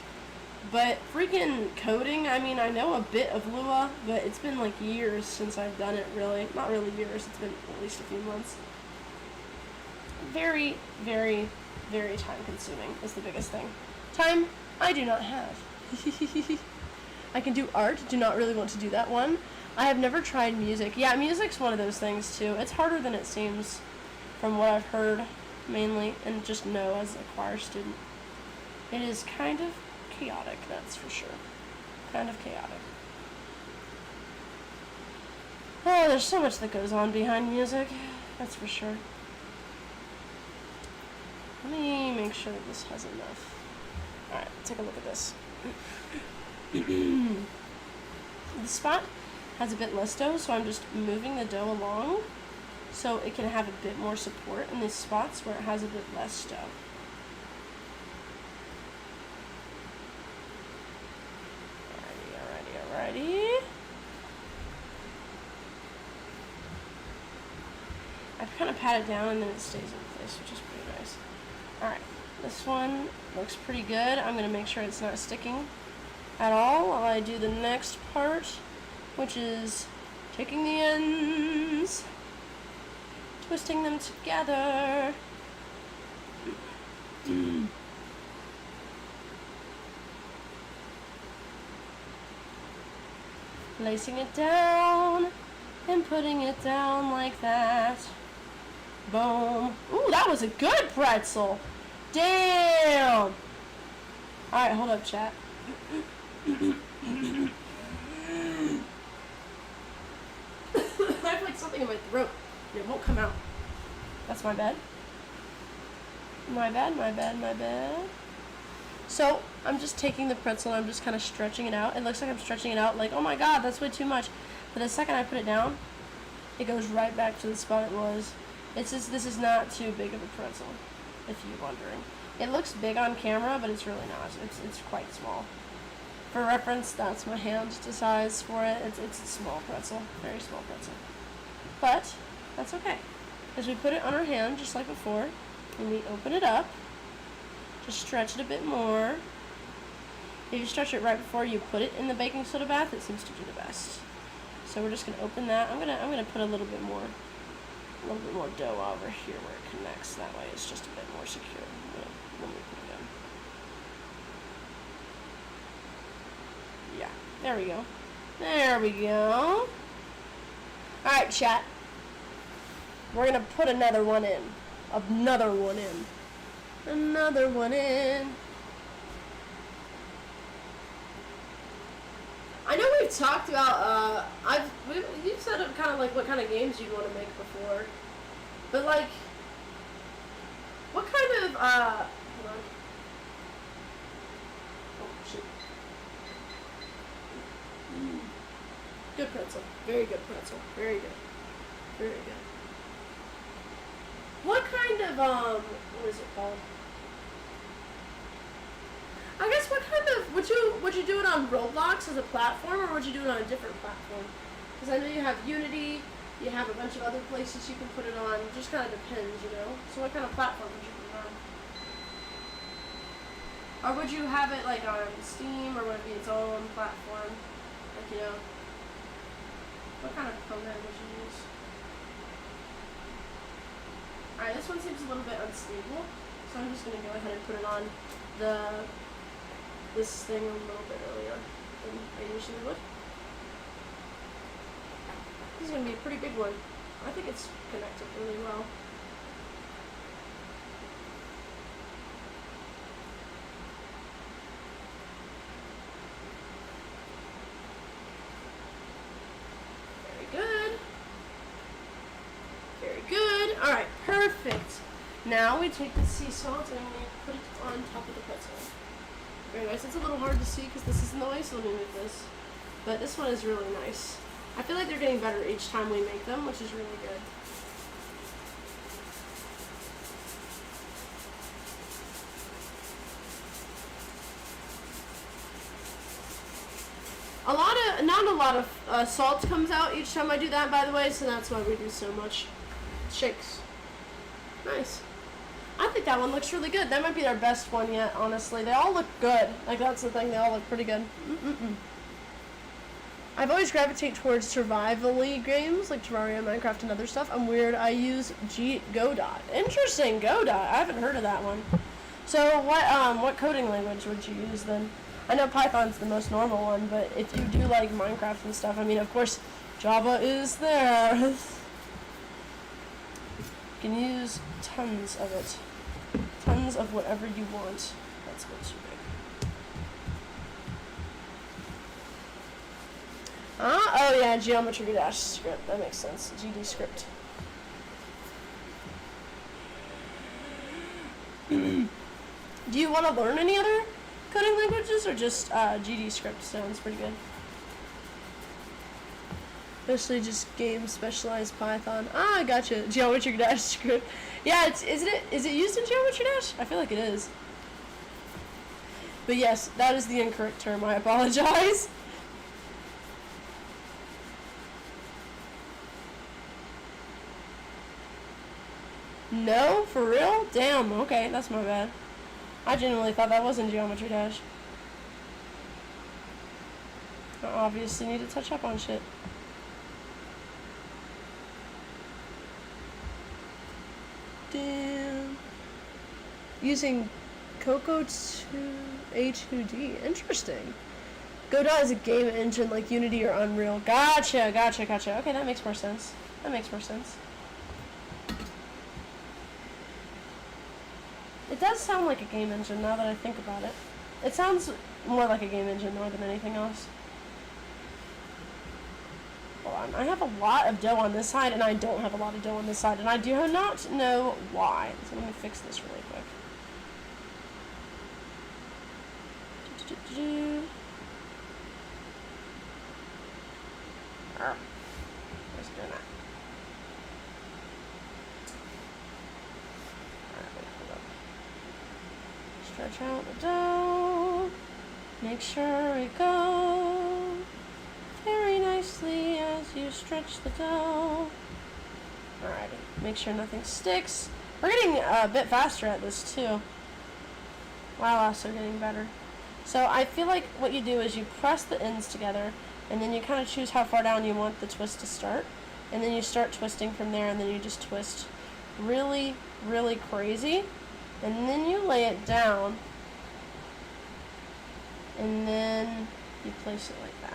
S1: but freaking coding, I mean, I know a bit of Lua, but it's been like years since I've done it, really. Not really years, it's been at least a few months. Very, very, very time consuming is the biggest thing. Time, I do not have. I can do art, do not really want to do that one. I have never tried music. Yeah, music's one of those things too. It's harder than it seems from what I've heard, mainly, and just know as a choir student. It is kind of chaotic, that's for sure. Kind of chaotic. Oh, there's so much that goes on behind music, that's for sure. Let me make sure that this has enough. Alright, take a look at this. This spot has a bit less dough, so I'm just moving the dough along so it can have a bit more support in these spots where it has a bit less dough. Alrighty. I've kind of pat it down and then it stays in place, which is pretty nice. Alright, This one looks pretty good. I'm going to make sure it's not sticking at all while I do the next part, which is taking the ends, twisting them together. Placing it down and putting it down like that. Boom. Ooh, that was a good pretzel. Damn. Alright, hold up, chat. I have like something in my throat. It won't come out. That's my bad. My bad. So, I'm just taking the pretzel and I'm just kind of stretching it out. It looks like I'm stretching it out like, oh my god, that's way too much. But the second I put it down, it goes right back to the spot it was. It's just, this is not too big of a pretzel, if you're wondering. It looks big on camera, but it's really not. It's quite small. For reference, that's my hand size for it. It's a small pretzel, very small pretzel. But, that's okay. As we put it on our hand, just like before, and we open it up, just stretch it a bit more. If you stretch it right before you put it in the baking soda bath, it seems to do the best. So we're just gonna open that. I'm gonna put a little bit more dough over here where it connects. That way it's just a bit more secure when we put it in. Yeah, there we go. There we go. Alright, chat. We're gonna put another one in. Another one in. Another one in. I know we've talked about, you've said kind of like what kind of games you'd want to make before. But like, what kind of, hold on. Oh, shit. Good pretzel. Very good pretzel. Very good. Very good. What kind of, what is it called? I guess what kind of, would you do it on Roblox as a platform, or would you do it on a different platform? Because I know you have Unity, you have a bunch of other places you can put it on. It just kind of depends, you know? So what kind of platform would you put it on? Or would you have it like on Steam, or would it be its own platform? Like, you know, what kind of program would you use? Alright, this one seems a little bit unstable, so I'm just going to go ahead and put it on this thing a little bit earlier than I usually would. This is going to be a pretty big one. I think it's connected really well. Very good. Very good. Alright, perfect. Now we take the sea salt and we put it on top of the pretzel. Very nice. It's a little hard to see because this is in the way, so let me move this. But this one is really nice. I feel like they're getting better each time we make them, which is really good. Not a lot of salt comes out each time I do that, by the way, so that's why we do so much shakes. Nice. I think that one looks really good. That might be our best one yet, honestly. They all look good. Like, that's the thing. They all look pretty good. I've always gravitated towards survival-y games, like Terraria, Minecraft, and other stuff. I'm weird. I use Godot. Interesting, Godot. I haven't heard of that one. So, what coding language would you use, then? I know Python's the most normal one, but if you do like Minecraft and stuff, I mean, of course, Java is there. You can use tons of it. Tons of whatever you want. That's a bit too big. Oh yeah, Geometry Dash script. That makes sense. GD script. Do you want to learn any other coding languages, or just GD script sounds pretty good? Especially just game specialized Python. I gotcha. Geometry Dash script. Yeah, is it used in Geometry Dash? I feel like it is. But yes, that is the incorrect term. I apologize. No, for real? Damn. Okay, that's my bad. I genuinely thought that was in Geometry Dash. I obviously need to touch up on shit. Damn. Using Coco A2D. Interesting. Godot is a game engine like Unity or Unreal. Gotcha. Okay, that makes more sense. It does sound like a game engine now that I think about it. It sounds more like a game engine more than anything else. Hold on. I have a lot of dough on this side, and I don't have a lot of dough on this side, and I do not know why. So let me fix this really quick. Just doing that. Alright, wait, hold up. Stretch out the dough. Make sure it goes very nicely as you stretch the dough. Alrighty, make sure nothing sticks. We're getting a bit faster at this too, while also getting better. So I feel like what you do is you press the ends together, and then you kind of choose how far down you want the twist to start, and then you start twisting from there, and then you just twist really, really crazy, and then you lay it down, and then you place it like that.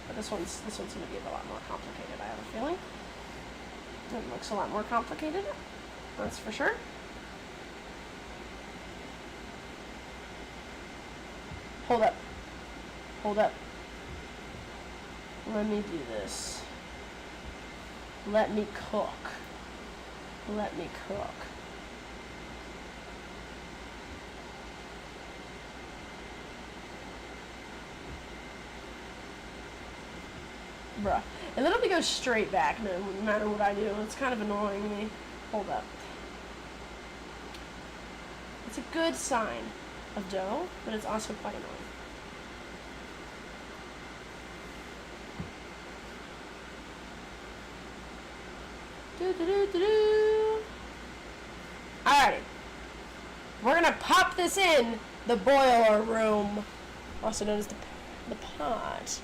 S1: But this one's going to be a lot more complicated, I have a feeling. It looks a lot more complicated, that's for sure. Hold up. Let me do this. Let me cook. Bruh. It literally goes straight back no matter what I do. It's kind of annoying me. Hold up. It's a good sign of dough, but it's also quite annoying. Alrighty. We're gonna pop this in the boiler room, also known as the pot.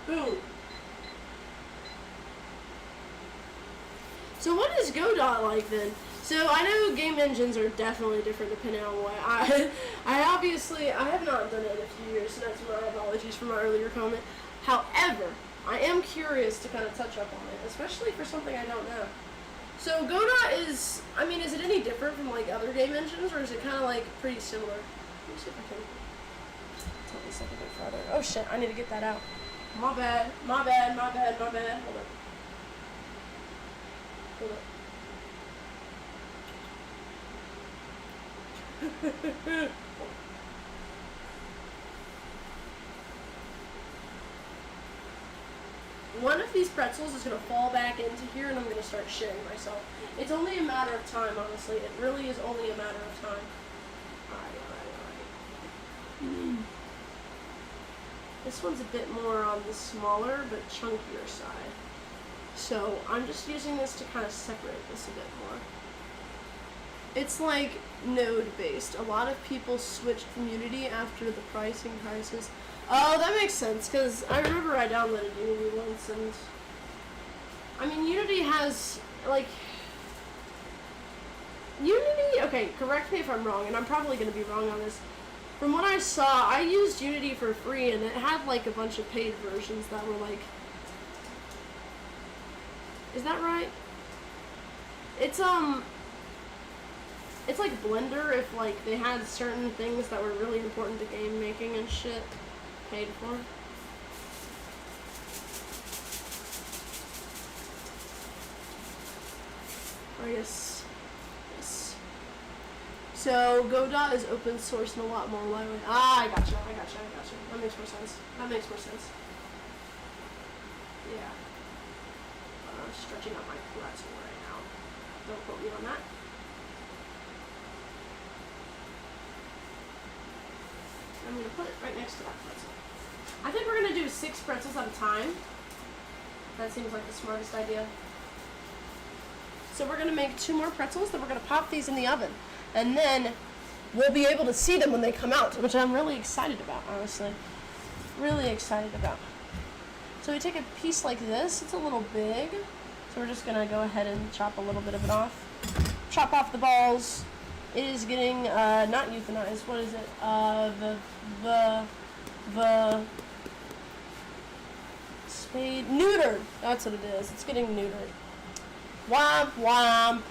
S1: Boom. So what is Godot like then? So I know game engines are definitely different depending on what I have not done it in a few years, so that's my apologies for my earlier comment. However, I am curious to kind of touch up on it, especially for something I don't know. So Godot is it any different from like other game engines, or is it kind of like pretty similar? Let me see if I can tilt this up a bit farther. Oh shit, I need to get that out. My bad. Hold up. One of these pretzels is going to fall back into here, and I'm going to start shitting myself. It's only a matter of time, honestly. It really is only a matter of time. Alright. This one's a bit more on the smaller but chunkier side. So I'm just using this to kind of separate this a bit more. It's like node-based. A lot of people switched from Unity after the pricing crisis. Oh, that makes sense, because I remember I downloaded Unity once, and Unity has, like, Unity, okay, correct me if I'm wrong, and I'm probably going to be wrong on this. From what I saw, I used Unity for free, and it had, like, a bunch of paid versions that were, like, is that right? It's like Blender if, like, they had certain things that were really important to game making and shit paid for. Or yes. So Godot is open source and a lot more widely. I gotcha. That makes more sense. Yeah. Stretching out my pretzel right now. Don't quote me on that. I'm going to put it right next to that pretzel. I think we're going to do 6 pretzels at a time. That seems like the smartest idea. So we're going to make 2 more pretzels, then we're going to pop these in the oven. And then we'll be able to see them when they come out, which I'm really excited about, honestly. Really excited about. So we take a piece like this. It's a little big. So we're just going to go ahead and chop a little bit of it off. Chop off the balls. It is getting, not euthanized. What is it? Spade. Neutered. That's what it is. It's getting neutered. Womp womp.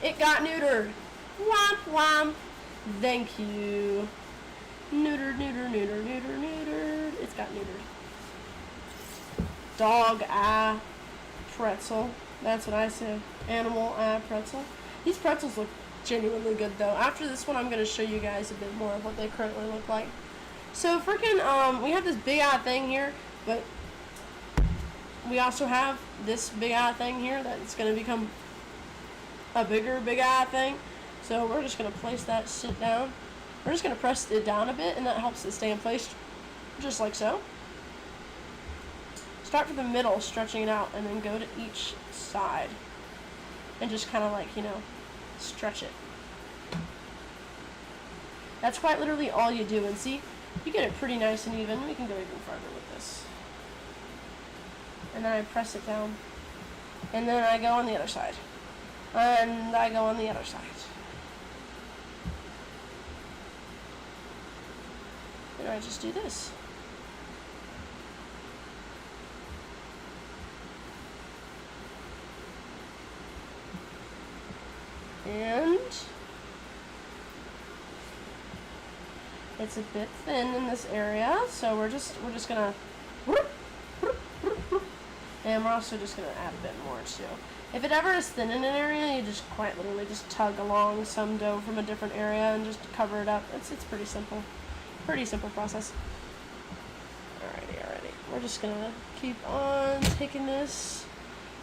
S1: It got neutered. Womp womp. Thank you. Neutered, neutered, neutered, neutered, neutered. It's got neutered. Dog eye pretzel. That's what I say. Animal eye pretzel. These pretzels look genuinely good though. After this one, I'm going to show you guys a bit more of what they currently look like. So freaking, we have this big eye thing here, but we also have this big eye thing here that's going to become a bigger big eye thing. So we're just going to place that shit down. We're just going to press it down a bit, and that helps it stay in place, just like so. Start from the middle, stretching it out, and then go to each side. And just kind of like, you know, stretch it. That's quite literally all you do. And see, you get it pretty nice and even. We can go even farther with this. And then I press it down. And then I go on the other side. And I go on the other side. And I just do this. And it's a bit thin in this area, so we're just gonna, and we're also just gonna add a bit more too. If it ever is thin in an area, you just quite literally just tug along some dough from a different area and just cover it up. It's pretty simple. Pretty simple process. Alrighty. We're just gonna keep on taking this.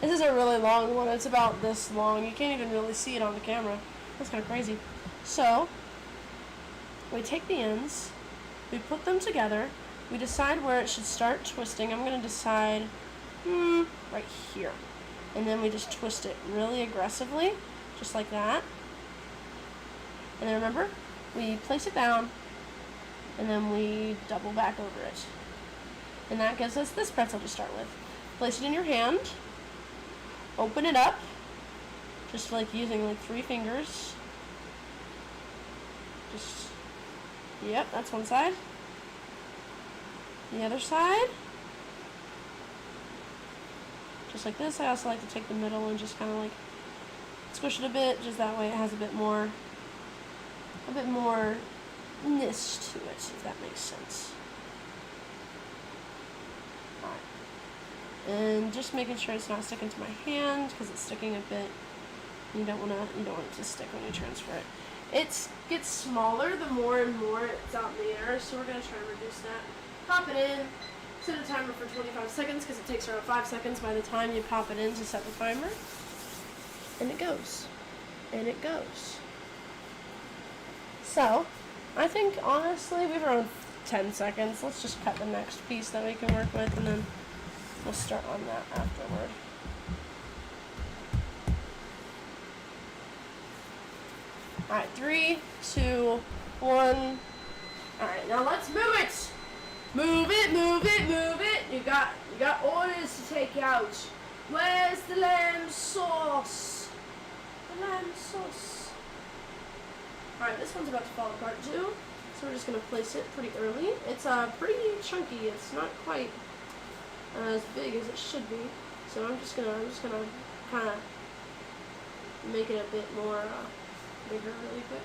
S1: This is a really long one. It's about this long. You can't even really see it on the camera. That's kind of crazy. So, we take the ends, we put them together, we decide where it should start twisting. I'm gonna decide, right here. And then we just twist it really aggressively, just like that. And then remember, we place it down, and then we double back over it. And that gives us this pretzel to start with. Place it in your hand, open it up, just like using like 3 fingers. Just, yep, that's one side. The other side. Just like this. I also like to take the middle and just kind of like squish it a bit, just that way it has a bit more ness to it, if that makes sense. Alright. And just making sure it's not sticking to my hand, because it's sticking a bit. You don't want it to stick when you transfer it. It gets smaller the more and more it's out in the air, so we're going to try and reduce that. Pop it in, set a timer for 25 seconds, because it takes around 5 seconds by the time you pop it in to set the timer. And it goes. And it goes. So, I think, honestly, we've around 10 seconds. Let's just cut the next piece that we can work with, and then we'll start on that afterward. Alright, 3, 2, 1. Alright, now let's move it! Move it, move it, move it! You got orders to take out. Where's the lamb sauce? The lamb sauce. Alright, this one's about to fall apart too. So we're just gonna place it pretty early. It's pretty chunky. It's not quite as big as it should be. So I'm just gonna kind of make it a bit more bigger really quick.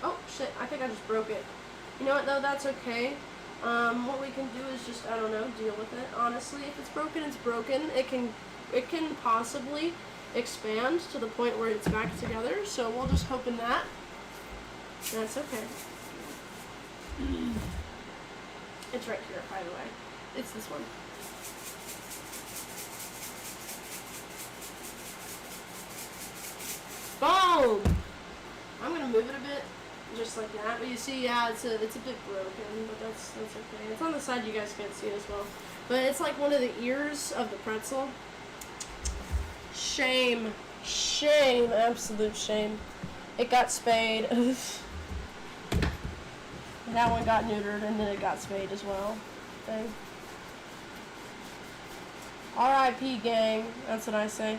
S1: Oh shit, I think I just broke it. You know what though, that's okay. What we can do is just, I don't know, deal with it. Honestly, if it's broken, it's broken. It can possibly expand to the point where it's back together, so we'll just hope in that. That's okay. It's right here, by the way. It's this one. Boom! I'm gonna move it a bit, just like that. But you see, yeah, it's a bit broken, but that's okay. It's on the side, you guys can't see it as well. But it's like one of the ears of the pretzel. Shame. Shame. Absolute shame. It got spayed. That one got neutered, and then it got spayed as well. Thing. R.I.P. gang. That's what I say.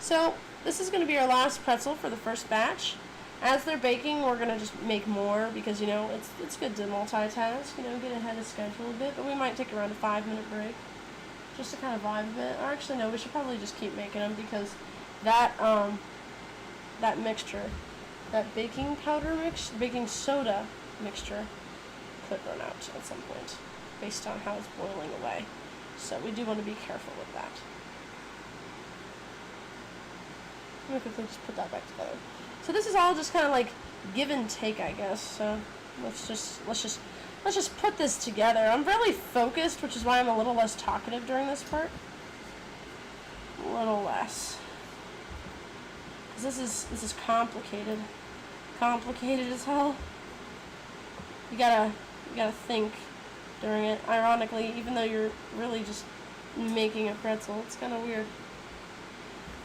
S1: So, this is going to be our last pretzel for the first batch. As they're baking, we're going to just make more because, you know, it's good to multitask, you know, get ahead of schedule a bit. But we might take around a 5-minute break just to kind of vibe a bit. Or actually, no, we should probably just keep making them because that mixture, that baking soda mixture could run out at some point based on how it's boiling away. So we do want to be careful with that. Let me quickly just put that back together. So this is all just kind of like give and take, I guess. So let's just put this together. I'm really focused, which is why I'm a little less talkative during this part. A little less. Because this is complicated. Complicated as hell. You gotta think during it. Ironically, even though you're really just making a pretzel, it's kind of weird.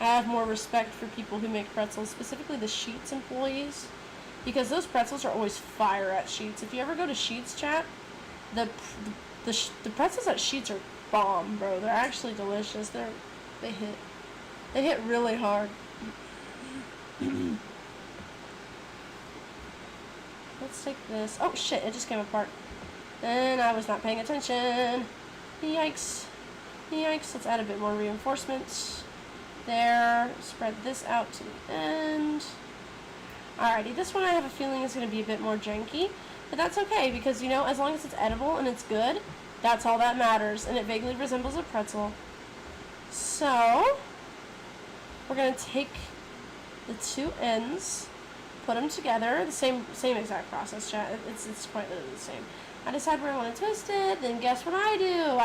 S1: I have more respect for people who make pretzels, specifically the Sheetz employees, because those pretzels are always fire at Sheetz. If you ever go to Sheetz, chat, the pretzels at Sheetz are bomb, bro. They're actually delicious. They hit really hard. Let's take this. Oh shit! It just came apart. And I was not paying attention. Yikes! Yikes! Let's add a bit more reinforcement. There. Spread this out to the end. Alrighty, this one I have a feeling is going to be a bit more janky, but that's okay because, you know, as long as it's edible and it's good, that's all that matters, and it vaguely resembles a pretzel. So, we're going to take the two ends, put them together, the same exact process, chat. It's quite literally the same. I decide where I want to twist it, then guess what I do?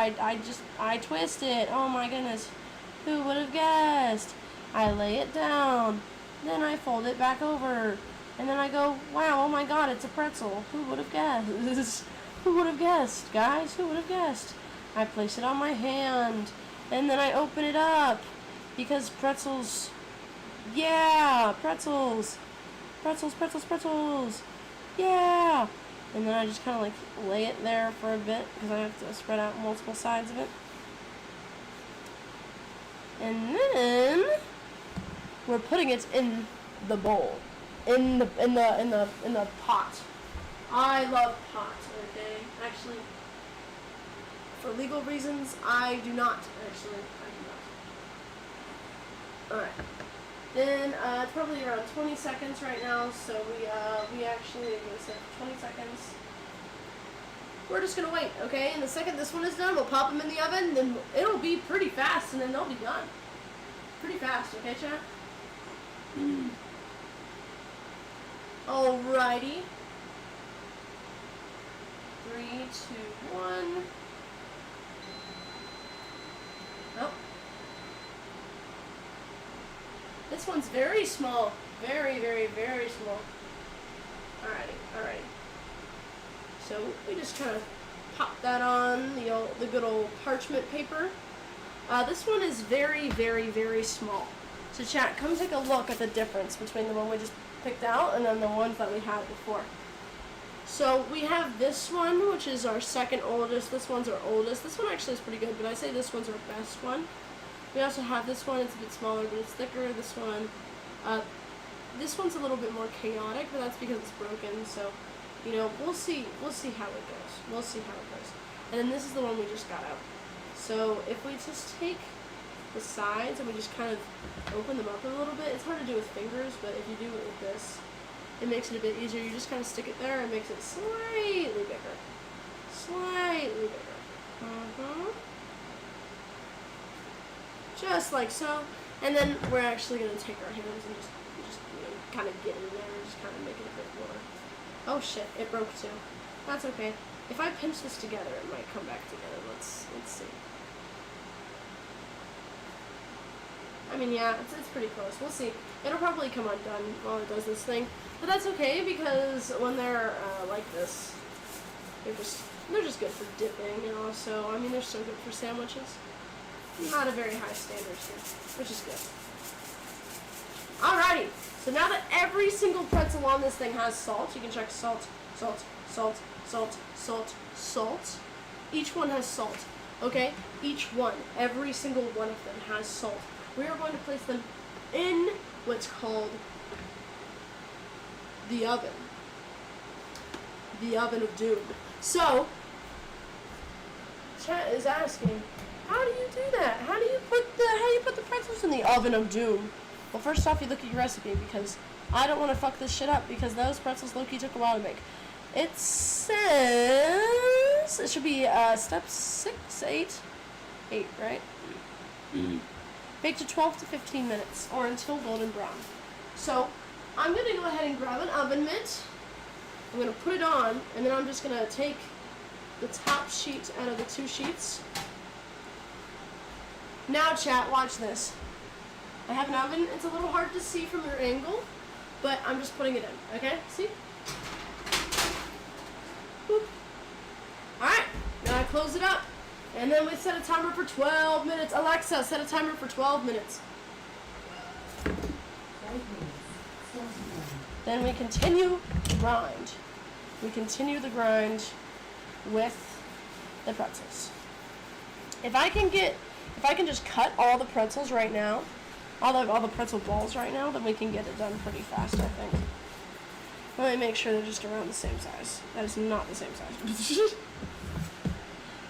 S1: I twist it. Oh my goodness. Who would have guessed? I lay it down, then I fold it back over, and then I go, wow, oh my god, it's a pretzel. Who would have guessed? Who would have guessed, guys? Who would have guessed? I place it on my hand, and then I open it up, because pretzels, yeah, pretzels, pretzels, pretzels, pretzels, yeah, and then I just kind of like lay it there for a bit, because I have to spread out multiple sides of it. And then we're putting it in the bowl, in the pot. I love pot. Okay, actually, for legal reasons, I do not. Actually, I do not. All right. Then it's probably around 20 seconds right now. So we actually gonna say 20 seconds. We're just gonna wait, okay? And the second this one is done, we'll pop them in the oven, then it'll be pretty fast, and then they'll be done. Pretty fast, okay, chat? Alrighty. 3, 2, 1. Oh. This one's very small. Very, very, very small. Alrighty, alrighty. So we just kind of pop that on the good old parchment paper. This one is very, very, very small. So chat, come take a look at the difference between the one we just picked out and then the ones that we had before. So we have this one, which is our second oldest. This one's our oldest. This one actually is pretty good, but I say this one's our best one. We also have this one. It's a bit smaller, but it's thicker. This one's a little bit more chaotic, but that's because it's broken. So, you know, we'll see how it goes. We'll see how it goes. And then this is the one we just got out. So if we just take the sides and we just kind of open them up a little bit, it's hard to do with fingers, but if you do it with this, it makes it a bit easier. You just kind of stick it there and it makes it slightly bigger. Slightly bigger. Just like so. And then we're actually going to take our hands and just you know, kind of get in there and just kind of make it a bit more. Oh shit, it broke too. That's okay. If I pinch this together, it might come back together. Let's see. I mean, yeah, it's pretty close. We'll see. It'll probably come undone while it does this thing. But that's okay because when they're like this, they're just good for dipping, and also, I mean, they're so good for sandwiches. not a very high standard here, which is good. Alrighty, so now that every single pretzel on this thing has salt, you can check salt, salt, salt, salt, salt, salt. Each one has salt, okay? Each one, every single one of them has salt. We are going to place them in what's called the oven. The oven of doom. So, chat is asking, how do you do that? How do you put the pretzels in the oven of doom? Well, first off, you look at your recipe, because I don't want to fuck this shit up, because those pretzels low-key took a while to make. It says it should be step 6, 8, right? Bake to 12 to 15 minutes, or until golden brown. So, I'm going to go ahead and grab an oven mitt. I'm going to put it on, and then I'm just going to take the top sheet out of the 2 sheets. Now, chat, watch this. I have an oven. It's a little hard to see from your angle, but I'm just putting it in, okay? See? Boop. Alright, now I close it up, and then we set a timer for 12 minutes. Alexa, set a timer for 12 minutes. Then we continue the grind. We continue the grind with the pretzels. If I can just cut all the pretzels right now, all the pretzel balls right now, then we can get it done pretty fast, I think. Let me make sure they're just around the same size. That is not the same size.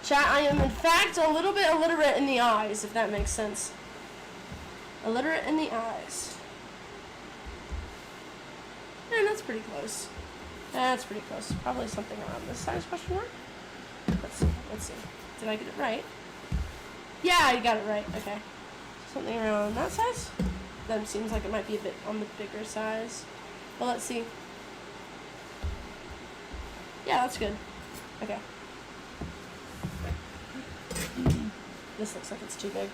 S1: Chat, I am in fact a little bit illiterate in the eyes, if that makes sense. Illiterate in the eyes. And that's pretty close. That's pretty close. Probably something around this size, question mark? Let's see. Did I get it right? Yeah, I got it right. Okay. Something around that size? That seems like it might be a bit on the bigger size. Well, let's see. Yeah, that's good. Okay. This looks like it's too big.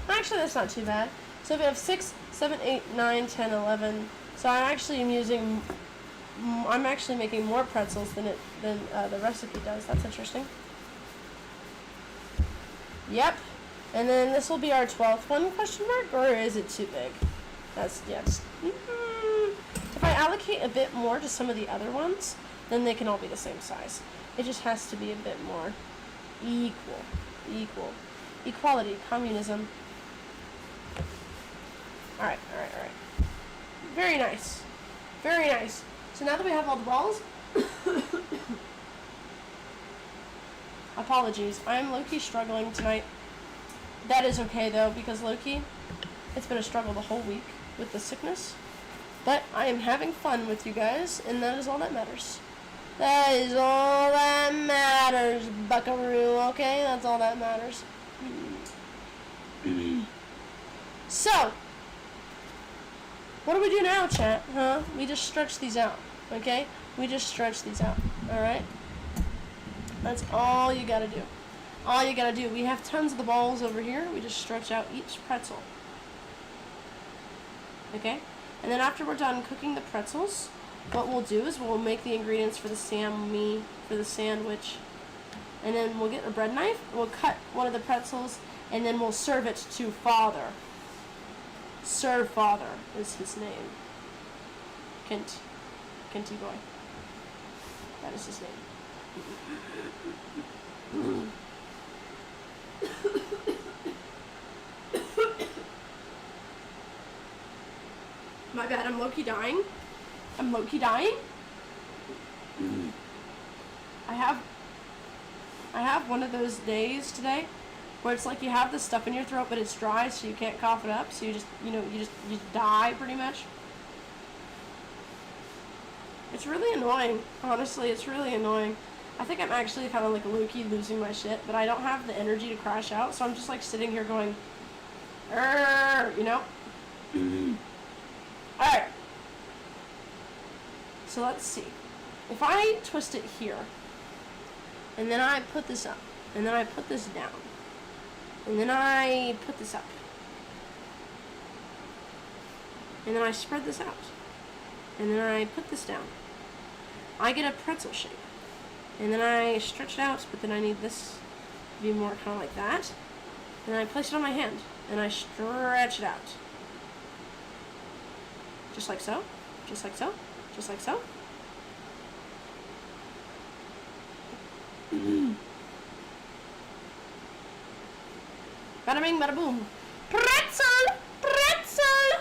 S1: Actually, that's not too bad. So we have 6, 7, 8, 9, 10, 11. So I'm actually making more pretzels than the recipe does. That's interesting. Yep. And then this will be our 12th one, question mark, or is it too big? That's, yeah, just, if I allocate a bit more to some of the other ones, then they can all be the same size. It just has to be a bit more equal. Equality, communism. Alright. Very nice. Very nice. So now that we have all the balls, apologies, I'm low-key struggling tonight. That is okay though, because low-key, it's been a struggle the whole week with the sickness. But I am having fun with you guys, and that is all that matters. That is all that matters, buckaroo, okay? That's all that matters. So, what do we do now, chat? Huh? We just stretch these out, okay? We just stretch these out, alright? That's all you gotta do. All you gotta do. We have tons of the balls over here. We just stretch out each pretzel. Okay? And then after we're done cooking the pretzels, what we'll do is we'll make the ingredients for the sandwich. And then we'll get a bread knife, we'll cut one of the pretzels, and then we'll serve it to Father. Serve Father is his name. Kenty boy. That is his name. My bad, I'm low-key dying. I have one of those days today where it's like you have this stuff in your throat but it's dry, so you can't cough it up, so you just die pretty much. It's really annoying. Honestly, it's really annoying. I think I'm actually kind of like low-key losing my shit, but I don't have the energy to crash out, so I'm just like sitting here going, you know? Alright. So let's see. If I twist it here, and then I put this up, and then I put this down, and then I put this up, and then I spread this out, and then I put this down, I get a pretzel shape. And then I stretch it out, but then I need this to be more kind of like that. And then I place it on my hand, and I stretch it out. Just like so, just like so, just like so. Bada bing, bada boom. Pretzel! Pretzel!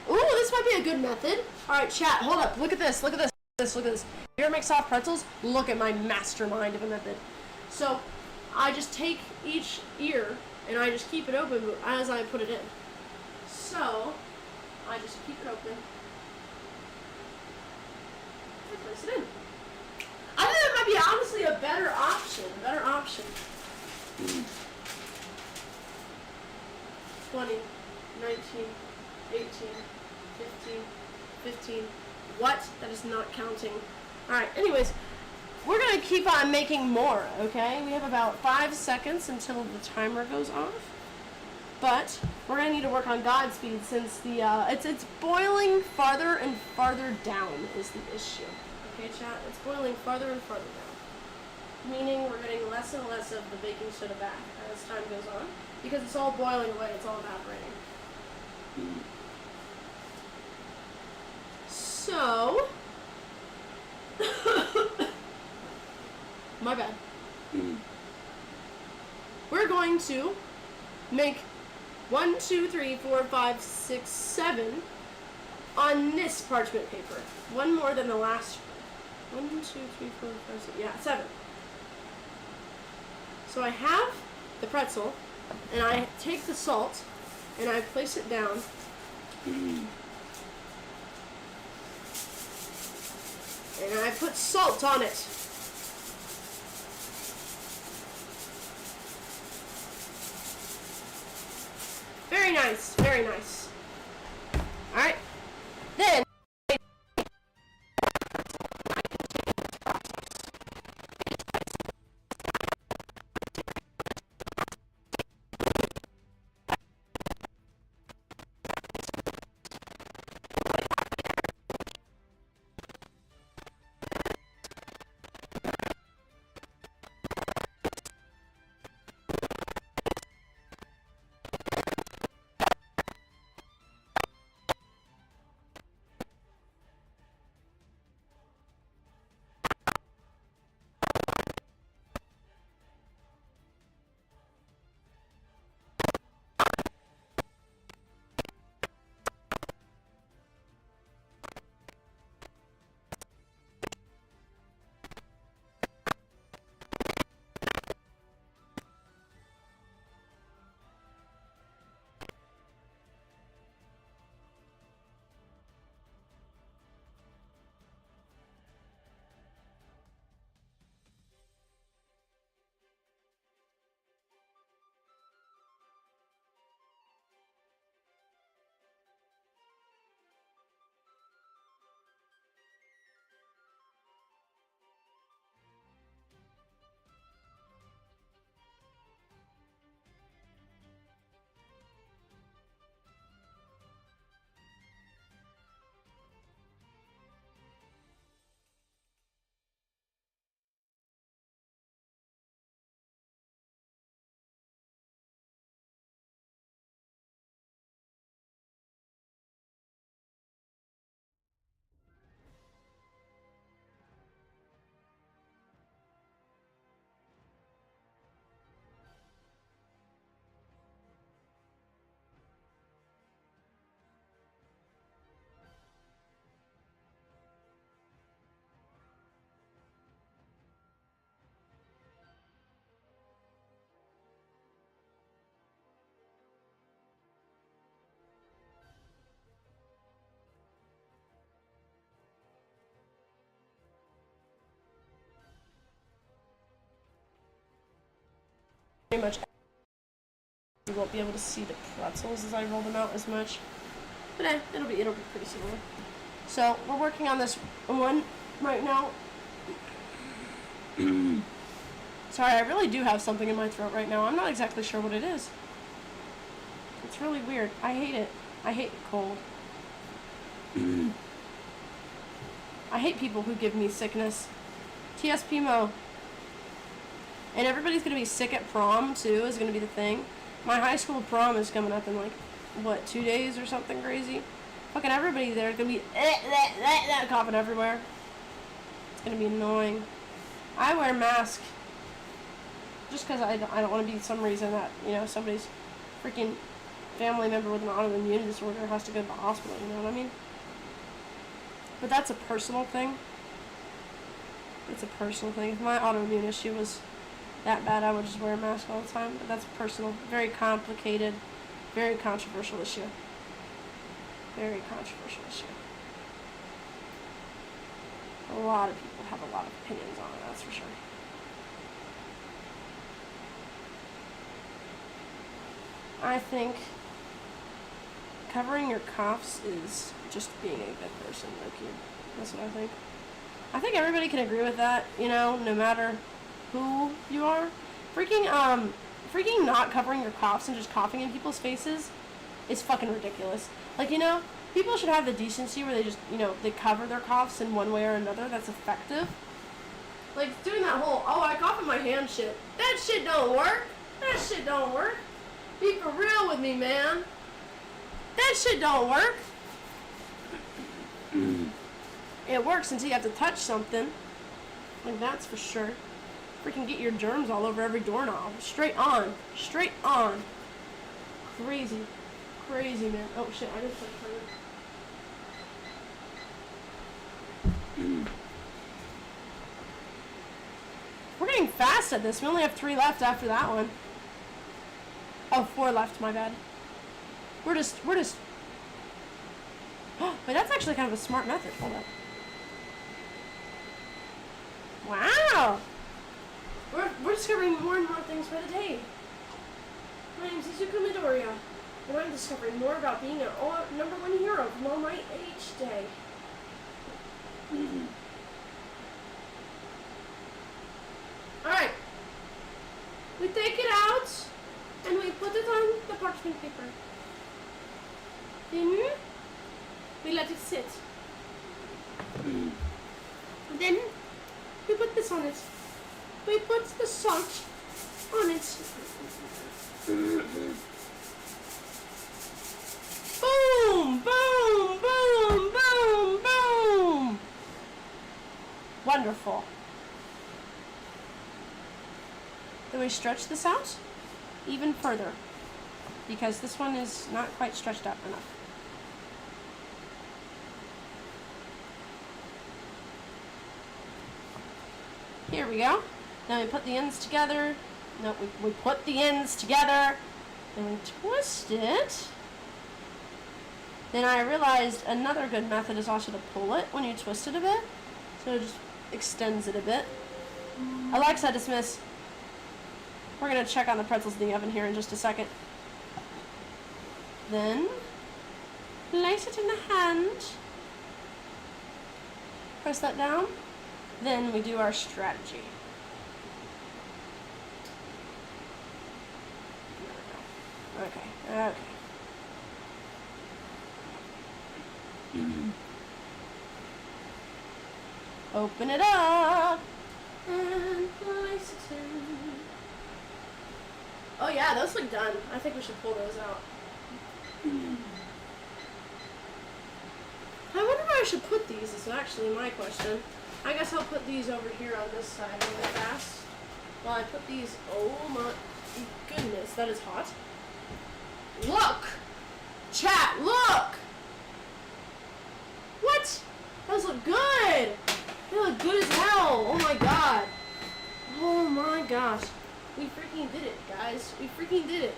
S1: Ooh, this might be a good method. Alright, chat, hold up. Look at this, look at this, look at this. You ever make soft pretzels? Look at my mastermind of a method. So, I just take each ear, and I just keep it open as I put it in. So, I just keep it open. I place it in. I think that might be honestly a better option. 20, 19, 18, 15. What? That is not counting. Alright, anyways, we're going to keep on making more, okay? We have about 5 seconds until the timer goes off. But we're going to need to work on Godspeed since the it's boiling farther and farther down is the issue. Okay, chat? It's boiling farther and farther down. Meaning we're getting less and less of the baking soda back as time goes on. Because it's all boiling away, it's all evaporating. So, my bad. We're going to make 1, 2, 3, 4, 5, 6, 7 on this parchment paper. One more than the last one. 1, 2, 3, 4, 5, 6, yeah, 7. So I have the pretzel, and I take the salt, and I place it down. And I put salt on it. Very nice, very nice. Alright. Then pretty much you won't be able to see the pretzels as I roll them out as much. But it'll be pretty similar. So we're working on this one right now. Sorry, I really do have something in my throat right now. I'm not exactly sure what it is. It's really weird. I hate it. I hate the cold. I hate people who give me sickness. TSPMO. And everybody's going to be sick at prom, too, is going to be the thing. My high school prom is coming up in, like, what, 2 days or something crazy? Fucking everybody there is going to be coughing everywhere. It's going to be annoying. I wear a mask just because I don't want to be some reason that, you know, somebody's freaking family member with an autoimmune disorder has to go to the hospital, you know what I mean? But that's a personal thing. It's a personal thing. If my autoimmune issue was that bad, I would just wear a mask all the time. But that's personal. Very complicated, very controversial issue. Very controversial issue. A lot of people have a lot of opinions on it, that's for sure. I think covering your coughs is just being a good person, low-key. That's what I think. I think everybody can agree with that, you know, no matter who you are. Freaking not covering your coughs and just coughing in people's faces is fucking ridiculous. Like, you know, people should have the decency where they just, you know, they cover their coughs in one way or another that's effective. Like, doing that whole, oh, I cough in my hand shit. That shit don't work. That shit don't work. Be for real with me, man. That shit don't work. It works until you have to touch something. Like, that's for sure. Freaking get your germs all over every doorknob. Straight on. Straight on. Crazy. Crazy, man. Oh, shit. I just touched her. We're getting fast at this. We only have 3 left after that one. Oh, 4 left. My bad. We're just... Wait, that's actually kind of a smart method. Hold up. Wow! We're discovering more and more things by the day. My name's Izuku Midoriya, and I'm discovering more about being an #1 hero from All Might each day. Alright. We take it out, and we put it on the parchment paper. Then we let it sit. Then we put this on it. We put the salt on it. Boom! Boom! Boom! Boom! Boom! Wonderful. Then we stretch this out even further because this one is not quite stretched out enough. Here we go. Then we put the ends together. No, we put the ends together. Then we twist it. Then I realized another good method is also to pull it when you twist it a bit. So it just extends it a bit. Alexa, dismiss. We're going to check on the pretzels in the oven here in just a second. Then place it in the hand. Press that down. Then we do our strategy. Okay. Open it up and place it in. Oh yeah, those look done. I think we should pull those out. I wonder where I should put these is actually my question. I guess I'll put these over here on this side really fast. While I put these, oh my goodness, that is hot. Look! Chat, look! What? Those look good! They look good as hell! Oh my god! Oh my gosh. We freaking did it, guys. We freaking did it.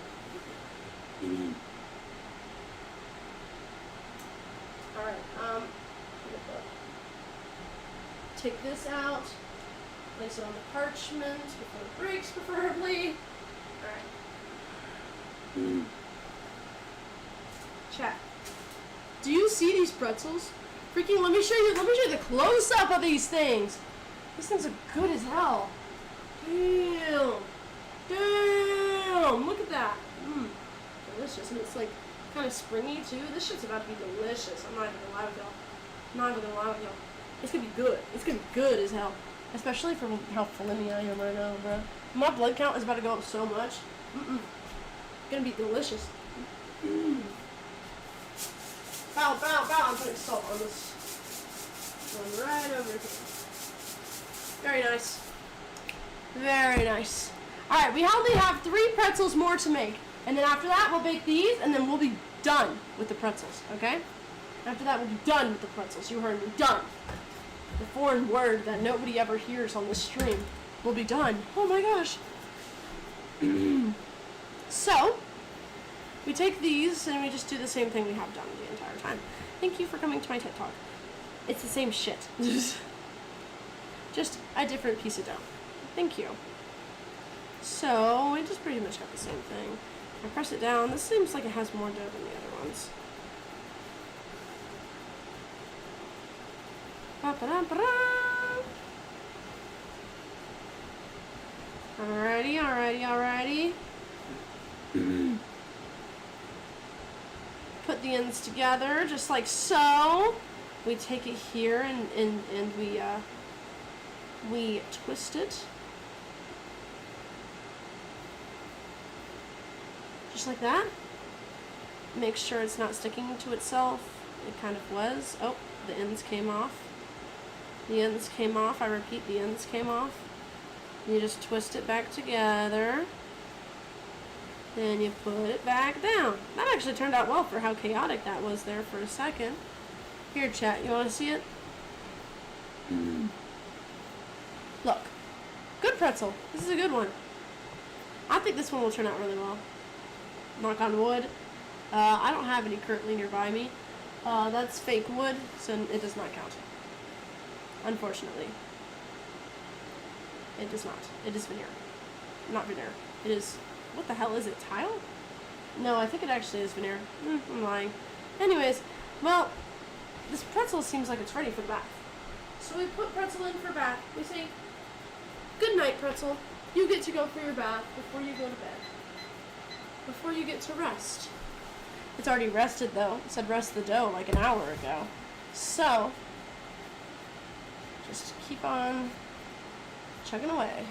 S1: Alright, take this out. Place it on the parchment before it breaks, preferably. Alright. Chat. Do you see these pretzels? Freaking, let me show you the close-up of these things. These things are good as hell. Damn. Damn, look at that. delicious, and it's like kind of springy too. This shit's about to be delicious. I'm not even gonna lie with y'all. It's gonna be good. It's gonna be good as hell. Especially for how flimmy I am right now, bro. My blood count is about to go up so much. It's gonna be delicious. Bow. I'm putting salt on this one right over here. Very nice. Very nice. Alright, we only have 3 pretzels more to make. And then after that, we'll bake these, and then we'll be done with the pretzels, okay? After that, we'll be done with the pretzels. You heard me. Done. The foreign word that nobody ever hears on the stream. We'll be done. Oh my gosh. So, we take these, and we just do the same thing we have done the entire time. Thank you for coming to my TED Talk. It's the same shit. Just a different piece of dough. Thank you. So, we just pretty much got the same thing. I press it down. This seems like it has more dough than the other ones. Alrighty. Put the ends together, just like so. We take it here and we twist it. Just like that. Make sure it's not sticking to itself. It kind of was. Oh, the ends came off. I repeat, the ends came off. You just twist it back together. Then you put it back down. That actually turned out well for how chaotic that was there for a second. Here, chat, you want to see it? Look. Good pretzel. This is a good one. I think this one will turn out really well. Knock on wood. I don't have any currently nearby me. That's fake wood, so it does not count. Unfortunately. It does not. It is veneer. Not veneer. It is... What the hell is it? Tile? No, I think it actually is veneer. I'm lying. Anyways, well, this pretzel seems like it's ready for the bath. So we put pretzel in for bath. We say, good night, pretzel. You get to go for your bath before you go to bed. Before you get to rest. It's already rested, though. It said rest the dough like an hour ago. So, just keep on chugging away.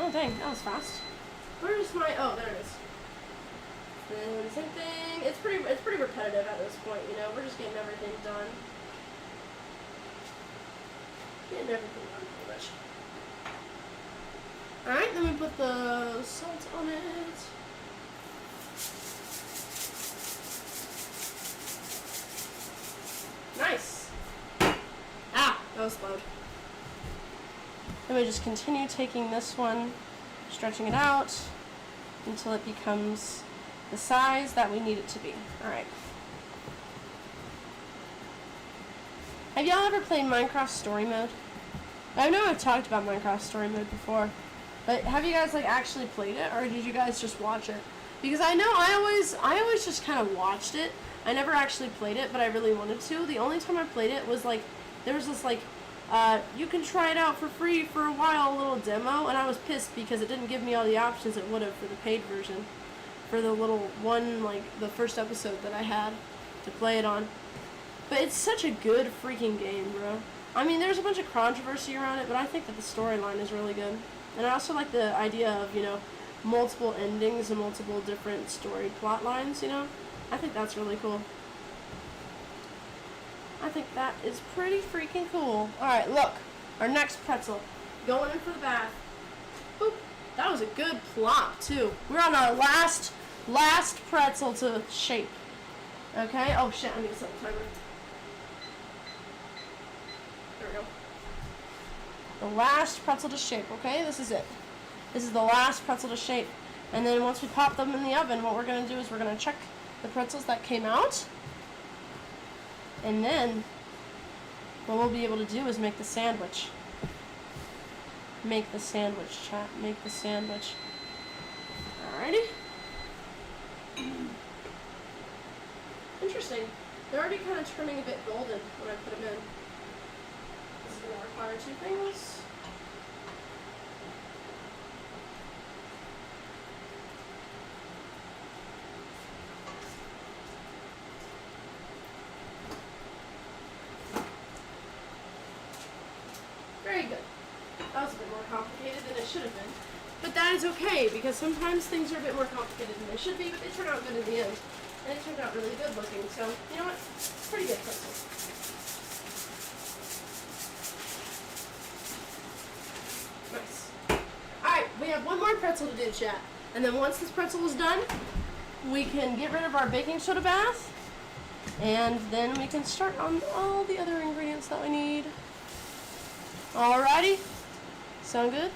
S1: Oh dang, that was fast. Where's my... Oh, there it is. Then same thing. It's pretty repetitive at this point, you know. We're just getting everything done. Getting everything done, pretty much. Alright, then we put the salt on it. Nice. Ah, that was loud. Then we just continue taking this one, stretching it out until it becomes the size that we need it to be. Alright. Have y'all ever played Minecraft Story Mode? I know I've talked about Minecraft Story Mode before, but have you guys like actually played it, or did you guys just watch it? Because I know I always just kind of watched it. I never actually played it, but I really wanted to. The only time I played it was like, there was this like, you can try it out for free for a while, a little demo, and I was pissed because it didn't give me all the options it would have for the paid version. For the little one, like, the first episode that I had to play it on. But it's such a good freaking game, bro. I mean, there's a bunch of controversy around it, but I think that the storyline is really good. And I also like the idea of, you know, multiple endings and multiple different story plot lines, you know? I think that's really cool. I think that is pretty freaking cool. Alright, look. Our next pretzel. Going in for the bath. Boop. That was a good plop, too. We're on our last pretzel to shape. Okay? Oh, shit. I need to set the timer. There we go. The last pretzel to shape, okay? This is it. This is the last pretzel to shape. And then once we pop them in the oven, what we're going to do is we're going to check the pretzels that came out. And then what we'll be able to do is make the sandwich. Make the sandwich, chat. Make the sandwich. Alrighty. Interesting. They're already kind of turning a bit golden when I put them in. This is going to require two things. Very good. That was a bit more complicated than it should have been. But that is okay, because sometimes things are a bit more complicated than they should be, but they turn out good in the end. And it turned out really good looking, so, you know what? Pretty good pretzel. Nice. Alright, we have one more pretzel to do, chat. And then once this pretzel is done, we can get rid of our baking soda bath, and then we can start on all the other ingredients that we need. Alrighty. Sound good?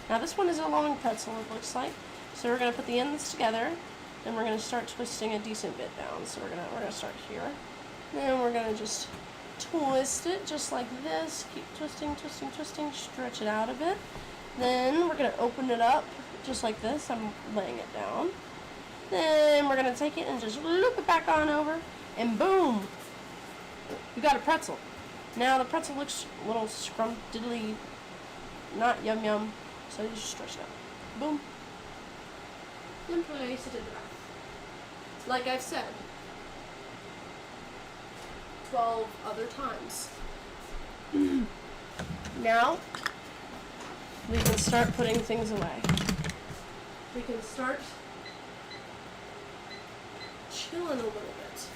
S1: Now this one is a long pretzel, it looks like. So we're going to put the ends together, and we're going to start twisting a decent bit down. So we're gonna start here. Then we're going to just twist it just like this. Keep twisting, twisting, twisting. Stretch it out a bit. Then we're going to open it up just like this. I'm laying it down. Then we're going to take it and just loop it back on over. And boom! We got a pretzel. Now the pretzel looks a little scrumptiddly, not yum yum. So you just stretch it out. Boom. Then place it in the bath. Like I've said 12 other times. Now we can start putting things away. We can start chilling a little bit.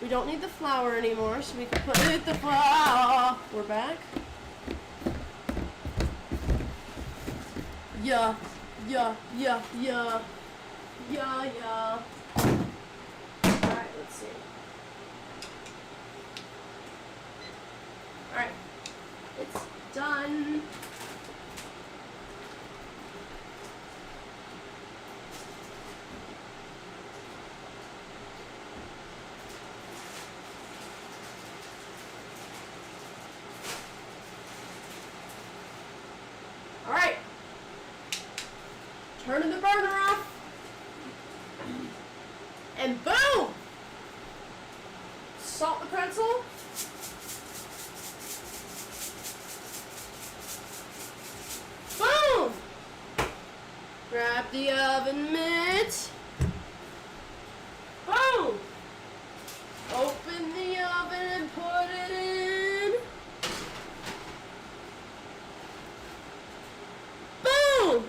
S1: We don't need the flour anymore, so we can put the flour. We're back. Yeah. Alright, let's see. Alright. It's done. Alright. Turning the burner off. And boom! Salt the pretzel. Boom! Grab the oven mitt. Boom! Open the oven and put it in. Boom!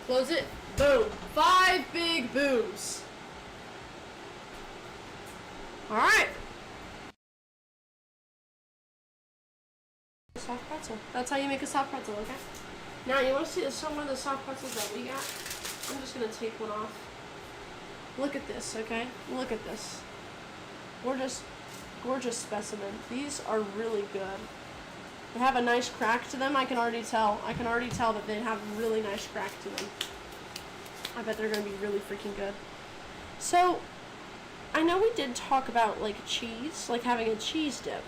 S1: Close it. Boom. 5 big booms. Alright. Soft pretzel. That's how you make a soft pretzel, okay? Now, you want to see some of the soft pretzels that we got? I'm just going to take one off. Look at this, okay? Look at this. Gorgeous specimen. These are really good. They have a nice crack to them. I can already tell. I can already tell that they have a really nice crack to them. I bet they're going to be really freaking good. So, I know we did talk about, like, cheese, like having a cheese dip.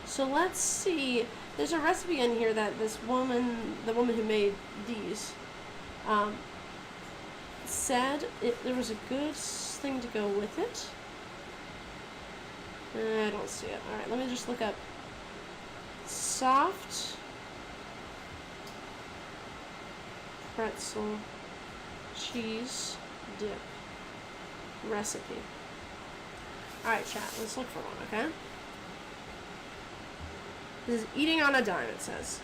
S1: So let's see. There's a recipe in here that this woman, the woman who made these, said there was a good thing to go with it. I don't see it. Alright, let me just look up soft pretzel cheese dip recipe. Alright, chat, let's look for one, okay? This is eating on a dime, it says.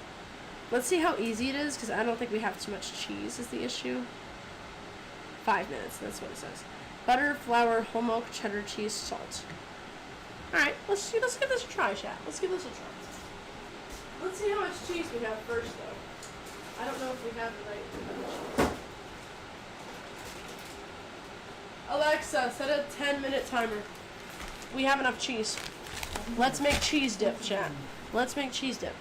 S1: Let's see how easy it is, because I don't think we have too much cheese is the issue. 5 minutes, that's what it says. Butter, flour, whole milk, cheddar cheese, salt. Alright, let's give this a try, chat. Let's give this a try. Let's see how much cheese we have first, though. I don't know if we have the right amount of cheese. Alexa, set a 10-minute timer. We have enough cheese. Let's make cheese dip, chat. Let's make cheese dip.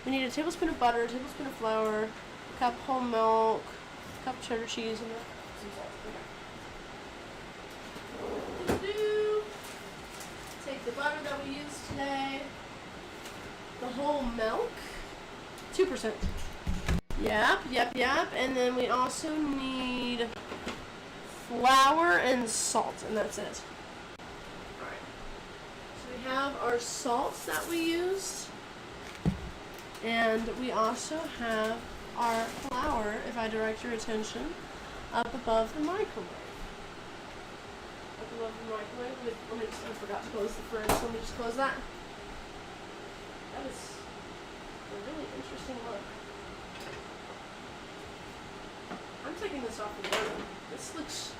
S1: We need a tablespoon of butter, a tablespoon of flour, a cup whole milk, a cup cheddar cheese, and some salt. Okay. Take the butter that we used today, the whole milk, 2%. Yep. And then we also need flour and salt, and that's it. Alright. have our salts that we used. And we also have our flour, if I direct your attention, up above the microwave. Up above the microwave. I forgot to close the fridge. Let me just close that. That is a really interesting look. I'm taking this off the burner. This looks,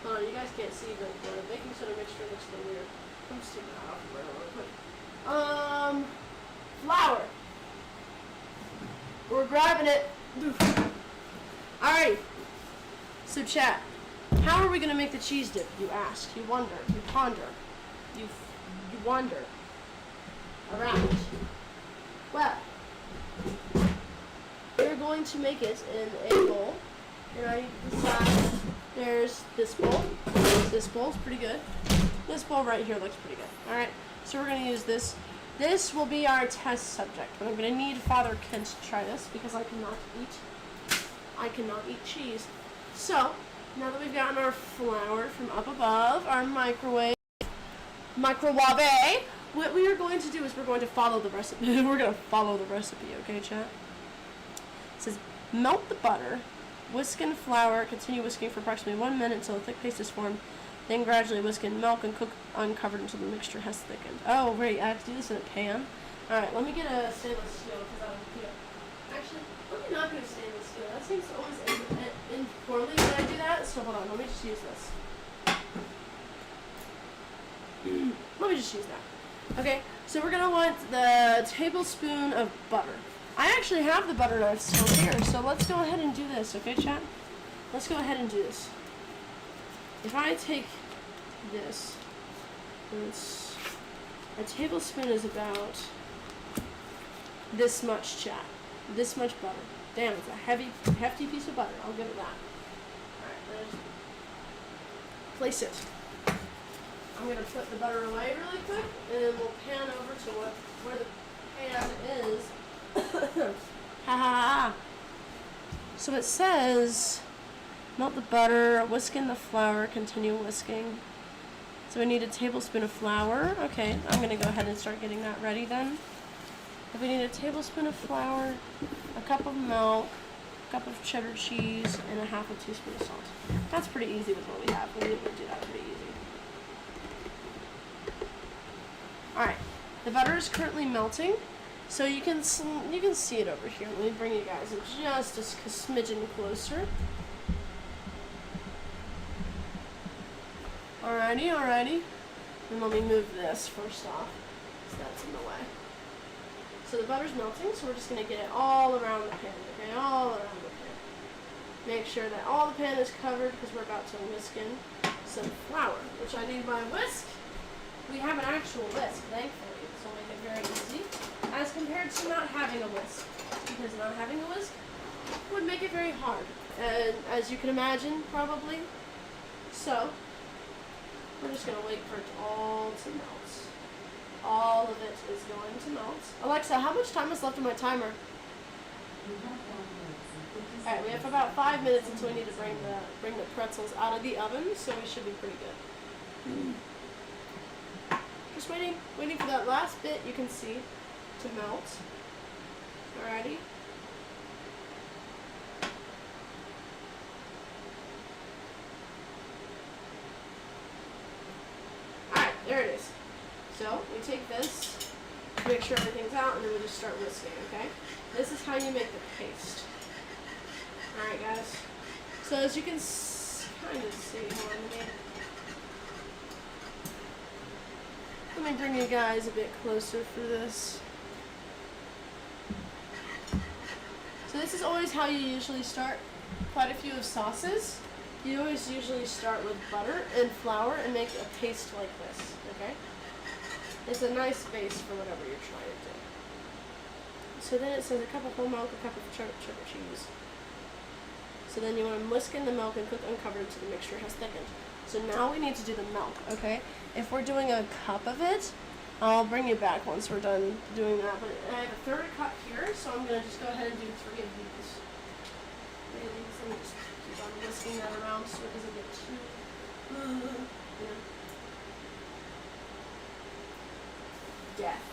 S1: you guys can't see, but the baking soda mixture looks a little weird. I'm just taking that off the burner real quick. Flour. We're grabbing it. Alright. So chat, how are we going to make the cheese dip? You ask, you wonder, you ponder, you wander around. Well, we're going to make it in a bowl. And I decide there's this bowl. This bowl's pretty good. This bowl right here looks pretty good. Alright, so we're going to use this. This will be our test subject, but I'm going to need Father Kent to try this because I cannot eat cheese. So, now that we've gotten our flour from up above, our microwave, what we are going to do is we're going to follow the recipe. We're going to follow the recipe, okay, chat? It says, melt the butter, whisk in flour, continue whisking for approximately 1 minute until a thick paste is formed. Then gradually whisk in milk and cook uncovered until the mixture has thickened. Oh, wait, I have to do this in a pan? Alright, let me get a stainless steel because actually, let me not get a stainless steel. That seems to always end poorly when I do that. So hold on, let me just use this. Let me just use that. Okay, so we're going to want the tablespoon of butter. I actually have the butter knife still here, so let's go ahead and do this, okay, chat? Let's go ahead and do this. If I take this, a tablespoon is about this much, chat. This much butter. Damn, it's a hefty piece of butter. I'll give it that. Alright, place it. I'm going to put the butter away really quick, and then we'll pan over to where the pan is. Ha ha ha. So it says, melt the butter, whisk in the flour, continue whisking. So we need a tablespoon of flour. Okay, I'm going to go ahead and start getting that ready then. We need a tablespoon of flour, a cup of milk, a cup of cheddar cheese, and a half a teaspoon of salt. That's pretty easy with what we have. We'll be able to do that pretty easy. Alright, the butter is currently melting, so you can see it over here. Let me bring you guys just a smidgen closer. Alrighty. And let me move this first off, because that's in the way. So the butter's melting, so we're just going to get it all around the pan, okay? All around the pan. Make sure that all the pan is covered, because we're about to whisk in some flour, which I need my whisk. We have an actual whisk, thankfully, so we'll make it very easy, as compared to not having a whisk, because not having a whisk would make it very hard, and as you can imagine, probably. So, we're just going to wait for it all to melt. All of it is going to melt. Alexa, how much time is left on my timer? Alright, we have about 5 minutes until we need to bring the pretzels out of the oven, so we should be pretty good. Just waiting for that last bit you can see to melt. Alrighty. Alright, there it is. So, we take this, make sure everything's out, and then we just start whisking, okay? This is how you make the paste. Alright, guys. So, as you can kind of see, hold on, let me bring you guys a bit closer for this. So, this is always how you usually start quite a few of sauces. You always usually start with butter and flour and make a paste like this, okay? It's a nice base for whatever you're trying to do. So then it says a cup of whole milk, a cup of cheddar cheese. So then you want to whisk in the milk and cook uncovered until the mixture has thickened. So now we need to do the milk, okay? If we're doing a cup of it, I'll bring you back once we're done doing that. But I have a third cup here, so I'm going to just go ahead and do 3 of these. Let me just keep on whisking that around so it doesn't get too... death.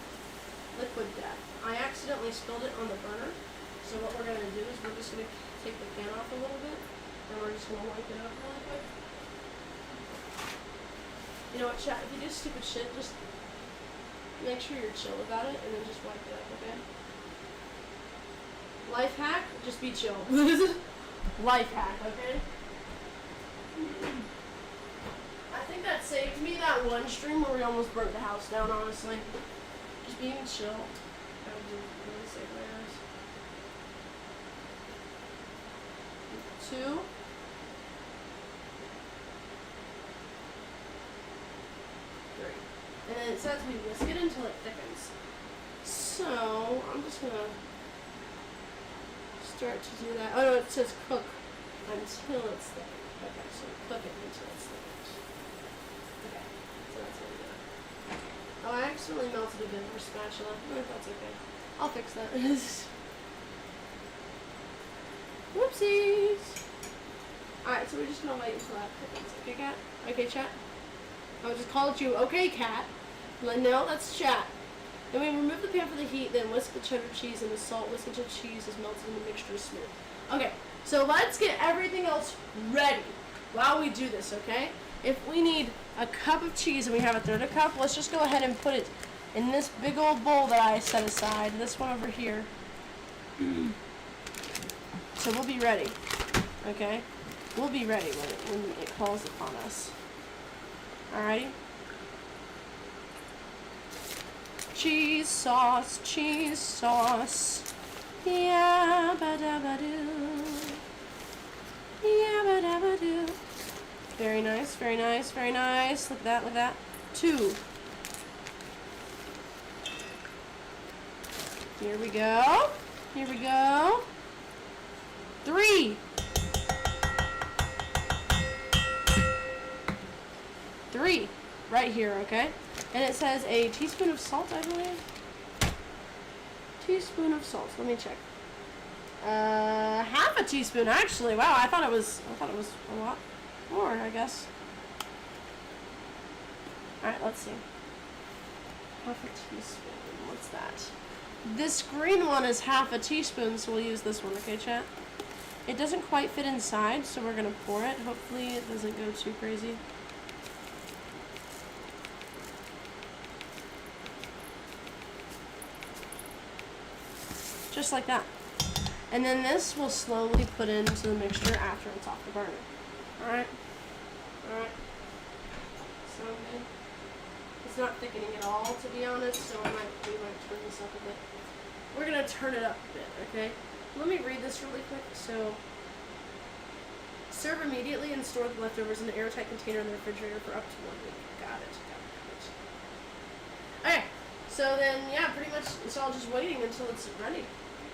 S1: Liquid death. I accidentally spilled it on the burner. So what we're going to do is we're just going to take the pan off a little bit. And we're just going to wipe it up really quick. You know what, chat? If you do stupid shit, just make sure you're chill about it and then just wipe it up, okay? Life hack, just be chill. Life hack, okay? I think that saved me that one stream where we almost burnt the house down, honestly. Just being chill. That would really save my ass. 2. 3. And then it says we whisk it until it thickens. So, I'm just gonna start to do that. Oh no, it says cook until it's thick. Okay, so cook it until it's thickened. Okay, so that's what we do. Oh, I accidentally melted a bit of our spatula. Oh, that's okay. I'll fix that. Whoopsies! Alright, so we're just gonna wait until that thickens. Okay, cat? Okay, chat? I just called you okay, cat. Like, no, that's chat. Then we remove the pan from the heat, then whisk the cheddar cheese and the salt. Whisk until cheese is melted and the mixture is smooth. Okay, so let's get everything else ready while we do this, okay? If we need a cup of cheese and we have a third a cup, let's just go ahead and put it in this big old bowl that I set aside. This one over here. So we'll be ready, okay? We'll be ready when it calls upon us. Alrighty? Cheese sauce, cheese sauce. Yabba-dabba-doo. Yabba-dabba-doo. Very nice, very nice, very nice. Look at that, look at that. 2. Here we go. Here we go. 3. 3. Right here, okay? And it says a teaspoon of salt, I believe. Teaspoon of salt. Let me check. Half a teaspoon, actually. Wow, I thought it was a lot more, I guess. Alright, let's see. Half a teaspoon. What's that? This green one is half a teaspoon, so we'll use this one, okay, chat? It doesn't quite fit inside, so we're gonna pour it. Hopefully it doesn't go too crazy. Just like that. And then this we'll slowly put into the mixture after it's off the burner. Alright? Alright. Sound good? It's not thickening at all, to be honest, so we might turn this up a bit. We're going to turn it up a bit, okay? Let me read this really quick. So, serve immediately and store the leftovers in an airtight container in the refrigerator for up to 1 week. Got it. Okay, so then, yeah, pretty much it's all just waiting until it's ready.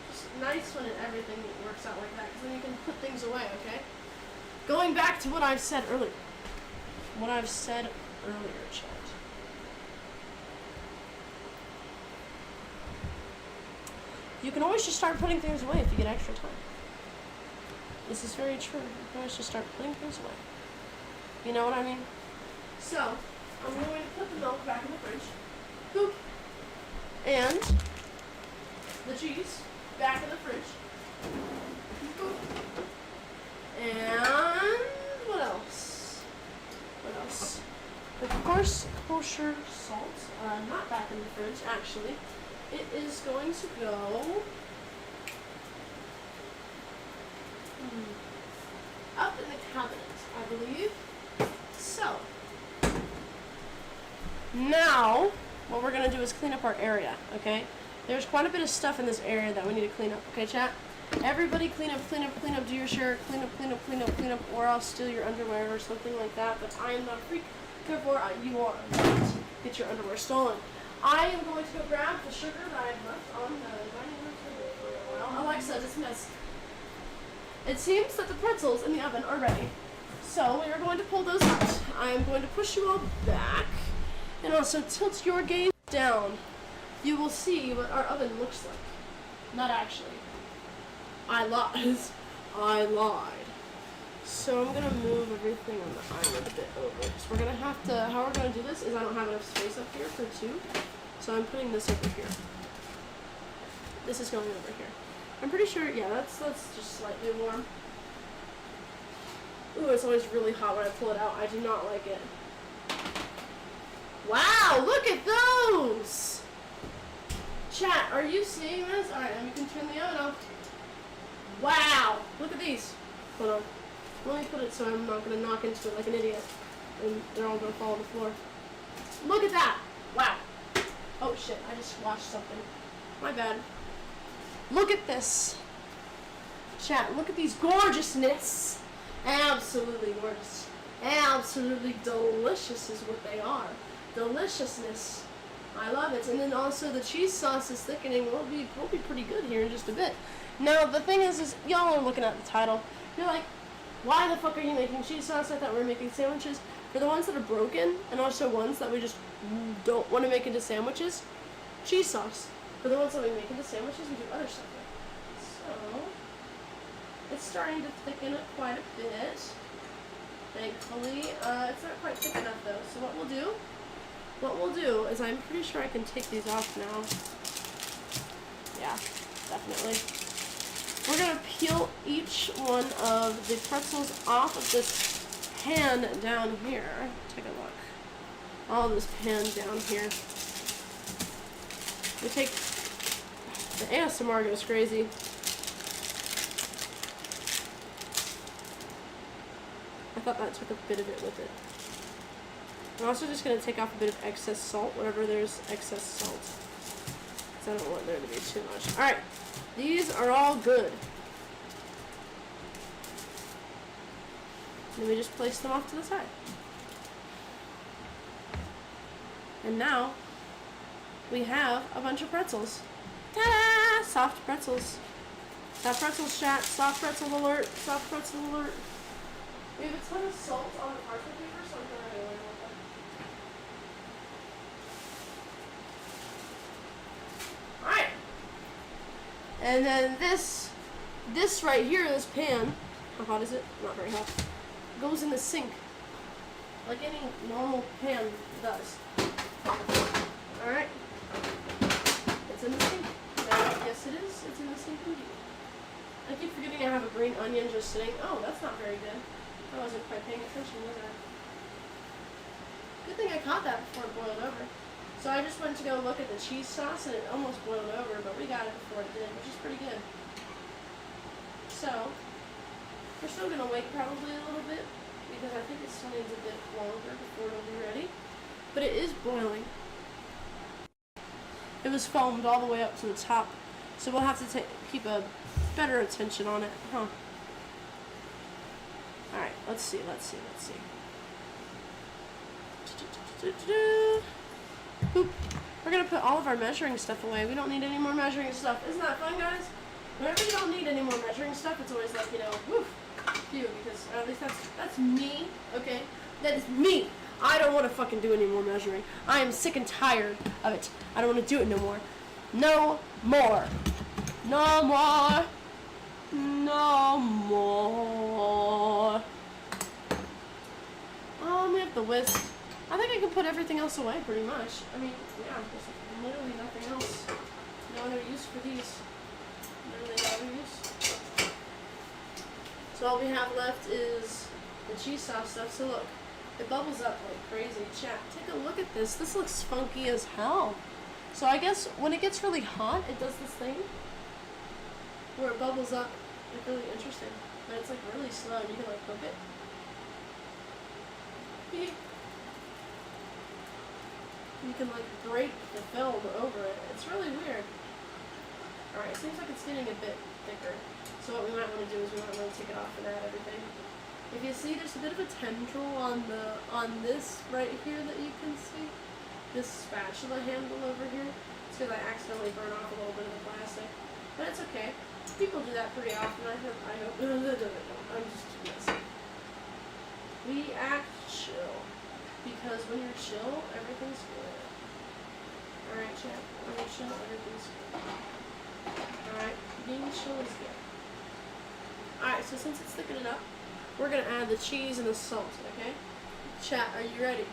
S1: It's nice when everything works out like that, because then you can put things away, okay? Going back to what I've said earlier. Chat. You can always just start putting things away if you get extra time. This is very true. You can always just start putting things away. You know what I mean? So, I'm going to put the milk back in the fridge. Boop. And the cheese back in the fridge. Boop. And what else? What else? Of course, kosher salt. Not back in the fridge, actually. It is going to go up in the cabinet, I believe. So, now, what we're going to do is clean up our area, okay? There's quite a bit of stuff in this area that we need to clean up, okay, chat? Everybody clean up, do your shirt, clean up, or I'll steal your underwear or something like that, but I am not a freak, therefore you are not get your underwear stolen. I am going to go grab the sugar that I've left on the dining room table for a while. Alexa, dismiss. It seems that the pretzels in the oven are ready. So we are going to pull those out. I am going to push you all back and also tilt your gaze down. You will see what our oven looks like. Not actually. I lied. I lied. So I'm going to move everything on the island a bit over. So we're going to have to, how we're going to do this is I don't have enough space up here for 2. So I'm putting this over here. This is going over here. I'm pretty sure, yeah, that's just slightly warm. Ooh, it's always really hot when I pull it out. I do not like it. Wow, look at those! Chat, are you seeing this? Alright, and we can turn the oven off. Wow, look at these. Hold on. Let me put it so I'm not going to knock into it like an idiot. And they're all going to fall on the floor. Look at that! Wow. Oh shit, I just washed something. My bad. Look at this. Chat, look at these gorgeousness. Absolutely gorgeous. Absolutely delicious is what they are. Deliciousness. I love it. And then also the cheese sauce is thickening. Will be pretty good here in just a bit. Now the thing is y'all are looking at the title. You're like, why the fuck are you making cheese sauce? I thought we were making sandwiches. For the ones that are broken, and also ones that we just don't want to make into sandwiches, cheese sauce. For the ones that we make into sandwiches, we do other stuff with. So, it's starting to thicken up quite a bit. Thankfully, it's not quite thick enough though. So what we'll do is, I'm pretty sure I can take these off now. Yeah, definitely. We're gonna peel each one of the pretzels off of this pan down here. Take a look. All this pan down here. We take the ASMR goes crazy. I thought that took a bit of it with it. I'm also just going to take off a bit of excess salt, wherever there's excess salt. Because I don't want there to be too much. Alright, these are all good. Then we just place them off to the side. And now, we have a bunch of pretzels. Ta-da! Soft pretzels. Soft pretzels, chat. Soft pretzel alert. Soft pretzel alert. We have a ton of salt on the parchment paper, so I'm going to really want that. Alright. And then this right here, this pan, how hot is it? Not very hot. Goes in the sink. Like any normal pan does. Alright. It's in the sink. Yes it is. It's in the sink indeed. I keep forgetting I have a green onion just sitting. Oh, that's not very good. I wasn't quite paying attention, was I? Good thing I caught that before it boiled over. So I just went to go look at the cheese sauce and it almost boiled over, but we got it before it did, which is pretty good. So, we're still going to wait probably a little bit, because I think it still needs a bit longer before it'll be ready. But it is boiling. It was foamed all the way up to the top, so we'll have to keep a better attention on it, huh? Alright, let's see. Boop. We're gonna put all of our measuring stuff away. We don't need any more measuring stuff. Isn't that fun, guys? Whenever you don't need any more measuring stuff, it's always like, you know, woof, phew, because at least that's me, okay? That is me. I don't want to fucking do any more measuring. I am sick and tired of it. I don't want to do it no more. No more. No more. No more. We have the whisk. I think I can put everything else away pretty much. I mean, yeah, there's literally nothing else. No other use for these. Literally no other use. So all we have left is the cheese sauce stuff. So look, it bubbles up like crazy. Chat, take a look at this. This looks funky as hell. So I guess when it gets really hot, it does this thing where it bubbles up. It's really interesting. But it's like really slow. You can like poke it. You can like break the film over it. It's really weird. Alright, seems like it's getting a bit thicker. So what we might want to do is we might want to take it off and add everything. If you see, there's a bit of a tendril on this right here that you can see. This spatula handle over here. It's because I accidentally burn off a little bit of the plastic. But it's okay. People do that pretty often. I hope. I'm just messing. We act chill. Because when you're chill, everything's good. Alright, chat. When you're chill, everything's good. Alright, being chill is good. Alright, so since it's thickening up, we're going to add the cheese and the salt, okay? Chat, are you ready?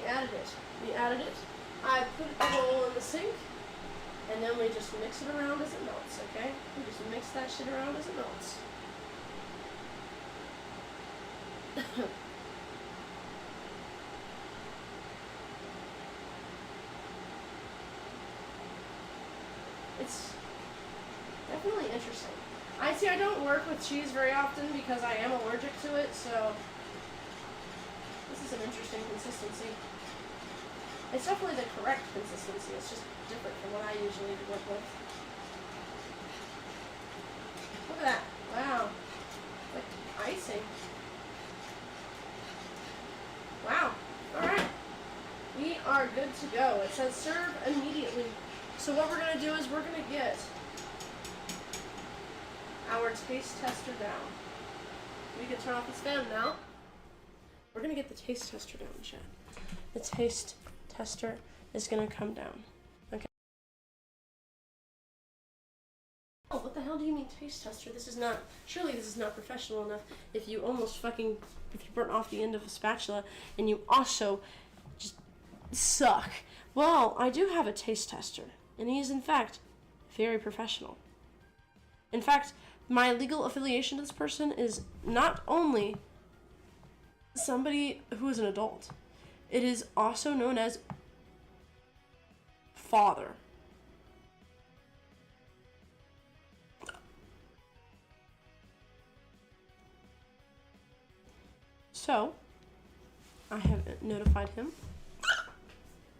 S1: We added it. We added it. I put it all in the sink, and then we just mix it around as it melts, okay? We just mix that shit around as it melts. It's definitely interesting. I don't work with cheese very often because I am allergic to it, so this is an interesting consistency. It's definitely the correct consistency, it's just different from what I usually work with. Look at that. Wow. Like icing. Wow. Alright. We are good to go. It says serve immediately. So what we're going to do is we're going to get our taste tester down. We can turn off this fan now. We're going to get the taste tester down, chat. The taste tester is going to come down. Okay. Oh, what the hell do you mean taste tester? This is not, surely this is not professional enough if you burnt off the end of a spatula and you also just suck. Well, I do have a taste tester, and he is in fact very professional. In fact, my legal affiliation to this person is not only somebody who is an adult, it is also known as father. So, I have notified him.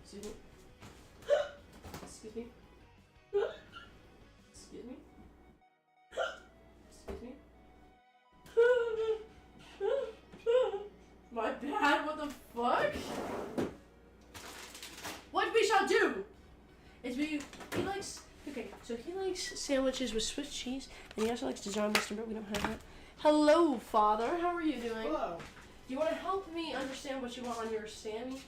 S1: Excuse me. Excuse me. Excuse me. Excuse me. My bad, what the fuck? What we shall do is he likes sandwiches with Swiss cheese, and he also likes Dijon mustard, but we don't have that. Hello, Father. How are you doing?
S2: Hello.
S1: Do you want to help me understand what you want on your Sammy?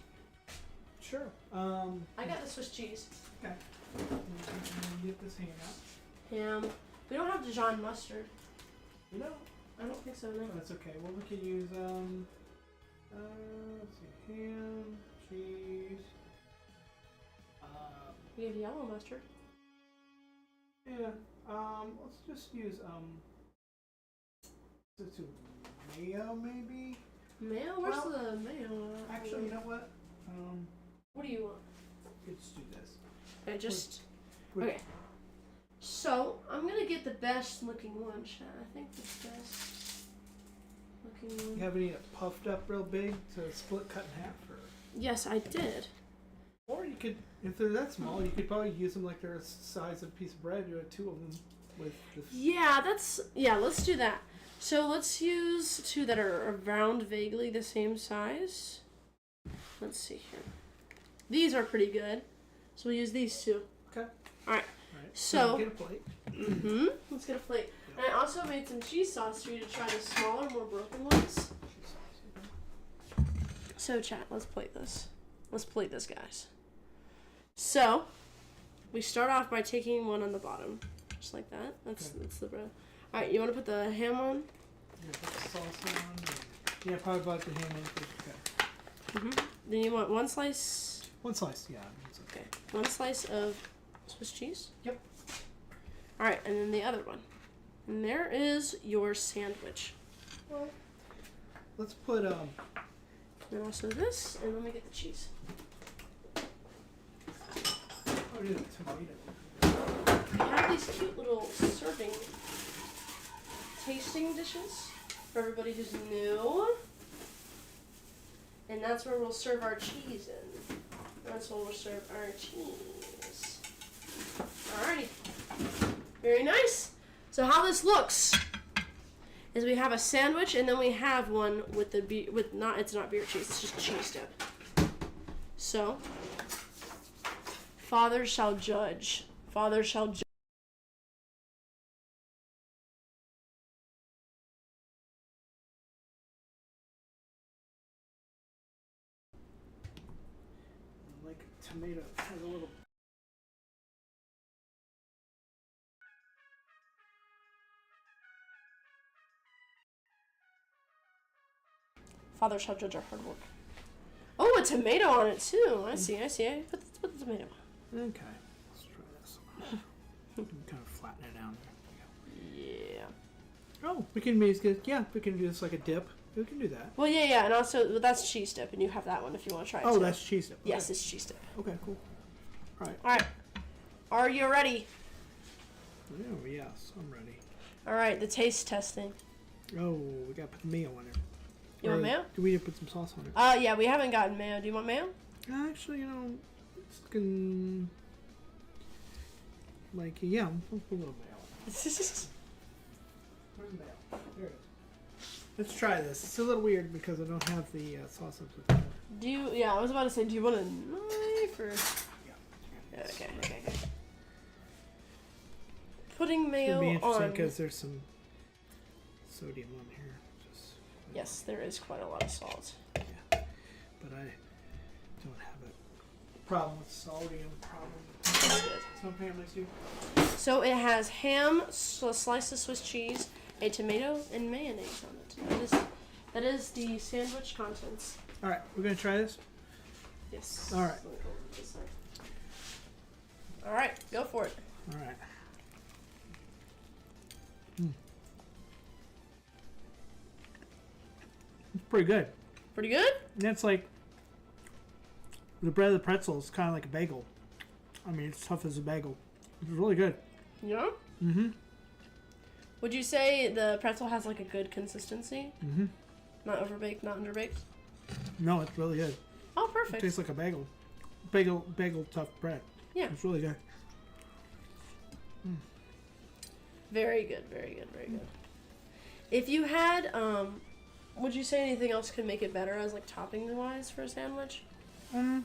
S2: Sure.
S1: I got the Swiss cheese.
S2: Okay. Get this ham out.
S1: Ham. We don't have Dijon mustard.
S2: You know?
S1: I don't think so, no.
S2: That's okay. Well, we can use, let's see, ham, cheese,
S1: We have yellow mustard.
S2: yeah, let's just use, let's do mayo, maybe?
S1: Mayo? Where's the mayo?
S2: Actually, you know what?
S1: What do you want?
S2: Let's do this.
S1: Okay, just...
S2: Wait.
S1: Okay. So, I'm gonna get the best looking one, Chad. I think the best looking one.
S2: You have any puffed up real big to split cut in half? Or?
S1: Yes, I did.
S2: Or you could, if they're that small, you could probably use them like they're the size of a piece of bread. You have two of them with the...
S1: Yeah, let's do that. So let's use two that are around vaguely the same size. Let's see here. These are pretty good. So we'll use these two.
S2: Okay.
S1: Alright.
S2: So get a plate.
S1: Let's get a plate. And I also made some cheese sauce for you to try the smaller, more broken ones. So chat, let's plate this. Let's plate this, guys. So, we start off by taking one on the bottom. Just like that. That's the bread. Alright, you want to put the ham on?
S2: Yeah, put the sauce on. Yeah, probably about the ham in. Okay.
S1: Then you want one slice?
S2: One slice, yeah. It's okay.
S1: Okay. One slice of Swiss cheese?
S2: Yep.
S1: Alright, and then the other one. And there is your sandwich.
S2: Well, let's put,
S1: And also this, and let me get the cheese.
S2: oh, yeah, tomato.
S1: We have these cute little serving tasting dishes for everybody who's new. And that's where we'll serve our cheese in. That's where we'll serve our cheese. Alrighty. Very nice. So how this looks is we have a sandwich, and then we have one with the it's not beer cheese, it's just cheese dip. So, Father shall judge. Father shall judge.
S2: Like tomato has a little.
S1: Father shall judge our hard work. Oh, a tomato on it too. I see. Put the tomato on.
S2: Okay. Let's try this. Kind of flatten it down there.
S1: Yeah.
S2: Oh, we can use it. Yeah, we can do this like a dip. We can do that.
S1: Well, yeah, and also that's cheese dip, and you have that one if you want to try it.
S2: Oh,
S1: too.
S2: that's cheese dip. Okay.
S1: Yes, it's cheese dip.
S2: Okay, cool. All right.
S1: All right. Are you ready?
S2: Oh, yes, I'm ready.
S1: All right, the taste testing.
S2: Oh, we gotta put the mayo on there.
S1: You want mayo?
S2: Do we need to put some sauce on it?
S1: Yeah, we haven't gotten mayo. Do you want mayo?
S2: Actually, it's looking like, yeah, we'll put a little mayo on it. Where's the mayo? There it is. Let's try this. It's a little weird because I don't have the sauce up.
S1: Do you? Yeah, I was about to say, do you want a knife or?
S2: Yeah.
S1: Okay. Putting
S2: It's
S1: mayo
S2: gonna be interesting
S1: on.
S2: because there's some sodium on here.
S1: Yes, there is quite a lot of salt.
S2: Yeah, but I don't have a problem with sodium. Some families do.
S1: So it has ham, a slice of Swiss cheese, a tomato, and mayonnaise on it. That is the sandwich contents.
S2: All right, we're gonna try this.
S1: Yes.
S2: All right.
S1: All right, go for it.
S2: All right. It's pretty good.
S1: Pretty good?
S2: And it's like the bread of the pretzel is kind of like a bagel. I mean, it's tough as a bagel. It's really good.
S1: Yeah?
S2: Mm-hmm.
S1: Would you say the pretzel has like a good consistency?
S2: Mm-hmm.
S1: Not overbaked, not underbaked?
S2: No, it's really good.
S1: Oh,
S2: It
S1: perfect.
S2: tastes like a bagel. Bagel tough bread.
S1: Yeah.
S2: It's really good.
S1: Very good. If you had, would you say anything else could make it better as like topping wise for a sandwich?
S2: I'd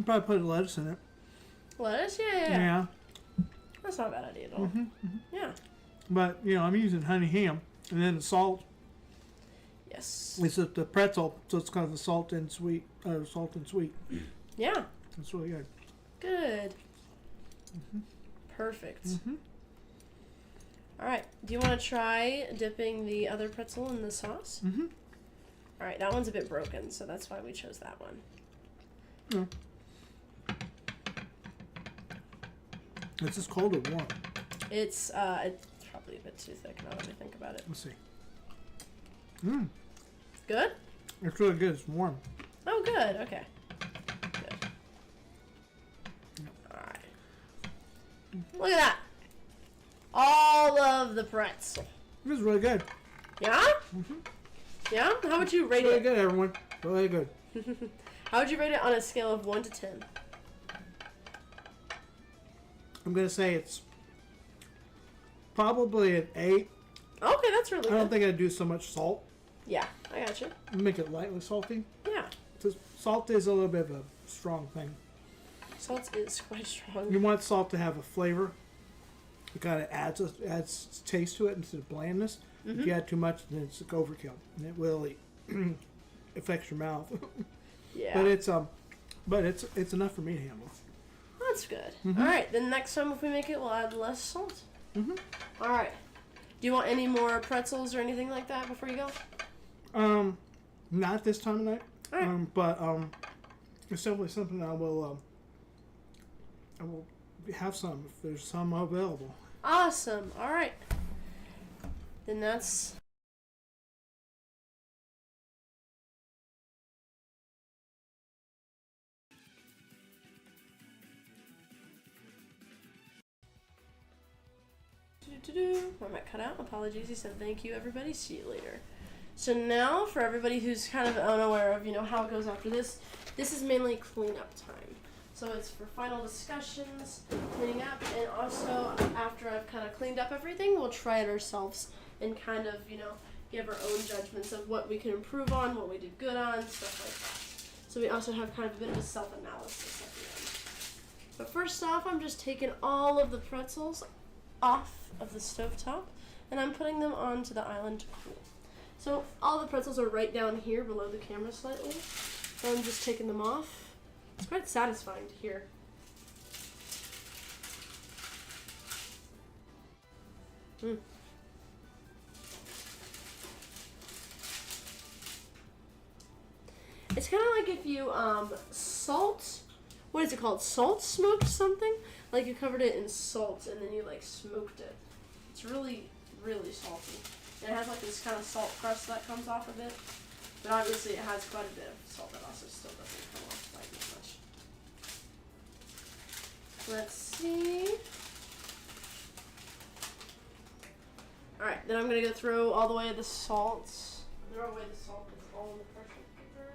S2: probably put lettuce in it.
S1: Lettuce? Yeah. That's not a bad idea at all. Yeah.
S2: But, I'm using honey ham. And then the salt.
S1: Yes.
S2: It's the pretzel, so it's kind of a salt and sweet.
S1: Yeah.
S2: It's really good.
S1: Good. Perfect. All right. Do you want to try dipping the other pretzel in the sauce? All right. That one's a bit broken, so that's why we chose that one.
S2: Yeah. Is this cold or warm?
S1: It's probably a bit too thick now that we think about it.
S2: Let's see.
S1: Good?
S2: It's really good. It's warm.
S1: Oh, good. Okay. Good. All right. Look at that. All of the pretzel.
S2: This is really good.
S1: Yeah? Yeah? How would you rate
S2: Really
S1: it?
S2: good, everyone. Really good.
S1: How would you rate it on a scale of 1 to 10?
S2: I'm going to say it's probably an 8.
S1: Okay, that's really
S2: I
S1: good.
S2: don't think I'd do so much salt.
S1: Yeah, I got you.
S2: Make it lightly salty.
S1: Yeah.
S2: Because salt is a little bit of a strong thing.
S1: Salt is quite strong.
S2: You want salt to have a flavor. It kind of adds taste to it instead of blandness. If you add too much, then it's like overkill, and it really affects your mouth.
S1: Yeah.
S2: But it's enough for me to handle.
S1: That's good. All right, then next time if we make it, we'll add less salt. All right. Do you want any more pretzels or anything like that before you go?
S2: Not this time of night.
S1: All right.
S2: But it's definitely something I will have some if there's some available.
S1: Awesome. All right. Then that's... I might cut out. Apologies. He said thank you, everybody. See you later. So now, for everybody who's kind of unaware of, how it goes after this, this is mainly cleanup time. So it's for final discussions, cleaning up, and also after I've kind of cleaned up everything, we'll try it ourselves and kind of, give our own judgments of what we can improve on, what we did good on, stuff like that. So we also have kind of a bit of a self-analysis at the end. But first off, I'm just taking all of the pretzels off of the stovetop, and I'm putting them onto the island to cool. So all the pretzels are right down here below the camera slightly. So I'm just taking them off. It's quite satisfying to hear. It's kind of like if you salt. What is it called? Salt smoked something? Like you covered it in salt and then you like smoked it. It's really, really salty. And it has like this kind of salt crust that comes off of it. But obviously it has quite a bit of salt that also still doesn't come off quite as much. Let's see. Alright, then I'm going to go throw all the way the salt. Throw away the salt because it's all in the pressure cooker.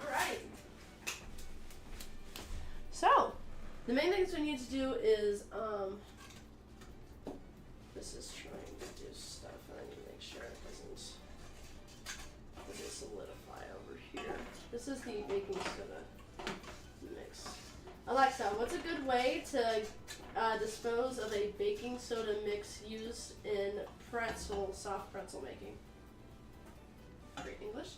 S1: Alright. So, the main things we need to do is, this is trying to do stuff, and I need to make sure it doesn't solidify over here. This is the baking soda mix. Alexa, what's a good way to dispose of a baking soda mix used in soft pretzel making? Great English.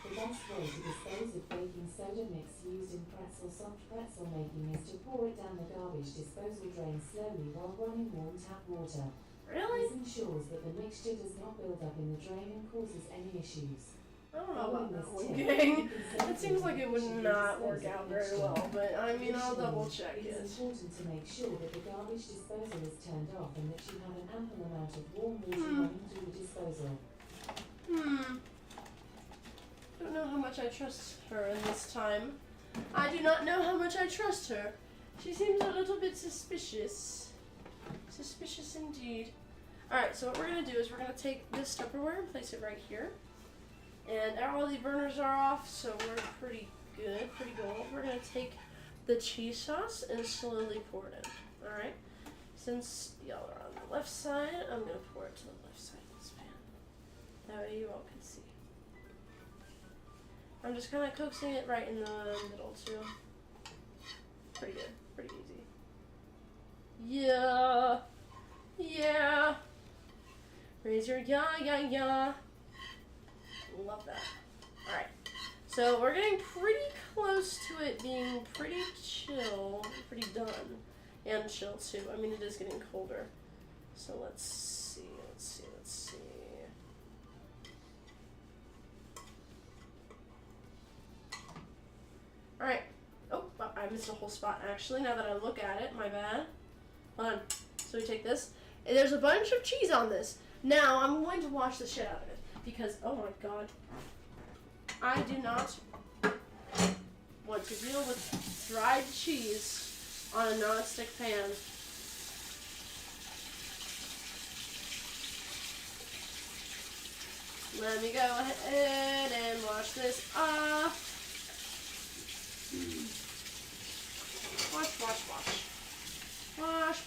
S3: The best way to dispose of baking soda mix used in soft pretzel making is to pour it down the garbage disposal drain slowly while running warm tap water.
S1: Really?
S3: This ensures that the mixture does not build up in the drain and causes any issues.
S1: I don't know about that one, gang. It seems like it would not work out very well, but I mean, I'll double check it.
S3: It's important to make sure that the garbage disposal is turned off and that you have an ample amount of warm water running through the disposal.
S1: Don't know how much I trust her in this time. I do not know how much I trust her. She seems a little bit suspicious. Suspicious indeed. Alright, so what we're going to do is we're going to take this Tupperware and place it right here. And all the burners are off, so we're pretty good, pretty gold. We're going to take the cheese sauce and slowly pour it in. Alright? Since y'all are on the left side, I'm going to pour it to the left side of this pan. That way you all can see. I'm just kind of coaxing it right in the middle, too. Pretty good. Pretty easy. Yeah. Yeah. Raise your yeah. Love that. Alright. So we're getting pretty close to it being pretty chill. Pretty done. And chill, too. I mean, it is getting colder. So let's see. Alright. Oh, I missed a whole spot, actually, now that I look at it. My bad. Hold on. So we take this. And there's a bunch of cheese on this. Now, I'm going to wash the shit out of it. Because, oh my god. I do not want to deal with dried cheese on a non-stick pan. Let me go ahead and wash this off. Wash.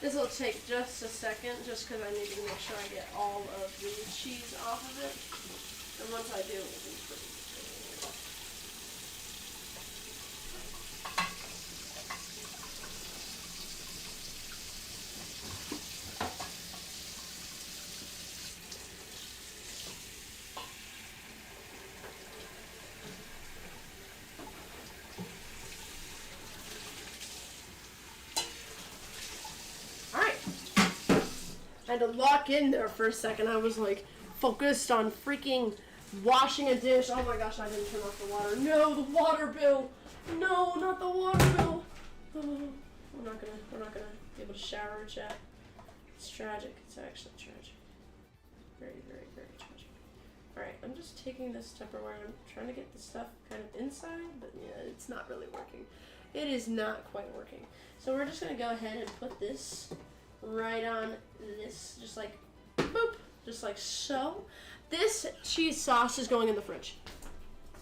S1: This will take just a second, just because I need to make sure I get all of the cheese off of it. And once I do, it'll be pretty good. I had to lock in there for a second. I was like focused on freaking washing a dish. Oh my gosh, I didn't turn off the water. No, the water bill. No, not the water bill. Oh, we're not gonna be able to shower or chat. It's tragic. It's actually tragic. Very, very, very tragic. Alright, I'm just taking this Tupperware. I'm trying to get the stuff kind of inside, but yeah, it's not really working. It is not quite working. So we're just gonna go ahead and put this right on this, just like boop, just like so. This cheese sauce is going in the fridge.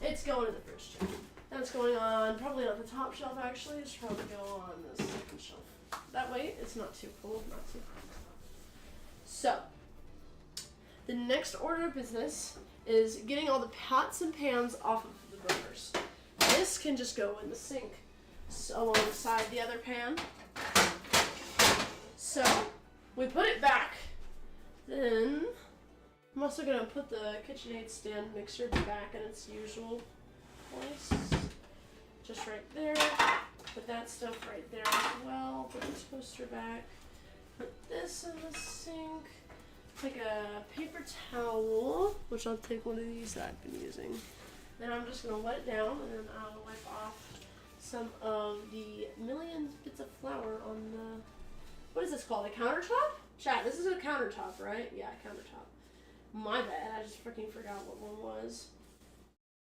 S1: It's going in the fridge too. That's going on, probably not the top shelf actually, it should probably go on the second shelf. That way it's not too cold, not too cold. So, the next order of business is getting all the pots and pans off of the burners. This can just go in the sink alongside the other pan. So, we put it back. Then I'm also gonna put the KitchenAid stand mixer back in its usual place. Just right there. Put that stuff right there as well. Put the toaster back. Put this in the sink. Take a paper towel, which I'll take one of these that I've been using. Then I'm just gonna wet it down, and then I'll wipe off some of the million bits of flour on the, what is this called, a countertop? Chat, this is a countertop, right? Yeah, countertop. My bad, I just freaking forgot what one was.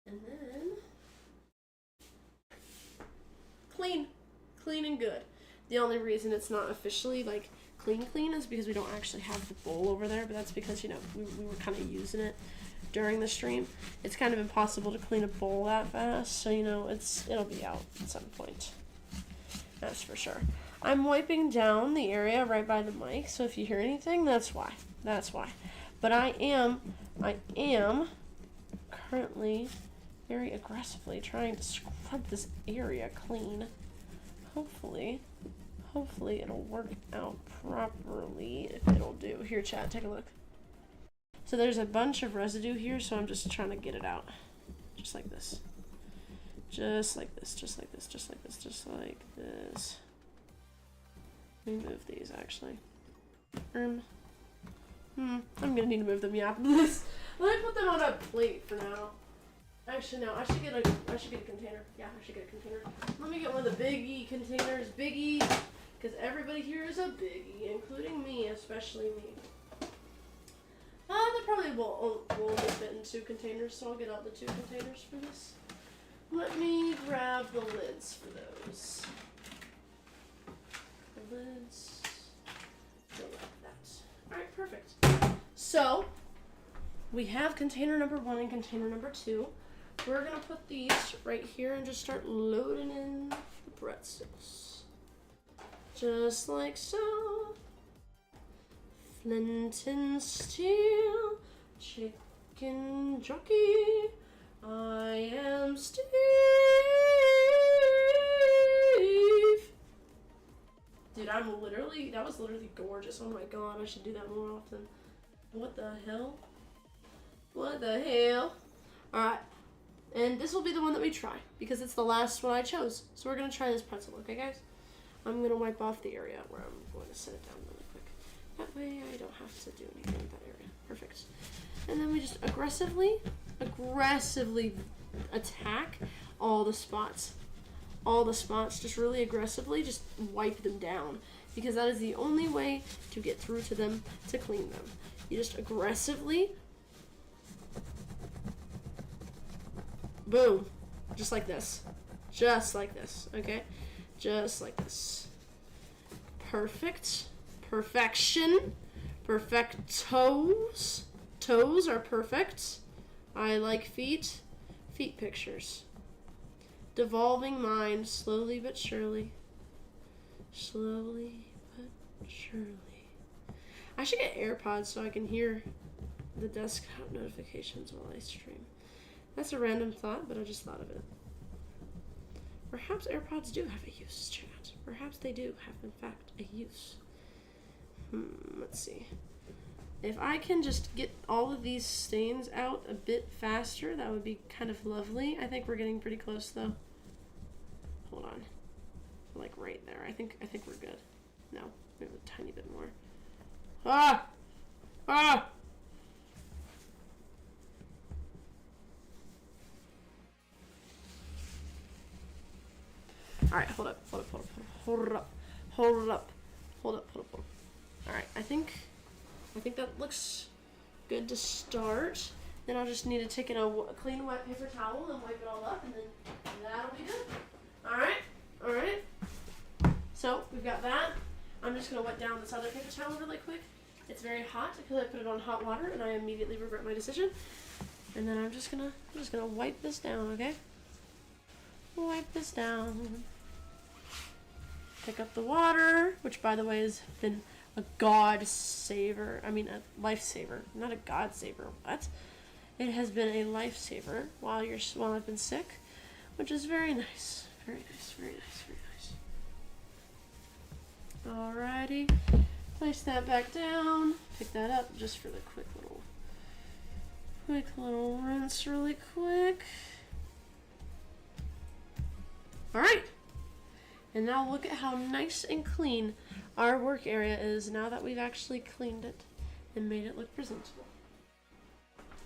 S1: And then, clean and good. The only reason it's not officially like clean is because we don't actually have the bowl over there, but that's because, you know, we were kind of using it during the stream. It's kind of impossible to clean a bowl that fast, so, you know, it'll be out at some point. That's for sure. I'm wiping down the area right by the mic, so if you hear anything, that's why. But I am currently very aggressively trying to scrub this area clean. Hopefully it'll work out properly. If it'll do. Here, chat, take a look. So there's a bunch of residue here, so I'm just trying to get it out. Just like this. Just like this. Let me move these, actually. I'm gonna need to move them, yeah. Let me put them on a plate for now. Actually, no, I should get a container. Yeah, I should get a container. Let me get one of the Big E containers. Big E, because everybody here is a Big E, including me, especially me. They probably will only fit in 2 containers, so I'll get out the 2 containers for this. Let me grab the lids for those. The lids go like that. Alright, perfect. So, we have container number 1 and container number 2. We're going to put these right here and just start loading in the pretzels. Just like so. Flint and steel, chicken jockey, I am Steve. Dude, that was literally gorgeous. Oh my god, I should do that more often. What the hell? Alright, and this will be the one that we try, because it's the last one I chose. So we're going to try this pretzel, okay guys? I'm going to wipe off the area where I'm going to set it down really quick. That way I don't have to do anything with that area. Perfect. And then we just aggressively attack all the spots. Just really aggressively, just wipe them down. Because that is the only way to get through to them, to clean them. You just aggressively, boom, just like this, okay? Just like this. Perfection. Perfectos. Toes are perfect. I like feet. Feet pictures. Devolving mind, slowly but surely. I should get AirPods so I can hear the desktop notifications while I stream. That's a random thought, but I just thought of it. Perhaps AirPods do have a use, chat. Perhaps they do have, in fact, a use. Let's see. If I can just get all of these stains out a bit faster, that would be kind of lovely. I think we're getting pretty close, though. Hold on. Like right there. I think we're good. No, maybe a tiny bit more. Ah! Alright, hold up. Alright, I think that looks good to start. Then I'll just need to take in a clean wet paper towel and wipe it all up, and then that'll be good. Alright. So, we've got that. I'm just going to wet down this other paper towel really quick. It's very hot because I put it on hot water, and I immediately regret my decision. And then I'm just gonna wipe this down, okay? Wipe this down. Pick up the water, which by the way has been a god saver. I mean, a lifesaver, not a god saver. What? It has been a lifesaver while I've been sick, which is very nice. Very nice. Alrighty. Place that back down. Pick that up just for the quick little rinse really quick. Alright. And now look at how nice and clean our work area is now that we've actually cleaned it and made it look presentable.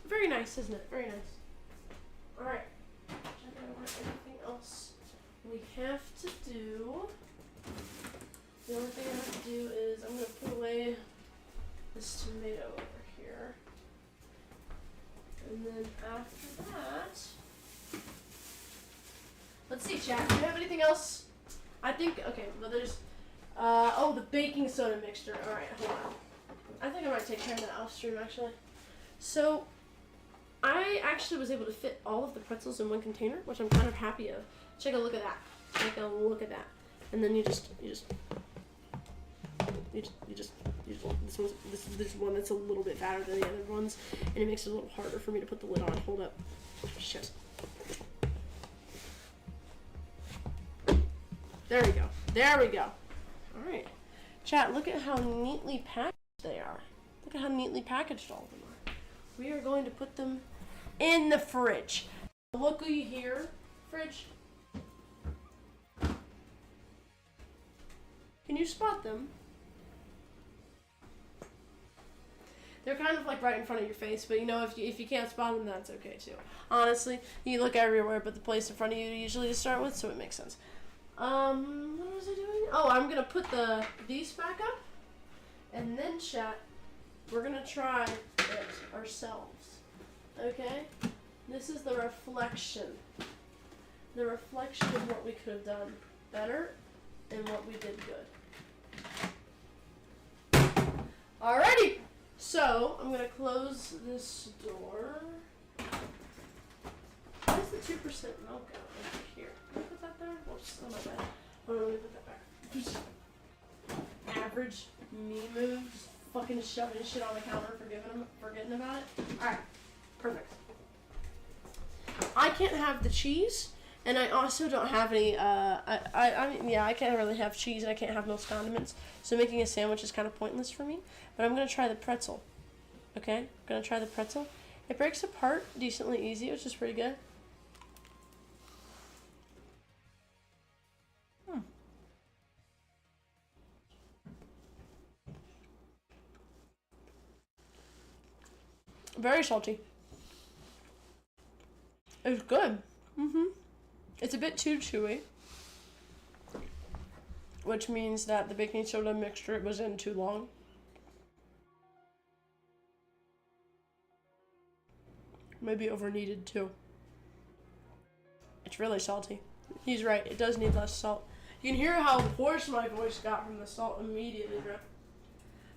S1: Very nice, isn't it? Very nice. Alright. Check over everything else we have to do. The only thing I have to do is I'm going to put away this tomato over here. And then after that, let's see, chat. Do you have anything else? I think, okay, well there's, oh, the baking soda mixture. Alright, hold on. I think I might take care of that off stream, actually. So, I actually was able to fit all of the pretzels in one container, which I'm kind of happy of. Take a look at that. Take a look at that. And then you just this one that's a little bit fatter than the other ones, and it makes it a little harder for me to put the lid on. Hold up. Shit. There we go. There we go. Alright. Chat, look at how neatly packaged they are. Look at how neatly packaged all of them are. We are going to put them in the fridge. Looky here, fridge. Can you spot them? They're kind of like right in front of your face, but you know, if you can't spot them, that's okay too. Honestly, you look everywhere but the place in front of you usually to start with, so it makes sense. What was I doing? Oh, I'm gonna put these back up, and then chat, we're gonna try it ourselves. Okay? This is the reflection. The reflection of what we could have done better and what we did good. Alrighty! So, I'm going to close this door. Where's the 2% milk out over here? Can I put that there? Whoops, oh my bad. Hold on, let me put that back. Average me moves. Fucking shoving shit on the counter, forgetting about it. Alright, perfect. I can't have the cheese, and I also don't have any, I can't really have cheese, and I can't have most condiments, so making a sandwich is kind of pointless for me. But I'm going to try the pretzel. Okay? I'm going to try the pretzel. It breaks apart decently easy, which is pretty good. Very salty. It's good. It's a bit too chewy, which means that the baking soda mixture was in too long. Maybe over needed too. It's really salty. He's right, it does need less salt. You can hear how hoarse my voice got from the salt immediately, bro.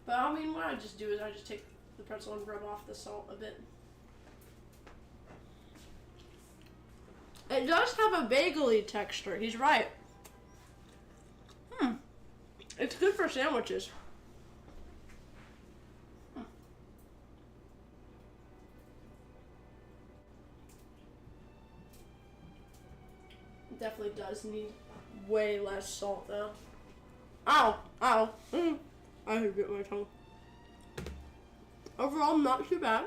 S1: But I mean, what I just do is I just take the pretzel and rub off the salt a bit. It does have a bagel-y texture. He's right. It's good for sandwiches. It definitely does need way less salt, though. Ow! Ow! I hit my tongue. Overall, not too bad.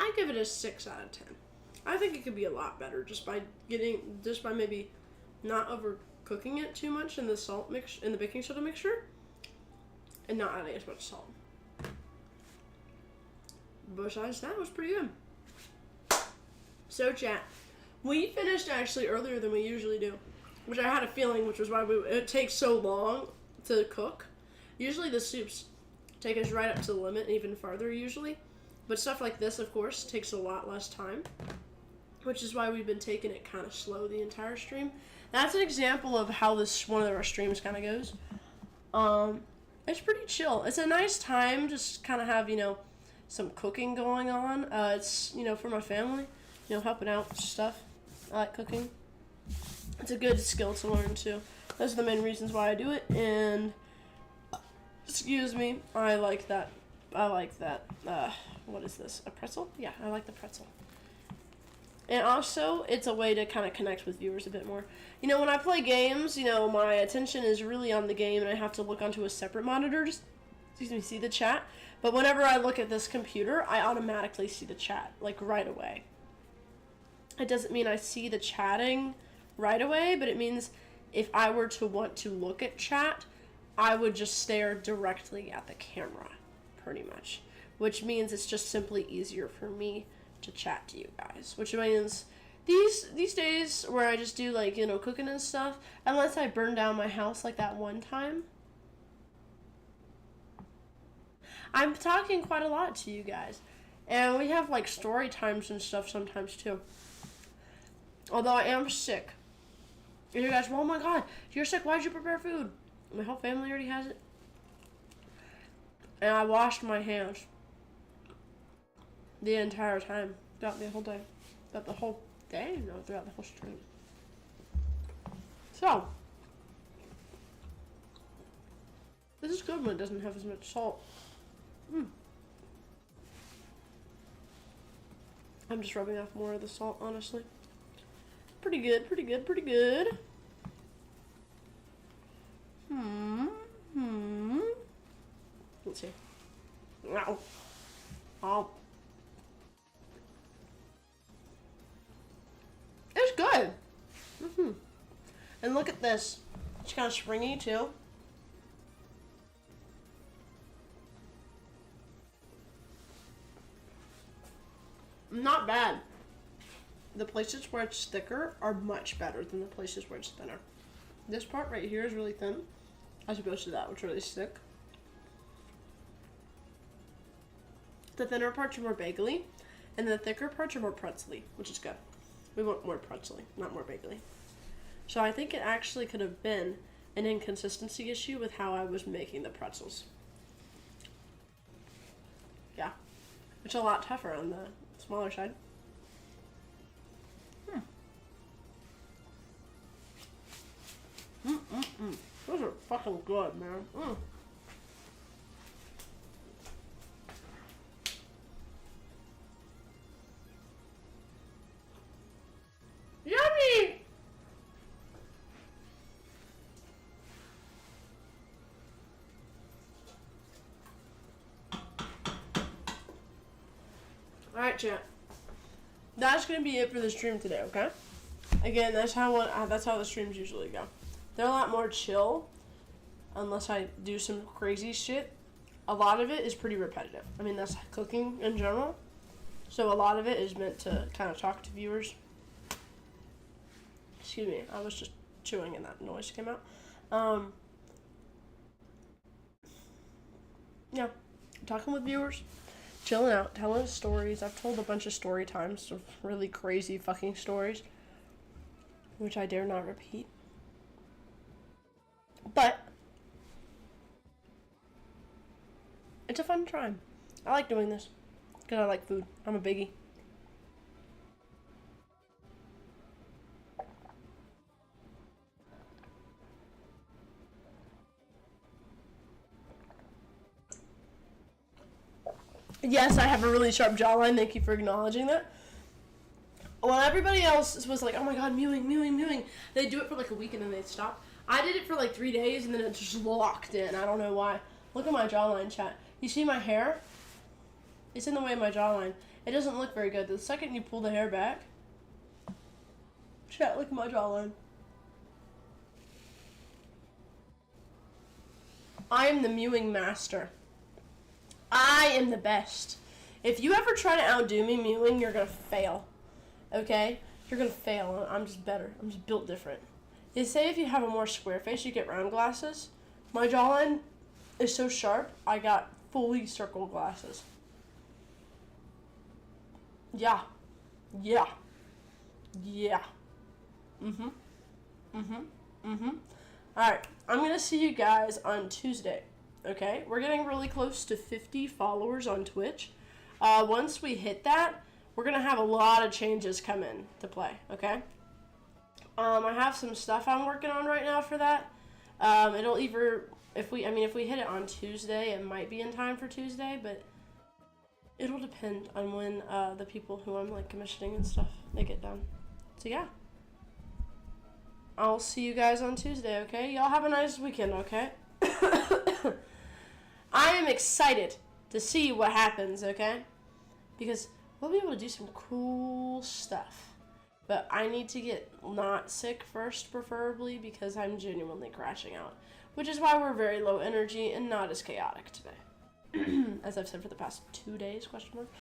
S1: I give it a 6 out of 10. I think it could be a lot better just by maybe not overcooking it too much in the salt mix in the baking soda mixture, and not adding as much salt. Besides that, it was pretty good. So chat, we finished actually earlier than we usually do, which I had a feeling, which was why it takes so long to cook. Usually the soups take us right up to the limit, even farther usually. But stuff like this, of course, takes a lot less time, which is why we've been taking it kind of slow the entire stream. That's an example of how one of our streams kind of goes. It's pretty chill. It's a nice time, just kind of have, some cooking going on. It's, for my family, helping out stuff. I like cooking. It's a good skill to learn, too. Those are the main reasons why I do it, and Excuse me. I like that. What is this? A pretzel? Yeah, I like the pretzel. And also, it's a way to kind of connect with viewers a bit more. You know, when I play games, you know, my attention is really on the game, and I have to look onto a separate monitor to, see the chat. But whenever I look at this computer, I automatically see the chat, like, right away. It doesn't mean I see the chatting right away, but it means if I were to want to look at chat, I would just stare directly at the camera, pretty much. Which means it's just simply easier for me to chat to you guys. Which means these days where I just do, like, you know, cooking and stuff, unless I burn down my house like that one time, I'm talking quite a lot to you guys. And we have, like, story times and stuff sometimes too. Although I am sick. And you guys, well, oh my god, you're sick, why'd you prepare food? My whole family already has it. And I washed my hands the entire time. Throughout the whole day. Throughout the whole day? No, throughout the whole stream. So, this is good when it doesn't have as much salt. I'm just rubbing off more of the salt, honestly. Pretty good, pretty good, pretty good. Let's see. Wow. Oh. It's good. And look at this. It's kind of springy too. Not bad. The places where it's thicker are much better than the places where it's thinner. This part right here is really thin, as opposed to that, which is really thick. The thinner parts are more bagely, and the thicker parts are more pretzely, which is good. We want more pretzely, not more bagely. So I think it actually could have been an inconsistency issue with how I was making the pretzels. Yeah. It's a lot tougher on the smaller side. Those are fucking good, man. Yummy! Alright, chat. That's gonna be it for the stream today, okay? Again, that's how the streams usually go. They're a lot more chill, unless I do some crazy shit. A lot of it is pretty repetitive. I mean, that's cooking in general. So a lot of it is meant to kind of talk to viewers. Excuse me, I was just chewing and that noise came out. Yeah, talking with viewers, chilling out, telling stories. I've told a bunch of story times of really crazy fucking stories, which I dare not repeat. But it's a fun time. I like doing this because I like food. I'm a biggie. Yes, I have a really sharp jawline. Thank you for acknowledging that. While everybody else was like, oh my god, mewing, they do it for like a week and then they stop. I did it for like 3 days and then it just locked in. I don't know why. Look at my jawline, chat. You see my hair? It's in the way of my jawline. It doesn't look very good. The second you pull the hair back, chat, look at my jawline. I am the mewing master. I am the best. If you ever try to outdo me mewing, you're gonna fail. Okay? You're gonna fail. I'm just better. I'm just built different. They say if you have a more square face, you get round glasses. My jawline is so sharp, I got fully circle glasses. Yeah. Yeah. Yeah. Alright, I'm gonna see you guys on Tuesday. Okay? We're getting really close to 50 followers on Twitch. Once we hit that, we're gonna have a lot of changes come in to play, okay? I have some stuff I'm working on right now for that, It'll either if we hit it on Tuesday, it might be in time for Tuesday, but it'll depend on when the people who I'm like commissioning and stuff they get done. So yeah, I'll see you guys on Tuesday. Okay, y'all have a nice weekend. Okay. I am excited to see what happens. Okay, because we'll be able to do some cool stuff. But I need to get not sick first, preferably, because I'm genuinely crashing out. Which is why we're very low energy and not as chaotic today. As I've said for the past 2 days, question mark.